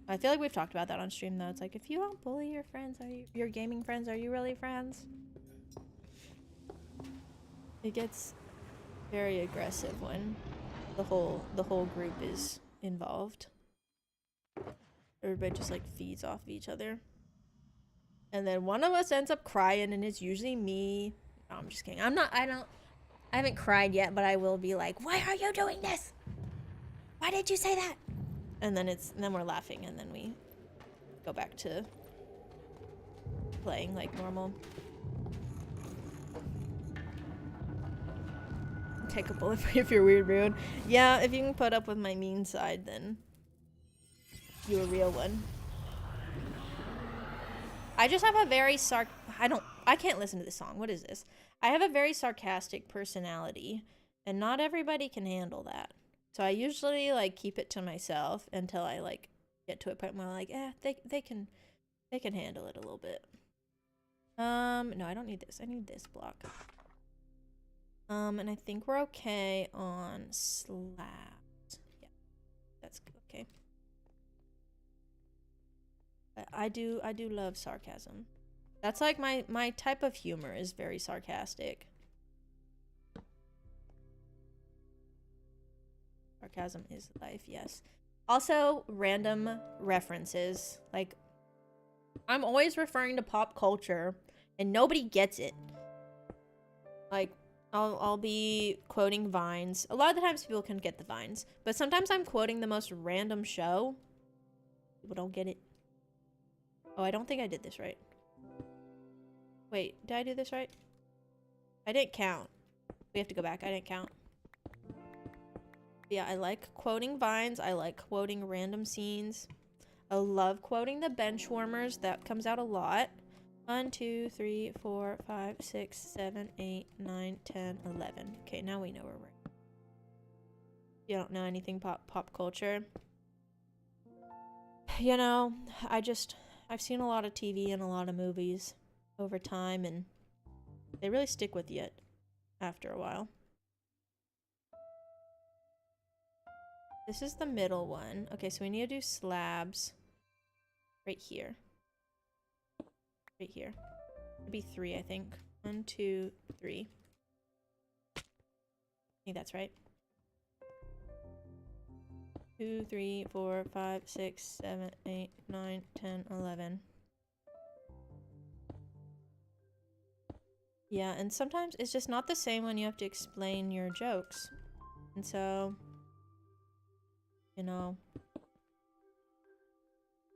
Speaker 1: I feel like we've talked about that on stream though. It's like, if you don't bully your friends, your gaming friends, are you really friends? It gets very aggressive when the whole group is involved. Everybody just like feeds off of each other. And then one of us ends up crying, and it's usually me. No, I'm just kidding. I haven't cried yet, but I will be like, why are you doing this? Why did you say that? And then we're laughing, and then we go back to playing like normal. Take a bullet for you if you're weird rude. Yeah, if you can put up with my mean side, then you're a real one. I just have a very I can't listen to this song. What is this? I have a very sarcastic personality, and not everybody can handle that. So I usually like keep it to myself until I like get to a point where I'm like, they can handle it a little bit. No, I don't need this. I need this block. And I think we're okay on slabs. Yeah, that's okay. I do love sarcasm. That's like my type of humor is very sarcastic. Sarcasm is life, yes. Also, random references. Like, I'm always referring to pop culture, and nobody gets it. Like, I'll be quoting Vines. A lot of the times people can get the Vines, but sometimes I'm quoting the most random show. People don't get it. Oh, I don't think I did this right. Wait, did I do this right? I didn't count. We have to go back. I didn't count. Yeah, I like quoting Vines. I like quoting random scenes. I love quoting the Benchwarmers. That comes out a lot. 1, 2, 3, 4, 5, 6, 7, 8, 9, 10, 11. Okay, now we know where we're at. You don't know anything pop culture. You know, I've seen a lot of TV and a lot of movies over time, and they really stick with you after a while. This is the middle one. Okay, so we need to do slabs right here. Right here. It'd be 3, I think. 1, 2, 3. I think that's right. 2, 3, 4, 5, 6, 7, 8, 9, 10, 11. Yeah, and sometimes it's just not the same when you have to explain your jokes. And so, you know,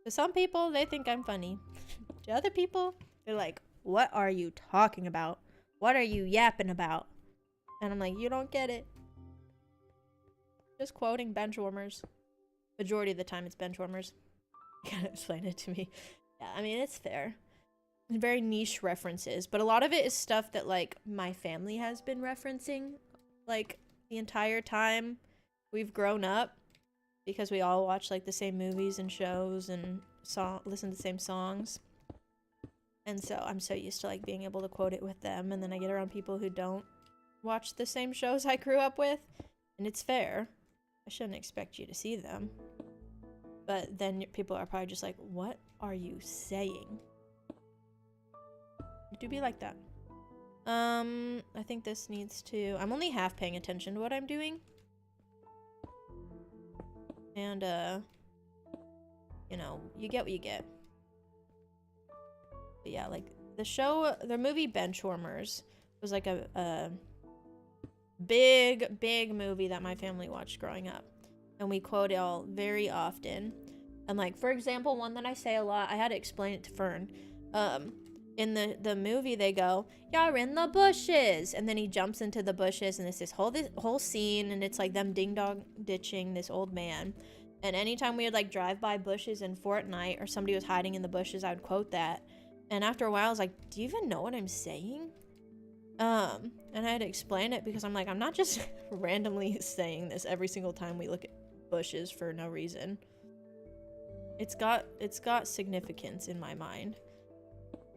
Speaker 1: to some people, they think I'm funny. To other people, they're like, what are you talking about? What are you yapping about? And I'm like, you don't get it. Just quoting Benchwarmers. Majority of the time it's Benchwarmers. You gotta explain it to me. Yeah, I mean, it's fair. Very niche references, but a lot of it is stuff that, like, my family has been referencing, like, the entire time we've grown up, because we all watch, like, the same movies and shows and listen to the same songs. And so I'm so used to, like, being able to quote it with them, and then I get around people who don't watch the same shows I grew up with, and it's fair. I shouldn't expect you to see them. But then people are probably just like, what are you saying? It do be like that. I think this needs to... I'm only half paying attention to what I'm doing. And, you know, you get what you get. But yeah, like, the movie Benchwarmers was like a big movie that my family watched growing up. And we quote it all very often. And, like, for example, one that I say a lot, I had to explain it to Fern. In the movie, they go, "You're in the bushes," and then he jumps into the bushes, and it's this whole scene, and it's like them ding-dong ditching this old man. And anytime we would, like, drive by bushes in Fortnite, or somebody was hiding in the bushes, I would quote that. And after a while, I was like, do you even know what I'm saying? And I had to explain it, because I'm like, I'm not just randomly saying this every single time we look at bushes for no reason. It's got significance in my mind.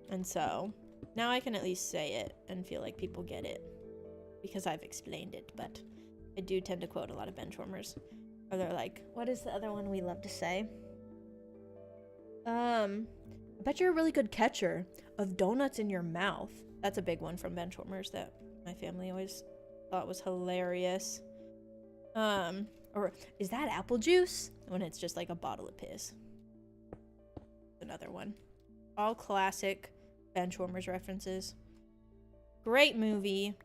Speaker 1: And so, now I can at least say it and feel like people get it. Because I've explained it, but I do tend to quote a lot of Benchwarmers. Or they're like, what is the other one we love to say? I bet you're a really good catcher of donuts in your mouth. That's a big one from Benchwarmers that my family always thought was hilarious. Or, is that apple juice? When it's just like a bottle of piss. Another one. All classic Benchwarmers references. Great movie.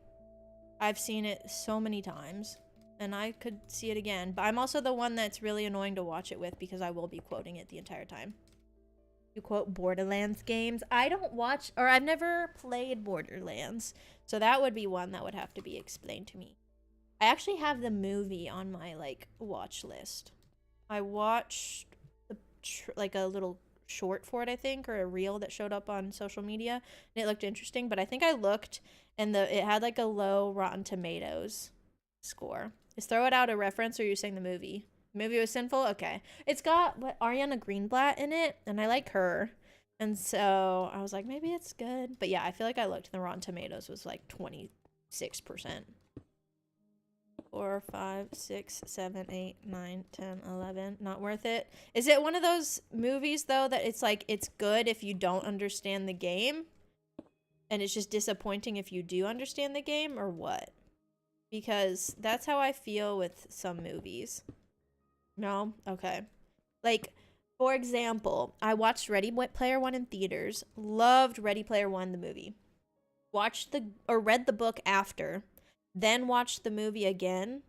Speaker 1: I've seen it so many times, and I could see it again. But I'm also the one that's really annoying to watch it with, because I will be quoting it the entire time. You quote Borderlands games. I don't watch, or I've never played Borderlands, so that would be one that would have to be explained to me. I actually have the movie on my, like, watch list. I watched like a little short for it, I think, or a reel that showed up on social media, and it looked interesting, but I think I looked and it had like a low Rotten Tomatoes score. Is Throw It Out a reference, or are you saying the movie? The movie was sinful? Okay. It's got what, Ariana Greenblatt in it, and I like her. And so I was like, maybe it's good. But yeah, I feel like I looked and the Rotten Tomatoes was like 26%. 4, 5, 6, 7, 8, 9, 10, 11. Not worth it. Is it one of those movies, though, that it's like, it's good if you don't understand the game? And it's just disappointing if you do understand the game, or what? Because that's how I feel with some movies. No? Okay. Like, for example, I watched Ready Player One in theaters. Loved Ready Player One, the movie. Read the book after. Then watched the movie again.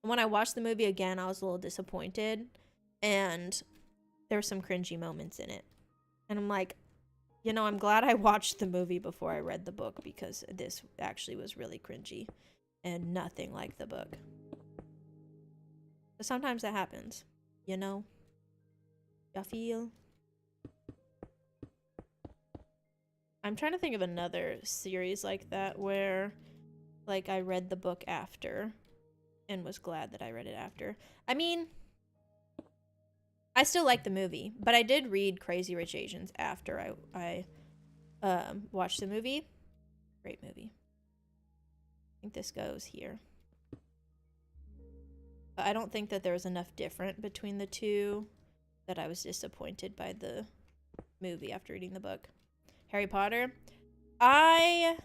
Speaker 1: And when I watched the movie again, I was a little disappointed. And there were some cringy moments in it. And I'm like, you know, I'm glad I watched the movie before I read the book, because this actually was really cringy. And nothing like the book. But sometimes that happens. You know? I feel. I'm trying to think of another series like that where, like, I read the book after and was glad that I read it after. I mean, I still like the movie, but I did read Crazy Rich Asians after I watched the movie. Great movie. I think this goes here. But I don't think that there was enough different between the two that I was disappointed by the movie after reading the book. Harry Potter. I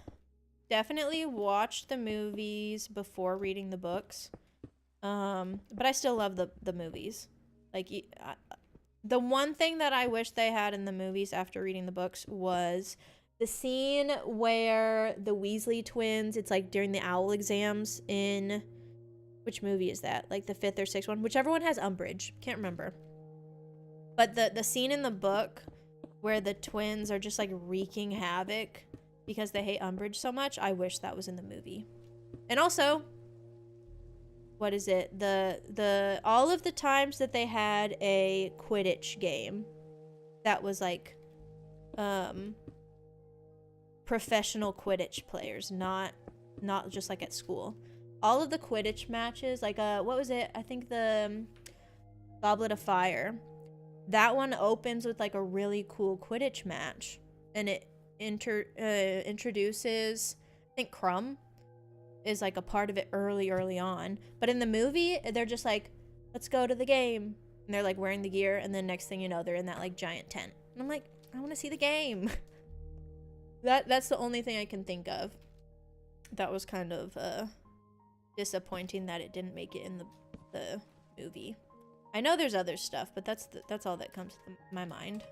Speaker 1: definitely watched the movies before reading the books. But I still love the movies. Like, the one thing that I wish they had in the movies after reading the books was the scene where the Weasley twins, it's like during the owl exams in, which movie is that? Like the 5th or 6th one? Whichever one has Umbridge. Can't remember. But the scene in the book where the twins are just like wreaking havoc because they hate Umbridge so much, I wish that was in the movie. And also, what is it? The all of the times that they had a Quidditch game that was like professional Quidditch players, not just like at school. All of the Quidditch matches, like what was it? I think the Goblet of Fire. That one opens with like a really cool Quidditch match, and it introduces, I think Crumb is like a part of it early on. But in the movie, they're just like, let's go to the game, and they're like wearing the gear, and then next thing you know, they're in that like giant tent, and I'm like, I want to see the game. That's the only thing I can think of. That was kind of disappointing that it didn't make it in the movie. I know there's other stuff, but that's all that comes to my mind.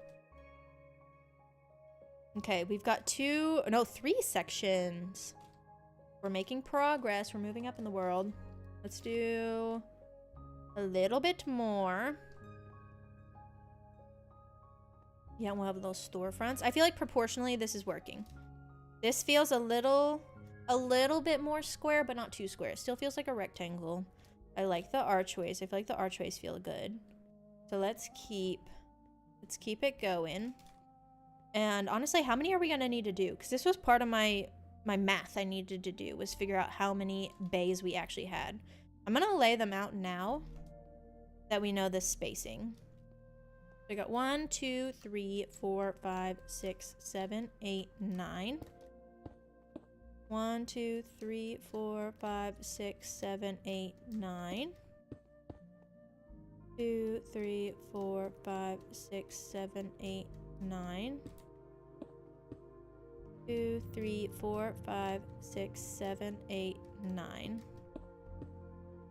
Speaker 1: Okay, we've got 3 sections. We're making progress. We're moving up in the world. Let's do a little bit more. Yeah, we'll have those storefronts. I feel like proportionally this is working. This feels a little bit more square, but not too square. It still feels like a rectangle. I like the archways. I feel like the archways feel good. So let's keep it going. And honestly, how many are we gonna need to do? Because this was part of my math I needed to do, was figure out how many bays we actually had. I'm gonna lay them out now that we know the spacing. So I got 1, 2, 3, 4, 5, 6, 7, 8, 9. 1, 2, 3, 4, 5, 6, 7, 8, 9. 2, 3, 4, 5, 6, 7, 8, 9. 2, 3, 4, 5, 6, 7, 8, 9.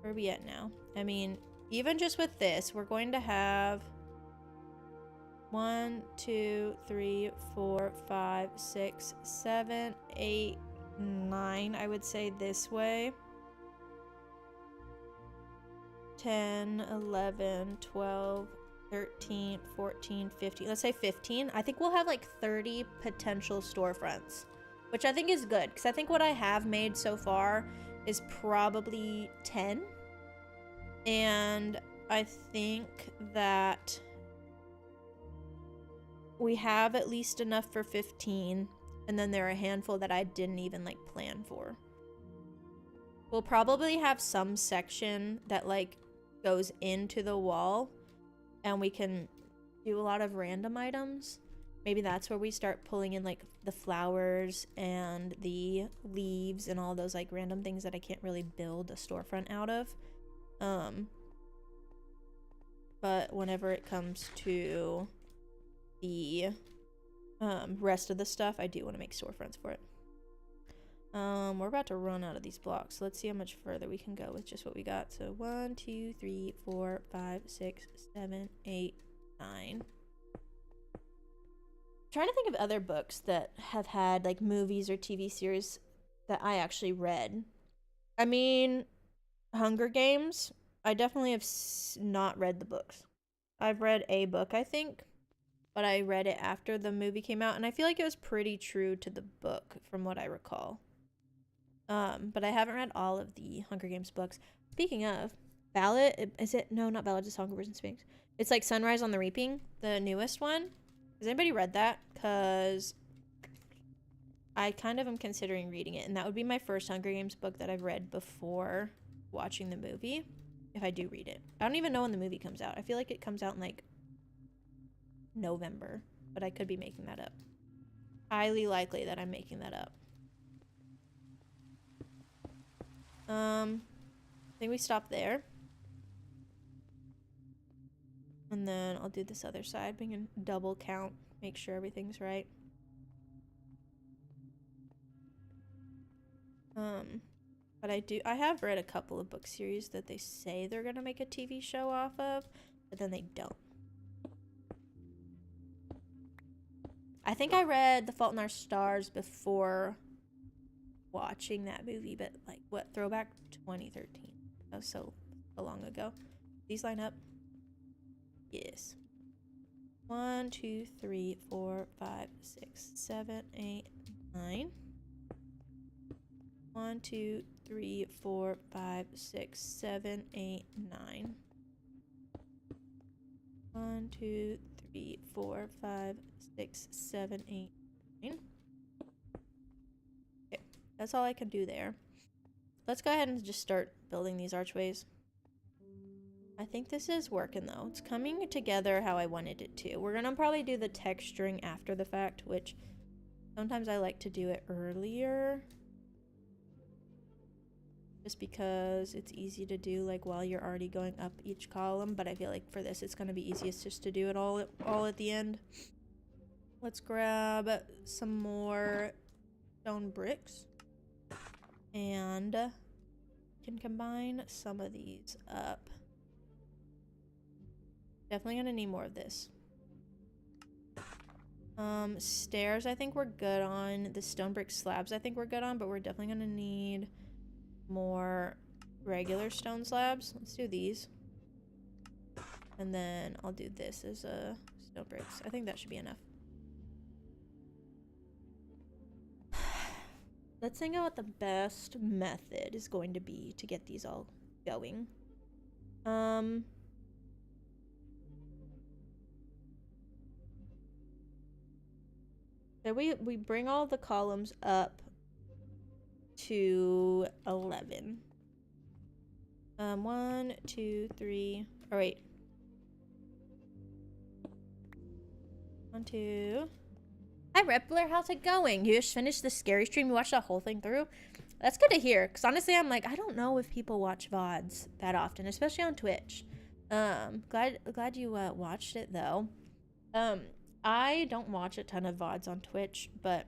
Speaker 1: Where are we at now? I mean, even just with this, we're going to have 1, 2, 3, 4, 5, 6, 7, 8, 9, I would say this way. 10, 11, 12, 13, 14, 15. Let's say 15. I think we'll have like 30 potential storefronts, which I think is good, because I think what I have made so far is probably 10. And I think that we have at least enough for 15. And then there are a handful that I didn't even like plan for. We'll probably have some section that like goes into the wall, and we can do a lot of random items. Maybe that's where we start pulling in like the flowers and the leaves and all those like random things that I can't really build a storefront out of. But whenever it comes to the rest of the stuff, I do want to make storefronts for it. We're about to run out of these blocks, so let's see how much further we can go with just what we got. So 1, 2, 3, 4, 5, 6, 7, 8, 9. Trying to think of other books that have had like movies or TV series that I actually read. I mean, Hunger Games, I definitely have not read the books. I've read a book, I think, but I read it after the movie came out, and I feel like it was pretty true to the book from what I recall. But I haven't read all of the Hunger Games books. Speaking of, Ballad, is it? No, not Ballad, just Songbirds and Sphinx. It's like Sunrise on the Reaping, the newest one. Has anybody read that? Because I kind of am considering reading it, and that would be my first Hunger Games book that I've read before watching the movie, if I do read it. I don't even know when the movie comes out. I feel like it comes out in like November, but I could be making that up. Highly likely that I'm making that up. I think we stop there. And then I'll do this other side. We can double count, make sure everything's right. But I have read a couple of book series that they say they're gonna make a TV show off of, but then they don't. I think I read The Fault in Our Stars before watching that movie, but like, what, throwback 2013. That was so long ago. These line up? Yes. 1, 2, 3, 4, 5, 6, 7, 8, 9. 1, 2, 3, 4, 5, 6, 7, 8, 9. 1, 2, 3, 4, 5, 6, 7, 8, 9. Okay, that's all I can do there. Let's go ahead and just start building these archways. I think this is working though. It's coming together how I wanted it to. We're gonna probably do the texturing after the fact, which sometimes I like to do it earlier. Just because it's easy to do like while you're already going up each column, but I feel like for this it's gonna be easiest just to do it all at the end. Let's grab some more stone bricks and can combine some of these up. Definitely gonna need more of this. Stairs I think we're good on. The stone brick slabs I think we're good on, but we're definitely gonna need more regular stone slabs. Let's do these. And then I'll do this as a stone bricks. I think that should be enough. Let's think out what the best method is going to be to get these all going. So we bring all the columns up to 11. 1, 2, 3. Oh wait. 1, 2. Hi Rippler, how's it going? You just finished the scary stream. You watched the whole thing through. That's good to hear. Cause honestly, I'm like, I don't know if people watch VODs that often, especially on Twitch. Glad you watched it though. I don't watch a ton of VODs on Twitch, but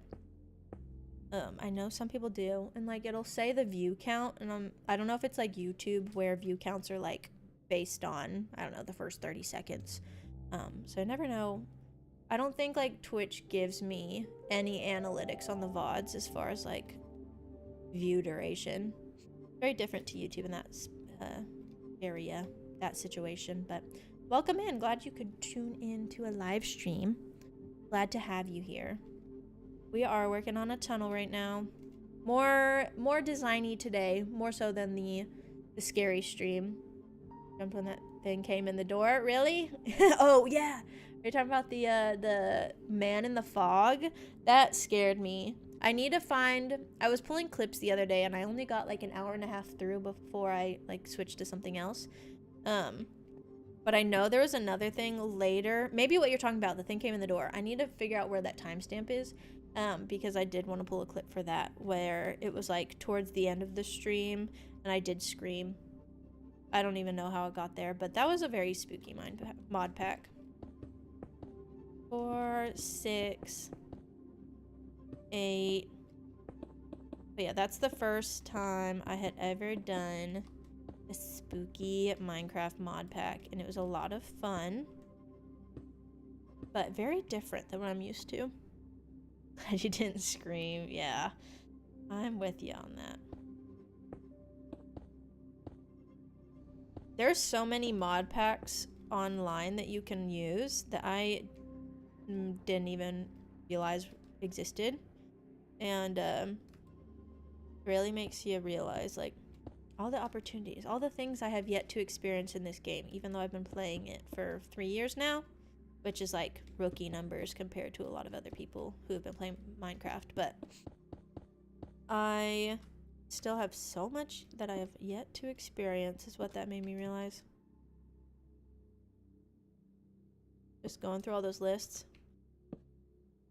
Speaker 1: I know some people do, and like it'll say the view count, and I don't know if it's like YouTube where view counts are like based on, I don't know, the first 30 seconds. So I never know. I don't think like Twitch gives me any analytics on the VODs as far as like view duration. Very different to YouTube in that area, that situation. But welcome in. Glad you could tune in to a live stream. Glad to have you here. We are working on a tunnel right now. More designy today, more so than the scary stream. Jumped when that thing came in the door. Really? Oh yeah. You're talking about the man in the fog? That scared me. I need to find, I was pulling clips the other day and I only got like an hour and a half through before I like switched to something else. But I know there was another thing later. Maybe what you're talking about, the thing came in the door. I need to figure out where that timestamp is, because I did want to pull a clip for that where it was like towards the end of the stream and I did scream. I don't even know how it got there, but that was a very spooky mod pack. 4, 6, 8. But yeah, that's the first time I had ever done a spooky Minecraft mod pack, and it was a lot of fun, but very different than what I'm used to. You didn't scream. Yeah, I'm with you on that. There's so many mod packs online that you can use that I didn't even realize existed, and really makes you realize like all the opportunities, all the things I have yet to experience in this game, even though I've been playing it for 3 years now, which is like rookie numbers compared to a lot of other people who have been playing Minecraft. But I still have so much that I have yet to experience, is what that made me realize. Just going through all those lists.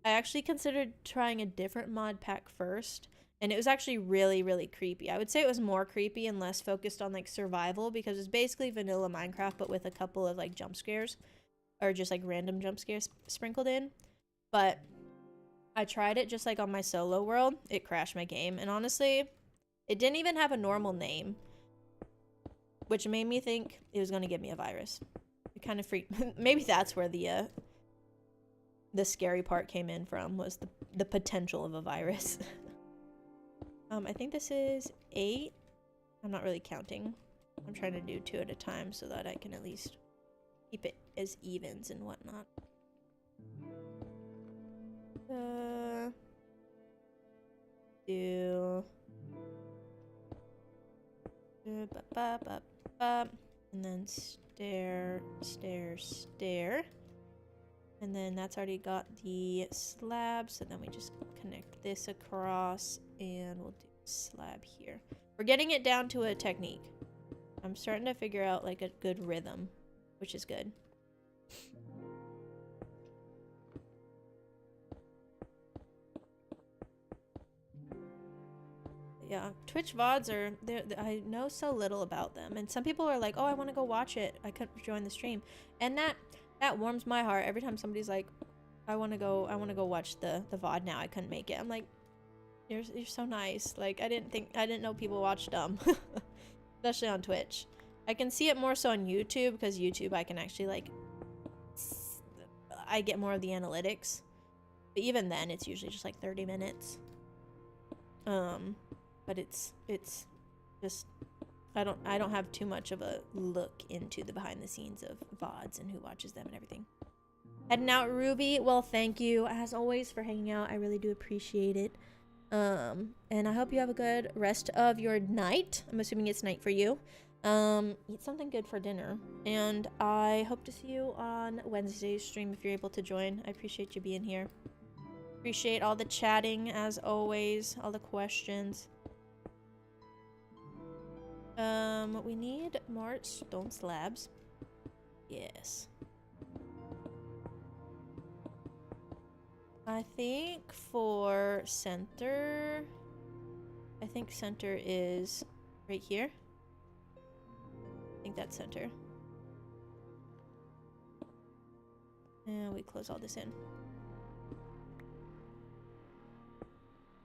Speaker 1: I actually considered trying a different mod pack first, and it was actually really, really creepy. I would say it was more creepy and less focused on like survival, because it's basically vanilla Minecraft but with a couple of like jump scares, or just like random jump scares sprinkled in. But I tried it just like on my solo world. It crashed my game, and honestly, it didn't even have a normal name, which made me think it was going to give me a virus. It kind of freaked. Maybe that's where the scary part came in from, was the potential of a virus. I think this is 8. I'm not really counting. I'm trying to do 2 at a time so that I can at least keep it as evens and whatnot. And then stair, stair, stair. And then that's already got the slab, so then we just connect this across and we'll do a slab here. We're getting it down to a technique. I'm starting to figure out like a good rhythm, which is good. Yeah, Twitch VODs are, I know so little about them, and some people are like, oh, I want to go watch it, I couldn't join the stream, and that warms my heart every time somebody's like, I want to go watch the VOD now, I couldn't make it. I'm like, you're so nice. Like, I didn't know people watched them. Especially on Twitch. I can see it more so on YouTube, because YouTube I can actually like, I get more of the analytics, but even then it's usually just like 30 minutes. But it's just, I don't have too much of a look into the behind the scenes of VODs and who watches them and everything. Heading out, Ruby. Well, thank you as always for hanging out. I really do appreciate it. And I hope you have a good rest of your night. I'm assuming it's night for you. Eat something good for dinner. And I hope to see you on Wednesday's stream if you're able to join. I appreciate you being here. Appreciate all the chatting as always, all the questions. We need more stone slabs. Yes. I think for center, I think center is right here. I think that's center. And we close all this in.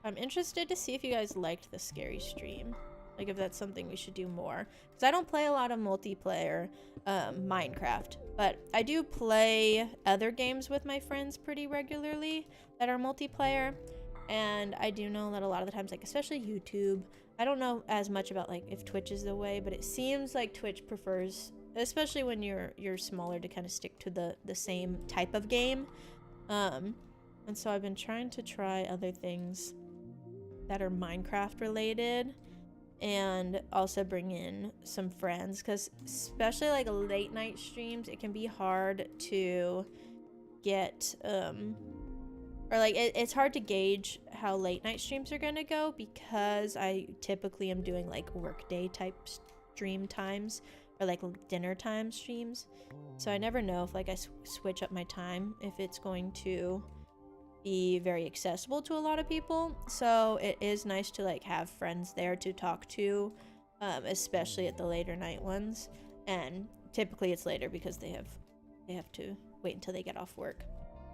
Speaker 1: I'm interested to see if you guys liked the scary stream. Like, if that's something we should do more. Because I don't play a lot of multiplayer Minecraft. But I do play other games with my friends pretty regularly that are multiplayer. And I do know that a lot of the times, like, especially YouTube, I don't know as much about, like, if Twitch is the way. But it seems like Twitch prefers, especially when you're smaller, to kind of stick to the same type of game. And so I've been trying to try other things that are Minecraft related, and also bring in some friends, because especially like late night streams, it can be hard to get or like it's hard to gauge how late night streams are gonna go, because I typically am doing like workday type stream times or like dinner time streams. So I never know if like I switch up my time, if it's going to be very accessible to a lot of people. So it is nice to like have friends there to talk to, especially at the later night ones. And typically it's later because they have to wait until they get off work.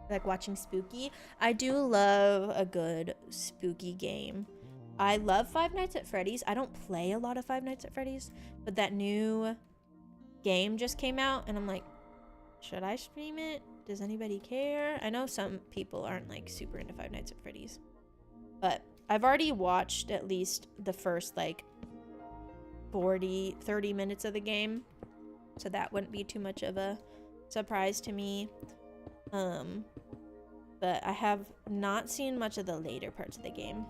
Speaker 1: Like watching spooky. I do love a good spooky game. I love Five Nights at Freddy's. I don't play a lot of Five Nights at Freddy's, but that new game just came out and I'm like, should I stream it? Does anybody care? I know some people aren't like super into Five Nights at Freddy's, but I've already watched at least the first like 30 minutes of the game, so that wouldn't be too much of a surprise to me. But I have not seen much of the later parts of the game.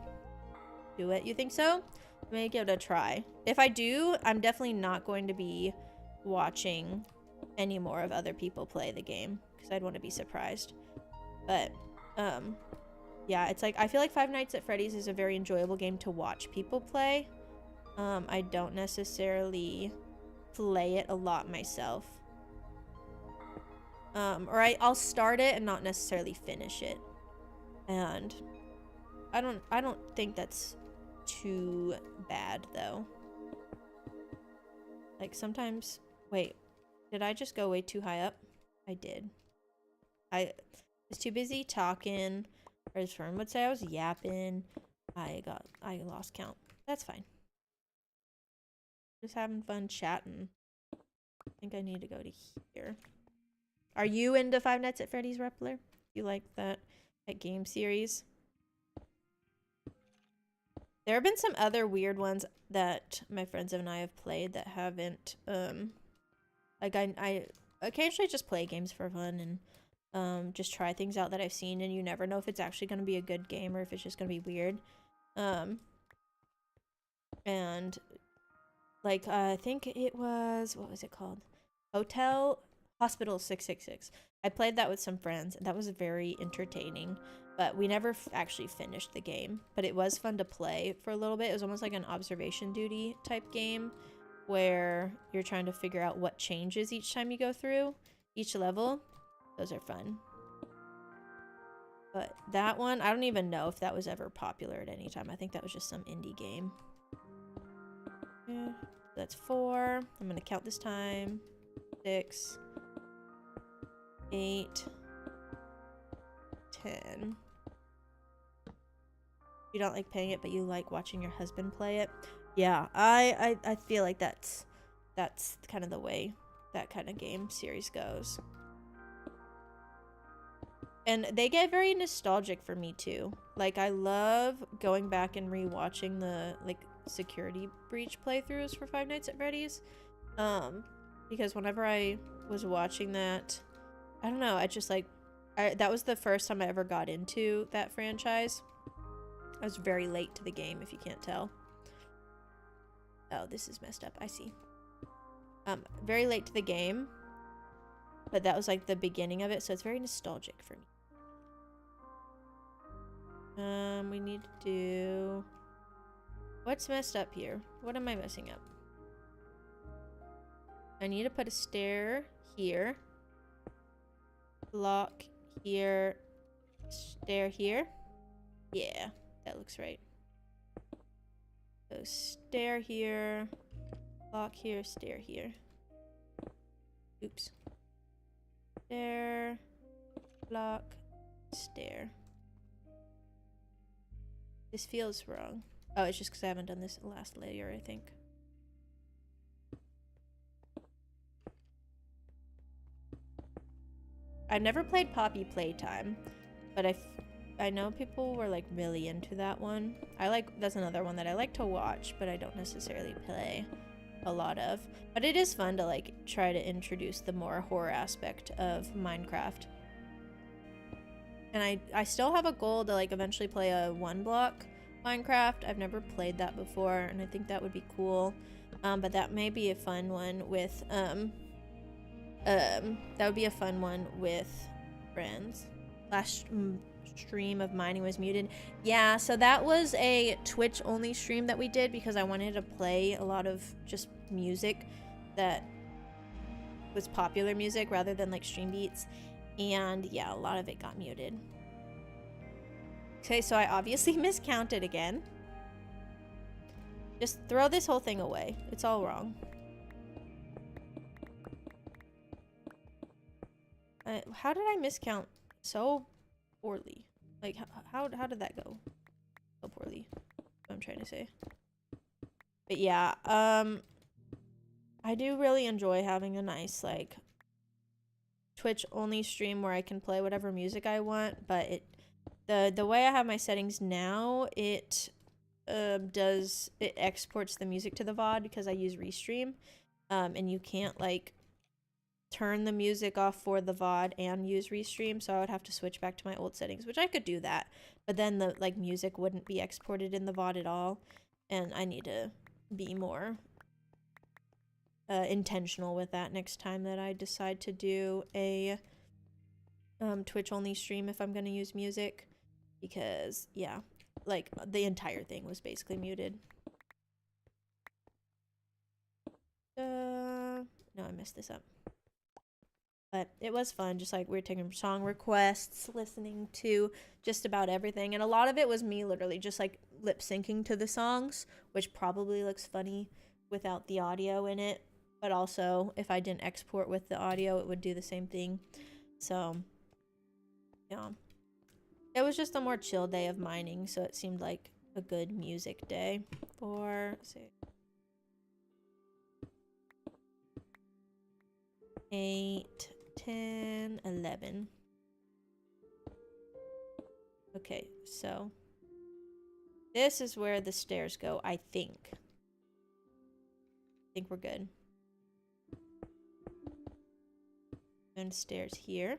Speaker 1: Do it? You think so? Let me give it a try. If I do, I'm definitely not going to be watching any more of other people play the game because I'd want to be surprised. But yeah, it's like I feel like Five Nights at Freddy's is a very enjoyable game to watch people play. I don't necessarily play it a lot myself. Or I'll start it and not necessarily finish it. And I don't think that's too bad though. Like sometimes, wait, did I just go way too high up? I did. I was too busy talking, or as Fern would say, I was yapping. I lost count. That's fine. Just having fun chatting. I think I need to go to here. Are you into Five Nights at Freddy's, Repler? You like that game series? There have been some other weird ones that my friends and I have played that haven't, like I occasionally just play games for fun and just try things out that I've seen, and you never know if it's actually going to be a good game or if it's just going to be weird. And like I think it was, what was it called? Hospital 666. I played that with some friends, and that was very entertaining, but we never actually finished the game. But it was fun to play for a little bit. It was almost like an observation duty type game where you're trying to figure out what changes each time you go through each level. Those are fun. But that one, I don't even know if that was ever popular at any time. I think that was just some indie game. Yeah, that's 4. I'm gonna count this time. 6, 8, 10. You don't like playing it, but you like watching your husband play it. Yeah, I feel like that's kind of the way that kind of game series goes. And they get very nostalgic for me too. Like I love going back and rewatching the like security breach playthroughs for Five Nights at Freddy's. Because whenever I was watching that, I don't know, I just like, that was the first time I ever got into that franchise. I was very late to the game, if you can't tell. Oh, this is messed up. I see. Very late to the game, but that was like the beginning of it, so it's very nostalgic for me. We need to do... What's messed up here? What am I messing up? I need to put a stair here. Block here. Stair here. Yeah, that looks right. So stair here. Block here, stair here. Oops. Stair. Block. Stair. This feels wrong. Oh, it's just because I haven't done this last layer, I think. I've never played Poppy Playtime, but I know people were like really into that one. That's another one that I like to watch, but I don't necessarily play a lot of. But it is fun to like try to introduce the more horror aspect of Minecraft. And I still have a goal to like eventually play a 1-block Minecraft. I've never played that before, and I think that would be cool. But that may be a fun one with that would be a fun one with friends. Last stream of mining was muted. Yeah, so that was a Twitch only stream that we did because I wanted to play a lot of just music that was popular music rather than like stream beats. And yeah, a lot of it got muted. Okay, so I obviously miscounted again. Just throw this whole thing away. It's all wrong. How did I miscount so poorly? Like, how did that go so poorly? What I'm trying to say. But yeah, I do really enjoy having a nice, like, Twitch-only stream where I can play whatever music I want, but the way I have my settings now, it exports the music to the VOD because I use Restream, and you can't, like, turn the music off for the VOD and use Restream, so I would have to switch back to my old settings, which I could do that, but then the like music wouldn't be exported in the VOD at all, and I need to be more intentional with that next time that I decide to do a Twitch only stream if I'm gonna use music, because yeah, like the entire thing was basically muted. No, I messed this up. But it was fun, just like we were taking song requests, listening to just about everything. And a lot of it was me literally just like lip syncing to the songs, which probably looks funny without the audio in it. But also, if I didn't export with the audio, it would do the same thing. So, yeah. It was just a more chill day of mining, so it seemed like a good music day for, let's see, 8, 10, 11. Okay, so this is where the stairs go, I think. I think we're good. And stairs here.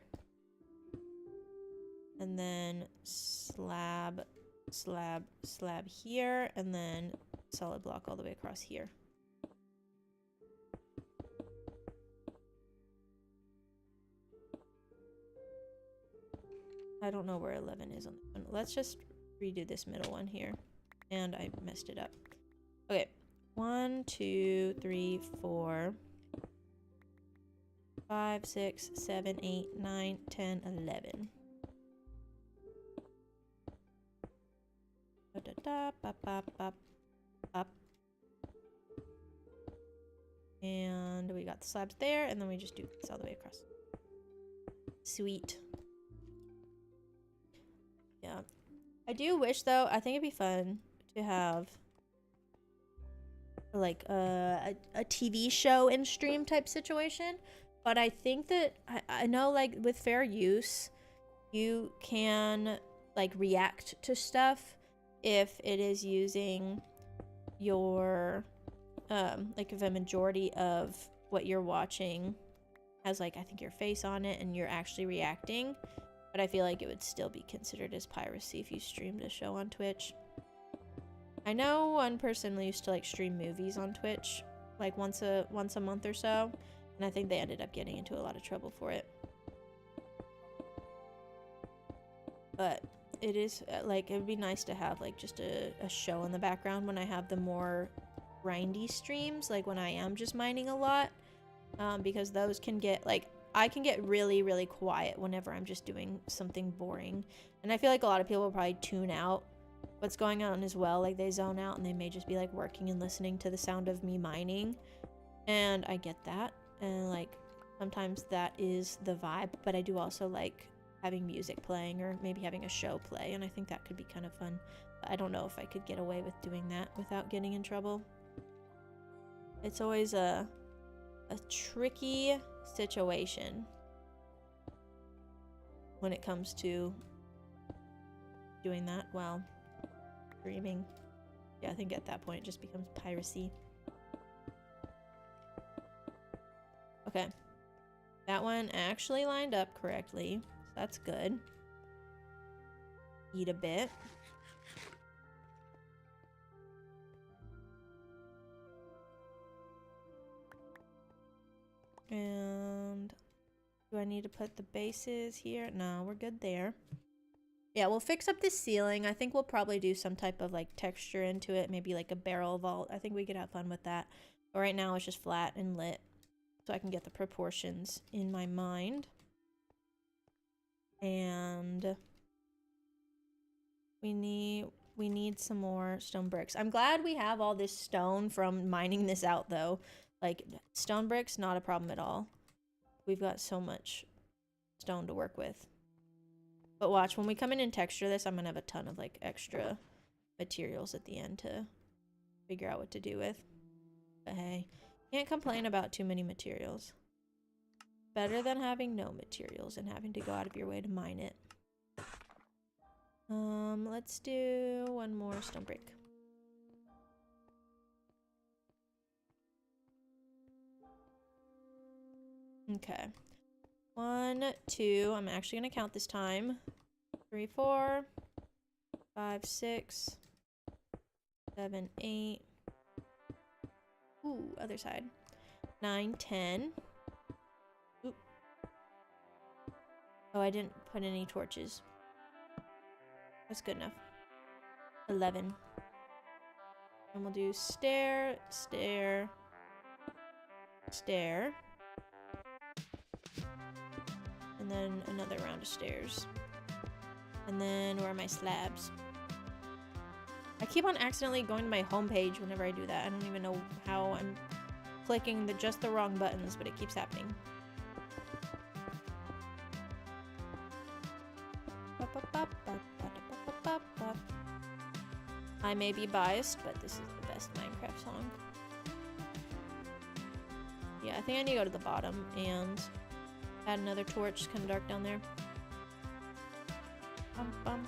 Speaker 1: And then slab, slab, slab here, and then solid block all the way across here. I don't know where 11 is on this one. Let's just redo this middle one here. And I messed it up. Okay. 1, 2, 3, 4, 5, 6, 7, 8, 9, 10, 11. Da, da, da, bop, bop, bop, bop. And we got the slabs there, and then we just do this all the way across. Sweet. Yeah. I do wish, though, I think it'd be fun to have like a TV show and stream type situation. But I think that, I know like with fair use, you can like react to stuff if it is using your, like if a majority of what you're watching has like, I think your face on it and you're actually reacting. But I feel like it would still be considered as piracy if you streamed a show on Twitch. I know one person used to like stream movies on Twitch like once a month or so, and I think they ended up getting into a lot of trouble for it. But it is like, it would be nice to have like just a show in the background when I have the more grindy streams, like when I am just mining a lot, because those can get like, I can get really, really quiet whenever I'm just doing something boring. And I feel like a lot of people will probably tune out what's going on as well. Like they zone out and they may just be like working and listening to the sound of me mining. And I get that. And like sometimes that is the vibe. But I do also like having music playing or maybe having a show play. And I think that could be kind of fun. But I don't know if I could get away with doing that without getting in trouble. It's always a tricky situation when it comes to doing that while streaming. Yeah, I think at that point it just becomes piracy. Okay. That one actually lined up correctly. So that's good. Eat a bit. And do I need to put the bases here? No, we're good there. Yeah, we'll fix up this ceiling. I think we'll probably do some type of like texture into it, maybe like a barrel vault. I think we could have fun with that. But right now it's just flat and lit. so I can get the proportions in my mind. And we need some more stone bricks. I'm glad we have all this stone from mining this out, though. Like, stone bricks, not a problem at all. We've got so much stone to work with. But watch, when we come in and texture this, I'm gonna have a ton of, like, extra materials at the end to figure out what to do with. But hey, can't complain about too many materials. Better than having no materials and having to go out of your way to mine it. Let's do one more stone brick. Okay. 1, 2, I'm actually gonna count this time. 3, 4, 5, 6, 7, 8. Ooh, other side. 9, 10. Oop. Oh, I didn't put any torches. That's good enough. 11. And we'll do stair, stair, stair. And then another round of stairs. And then where are my slabs? I keep on accidentally going to my home page whenever I do that. I don't even know how I'm clicking just the wrong buttons, but it keeps happening. I may be biased, but this is the best Minecraft song. Yeah, I think I need to go to the bottom and add another torch. It's kind of dark down there. Bum, bum.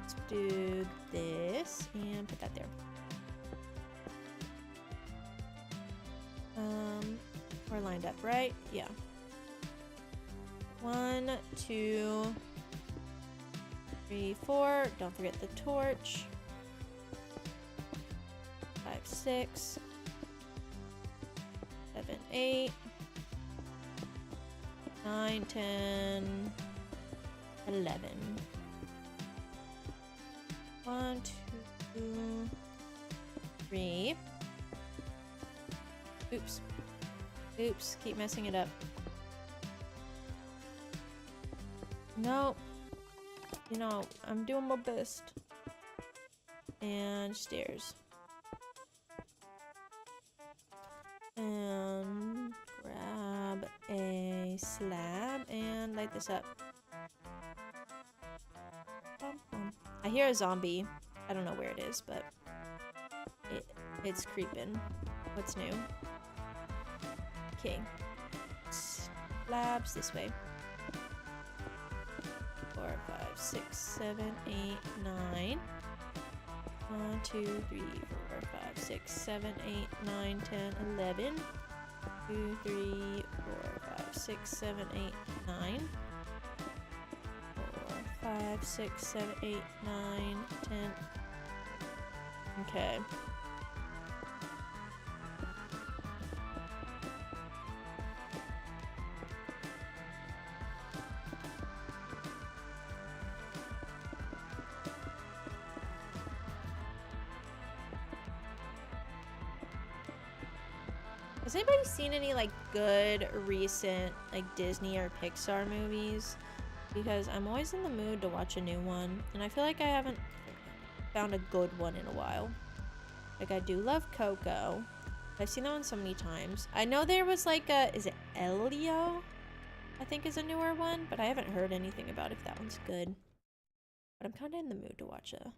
Speaker 1: Let's do this and put that there. We're lined up, right? Yeah. 1, 2, 3, 4. Don't forget the torch. 5, 6, 7, 8, 9, 10, 11. 1, 2, 3. Oops. Oops, keep messing it up. No. You know, I'm doing my best. And stairs. And grab a slab and light this up. I hear a zombie. I don't know where it is, but it's creeping. What's new? Okay. Slabs this way. 4, 5, 6, 7, 8, 9. 1, 2, 3, 4, 5, 6, 7, 8, 9, 10, 11. 2, 3, 4, 5, 6, 7, 8, 9. 4, 5, 6, 7, 8, 9, 10. Okay. Has anybody seen any like good recent like Disney or Pixar movies? Because I'm always in the mood to watch a new one, and I feel like I haven't found a good one in a while. Like, I do love Coco. I've seen that one so many times. I know there was like a, is it Elio? I think is a newer one, but I haven't heard anything about if that one's good. But I'm kind of in the mood to watch a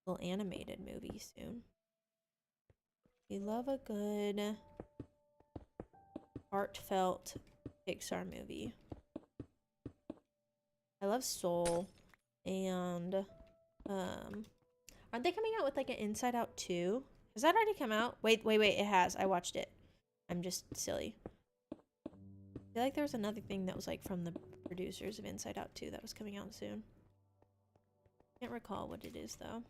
Speaker 1: little animated movie soon. We love a good heartfelt Pixar movie. I love Soul, and aren't they coming out with like an Inside Out 2? Has that already come out? Wait, it has. I watched it. I'm just silly. I feel like there was another thing that was like from the producers of Inside Out 2 that was coming out soon. Can't recall what it is though.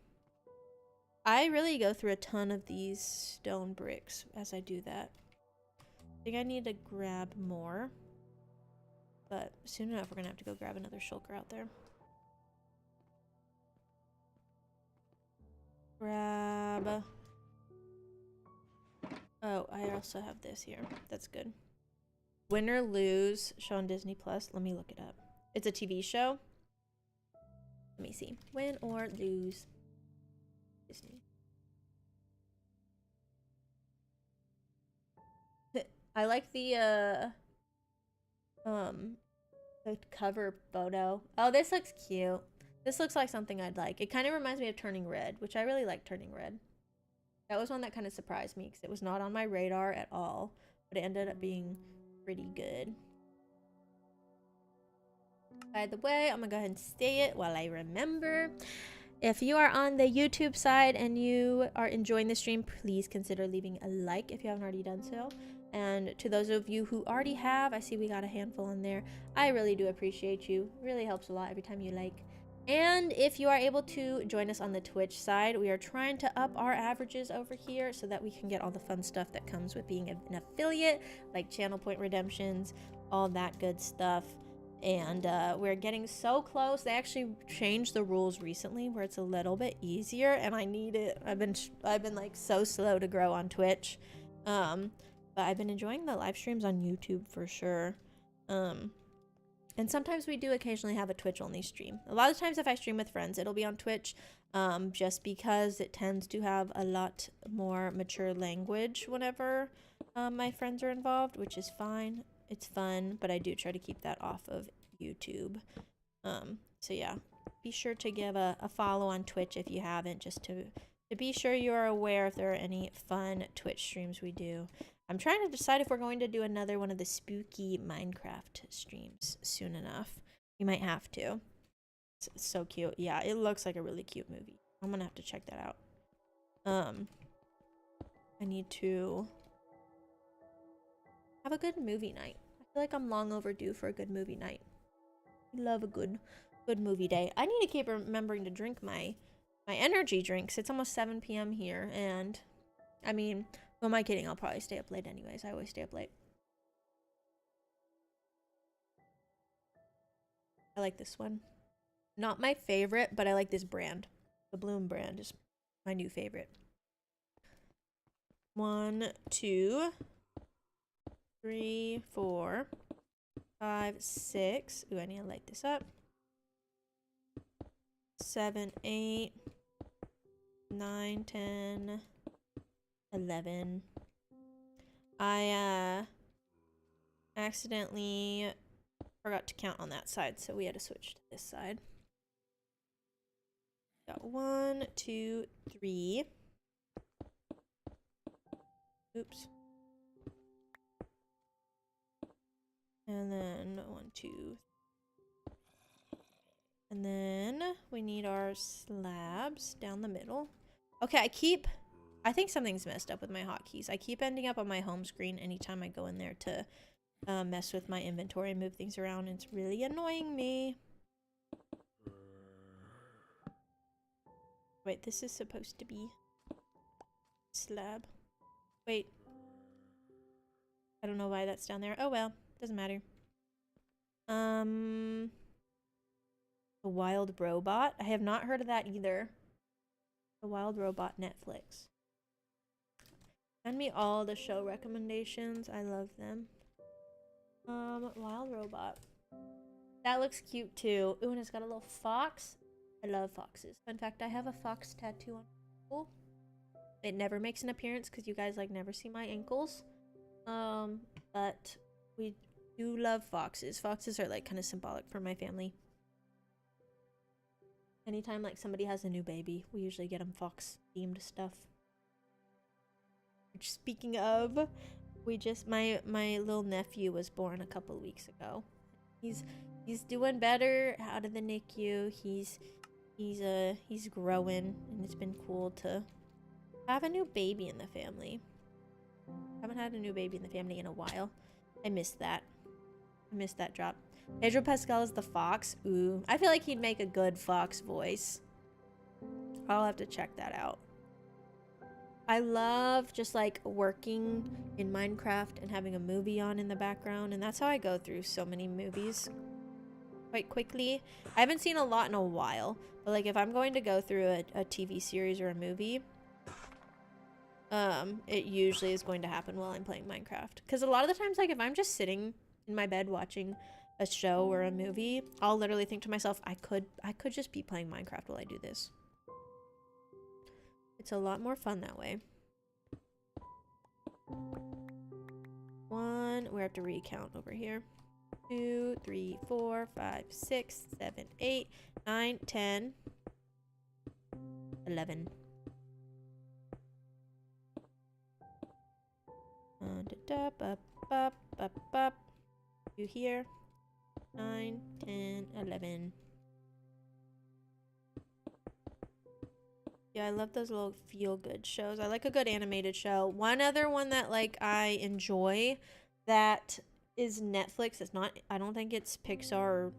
Speaker 1: I really go through a ton of these stone bricks as I do that. I think I need to grab more. But soon enough, we're gonna have to go grab another shulker out there. Grab Oh, I also have this here. That's good. Win or Lose, show on Disney Plus. Let me look it up. It's a TV show. Let me see. Win or Lose. Disney. I like the cover photo. Oh, this looks cute. This looks like something I'd like. It kind of reminds me of Turning Red, which I really like Turning Red. That was one that kind of surprised me because it was not on my radar at all, but it ended up being pretty good. By the way, I'm gonna go ahead and say it while I remember. If you are on the YouTube side and you are enjoying the stream, please consider leaving a like if you haven't already done so. And to those of you who already have, I see we got a handful in there. I really do appreciate you. It really helps a lot every time you like. And if you are able to join us on the Twitch side, we are trying to up our averages over here so that we can get all the fun stuff that comes with being an affiliate, like channel point redemptions, all that good stuff. And we're getting so close. They actually changed the rules recently where it's a little bit easier, and I need it. I've been like so slow to grow on Twitch, but I've been enjoying the live streams on YouTube for sure. And sometimes we do occasionally have a Twitch only stream. A lot of times if I stream with friends, it'll be on Twitch, just because it tends to have a lot more mature language whenever my friends are involved, which is fine. It's fun, but I do try to keep that off of YouTube. So yeah, be sure to give a follow on Twitch if you haven't, just to be sure you are aware if there are any fun Twitch streams we do. I'm trying to decide if we're going to do another one of the spooky Minecraft streams soon enough. We might have to. It's so cute. Yeah, it looks like a really cute movie. I'm gonna have to check that out. I need to have a good movie night. I feel like I'm long overdue for a good movie night. I love a good movie day. I need to keep remembering to drink my energy drinks. It's almost 7 p.m. here, and I mean, who am I kidding? I'll probably stay up late anyways. I always stay up late. I like this one. Not my favorite, but I like this brand. The Bloom brand is my new favorite. 1, 2, 3, 4, 5, 6. Ooh, I need to light this up. 7, 8, 9, 10, 11. I accidentally forgot to count on that side, so we had to switch to this side. Got 1, 2, 3. Oops. And then 1, 2. And then we need our slabs down the middle. Okay, I think something's messed up with my hotkeys. I keep ending up on my home screen anytime I go in there to mess with my inventory and move things around. It's really annoying me. Wait, this is supposed to be slab. Wait. I don't know why that's down there. Oh well, doesn't matter. The Wild Robot. I have not heard of that either. The Wild Robot Netflix. Send me all the show recommendations. I love them. Wild Robot. That looks cute too. Ooh, and it's got a little fox. I love foxes. In fact, I have a fox tattoo on my ankle. It never makes an appearance because you guys like never see my ankles. But we do love foxes. Foxes are like kind of symbolic for my family. Anytime like somebody has a new baby, we usually get them fox themed stuff. Which, speaking of, my little nephew was born a couple weeks ago. He's doing better out of the NICU. He's growing, and it's been cool to have a new baby in the family. Haven't had a new baby in the family in a while. I missed that. I missed that drop. Pedro Pascal is the fox. Ooh, I feel like he'd make a good fox voice. I'll have to check that out. I love just like working in Minecraft and having a movie on in the background, and that's how I go through so many movies quite quickly. I haven't seen a lot in a while, but like if I'm going to go through a TV series or a movie, it usually is going to happen while I'm playing Minecraft. Because a lot of the times, like, if I'm just sitting in my bed watching a show or a movie, I'll literally think to myself, I could just be playing Minecraft while I do this. It's a lot more fun that way. We have to recount over here. 2, 3, 4, 5, 6, 7, 8, 9, 10, 11. Up. You here? 9, 10, 11. Yeah, I love those little feel-good shows. I like a good animated show. One other one that, like, I enjoy that is Netflix. It's not, I don't think it's Pixar or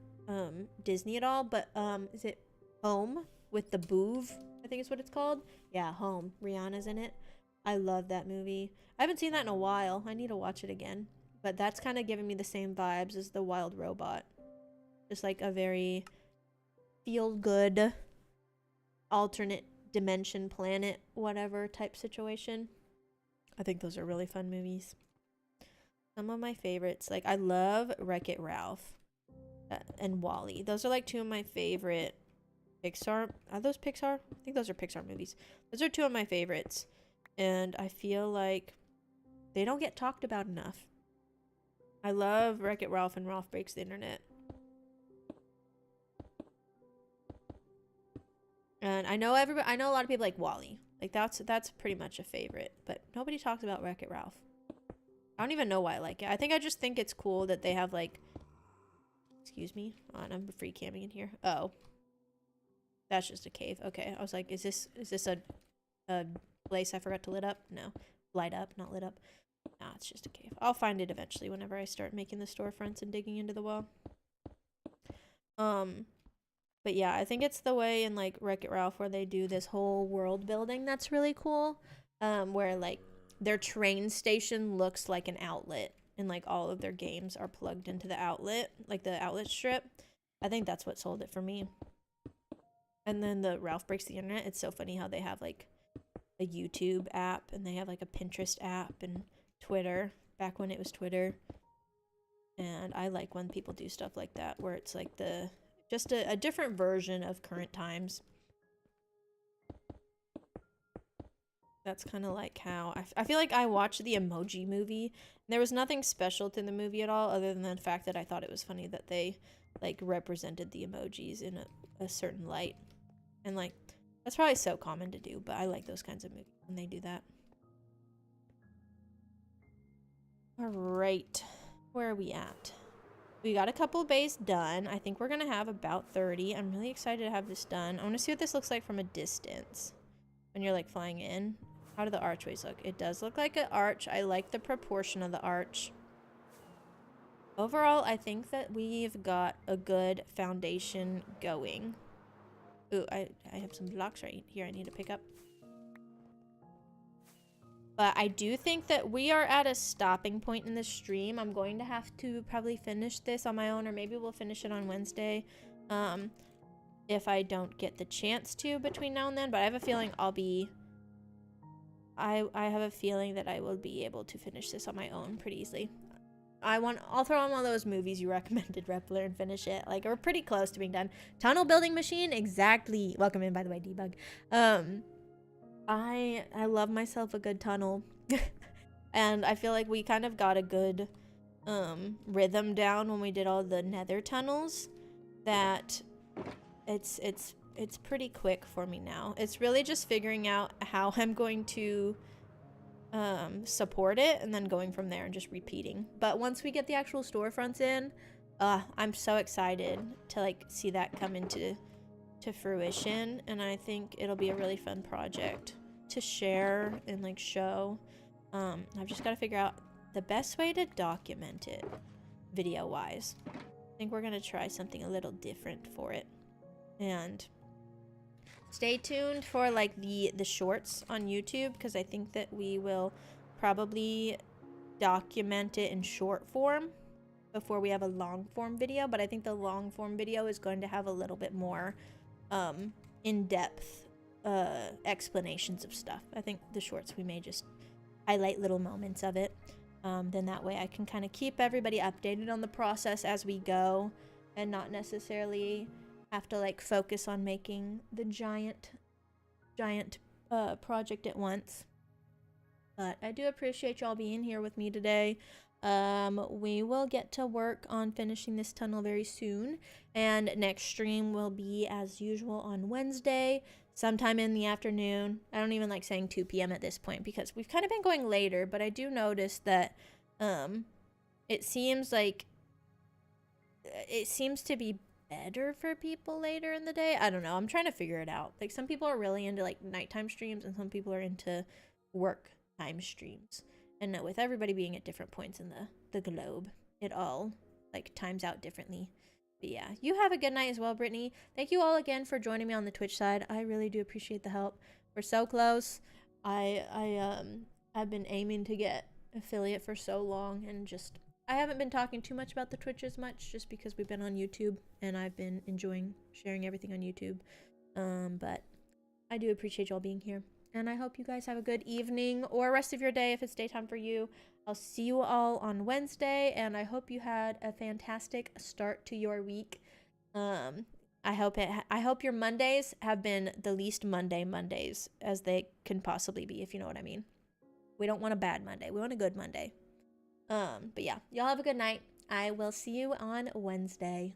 Speaker 1: Disney at all, but is it Home with the Boov? I think is what it's called. Yeah, Home. Rihanna's in it. I love that movie. I haven't seen that in a while. I need to watch it again. But that's kind of giving me the same vibes as The Wild Robot. Just like a very feel-good alternate dimension, planet, whatever type situation. I think those are really fun movies. Some of my favorites, like I love Wreck-It Ralph and WALL-E. Those are like two of my favorite Pixar. Are those Pixar? I think those are Pixar movies. Those are two of my favorites. And I feel like they don't get talked about enough. I love Wreck-It Ralph and Ralph Breaks the Internet. And I know a lot of people like WALL-E. Like that's pretty much a favorite, but nobody talks about Wreck-It Ralph. I don't even know why I like it. I think I just think it's cool that they have like, excuse me, I'm free camming in here. Oh, that's just a cave. Okay, I was like, is this a place I forgot to light up? No, light up, not lit up. Nah, it's just a cave. I'll find it eventually whenever I start making the storefronts and digging into the wall. But yeah, I think it's the way in like Wreck-It Ralph where they do this whole world building that's really cool. Where like their train station looks like an outlet and like all of their games are plugged into the outlet, like the outlet strip. I think that's what sold it for me. And then the Ralph Breaks the Internet, it's so funny how they have like a YouTube app and they have like a Pinterest app and Twitter, back when it was Twitter. And I like when people do stuff like that where it's like just a different version of current times. That's kind of like how I feel like I watched the Emoji Movie. There was nothing special to the movie at all other than the fact that I thought it was funny that they like represented the emojis in a certain light. And like that's probably so common to do, but I like those kinds of movies when they do that. All right, where are we at? We got a couple bays done. I think we're gonna have about 30. I'm really excited to have this done. I want to see what this looks like from a distance when you're like flying in. How do the archways look? It does look like an arch. I like the proportion of the arch. Overall, I think that we've got a good foundation going. Ooh, I have some blocks right here I need to pick up. But I do think that we are at a stopping point in the stream. I'm going to have to probably finish this on my own, or maybe we'll finish it on Wednesday. If I don't get the chance to between now and then, but I have a feeling I have a feeling that I will be able to finish this on my own pretty easily. I'll throw on one of those movies you recommended, Repler, and finish it. Like, we're pretty close to being done. Tunnel building machine, exactly. Welcome in, by the way, Debug. I love myself a good tunnel. And I feel like we kind of got a good rhythm down when we did all the nether tunnels, that it's pretty quick for me now. It's really just figuring out how I'm going to support it and then going from there and just repeating. But once we get the actual storefronts in, I'm so excited to like see that come into fruition, and I think it'll be a really fun project to share and like show. I've just got to figure out the best way to document it video wise. I think we're gonna try something a little different for it, and stay tuned for like the shorts on YouTube, because I think that we will probably document it in short form before we have a long form video. But I think the long form video is going to have a little bit more in-depth explanations of stuff. I think the shorts, we may just highlight little moments of it. Then that way I can kind of keep everybody updated on the process as we go, and not necessarily have to like focus on making the giant project at once. But I do appreciate y'all being here with me today. We will get to work on finishing this tunnel very soon, and next stream will be as usual on Wednesday, sometime in the afternoon. I don't even like saying 2 p.m. at this point because we've kind of been going later, but I do notice that it seems to be better for people later in the day. I don't know. I'm trying to figure it out. Like, some people are really into like nighttime streams and some people are into work time streams. And with everybody being at different points in the globe, it all like times out differently. But yeah, you have a good night as well, Brittany. Thank you all again for joining me on the Twitch side. I really do appreciate the help. We're so close. I've been aiming to get affiliate for so long, and just I haven't been talking too much about the Twitch as much, just because we've been on YouTube and I've been enjoying sharing everything on YouTube. But I do appreciate y'all being here. And I hope you guys have a good evening or rest of your day if it's daytime for you. I'll see you all on Wednesday, and I hope you had a fantastic start to your week. I hope your Mondays have been the least Mondays as they can possibly be, if you know what I mean. We don't want a bad Monday. We want a good Monday. But yeah, y'all have a good night. I will see you on Wednesday.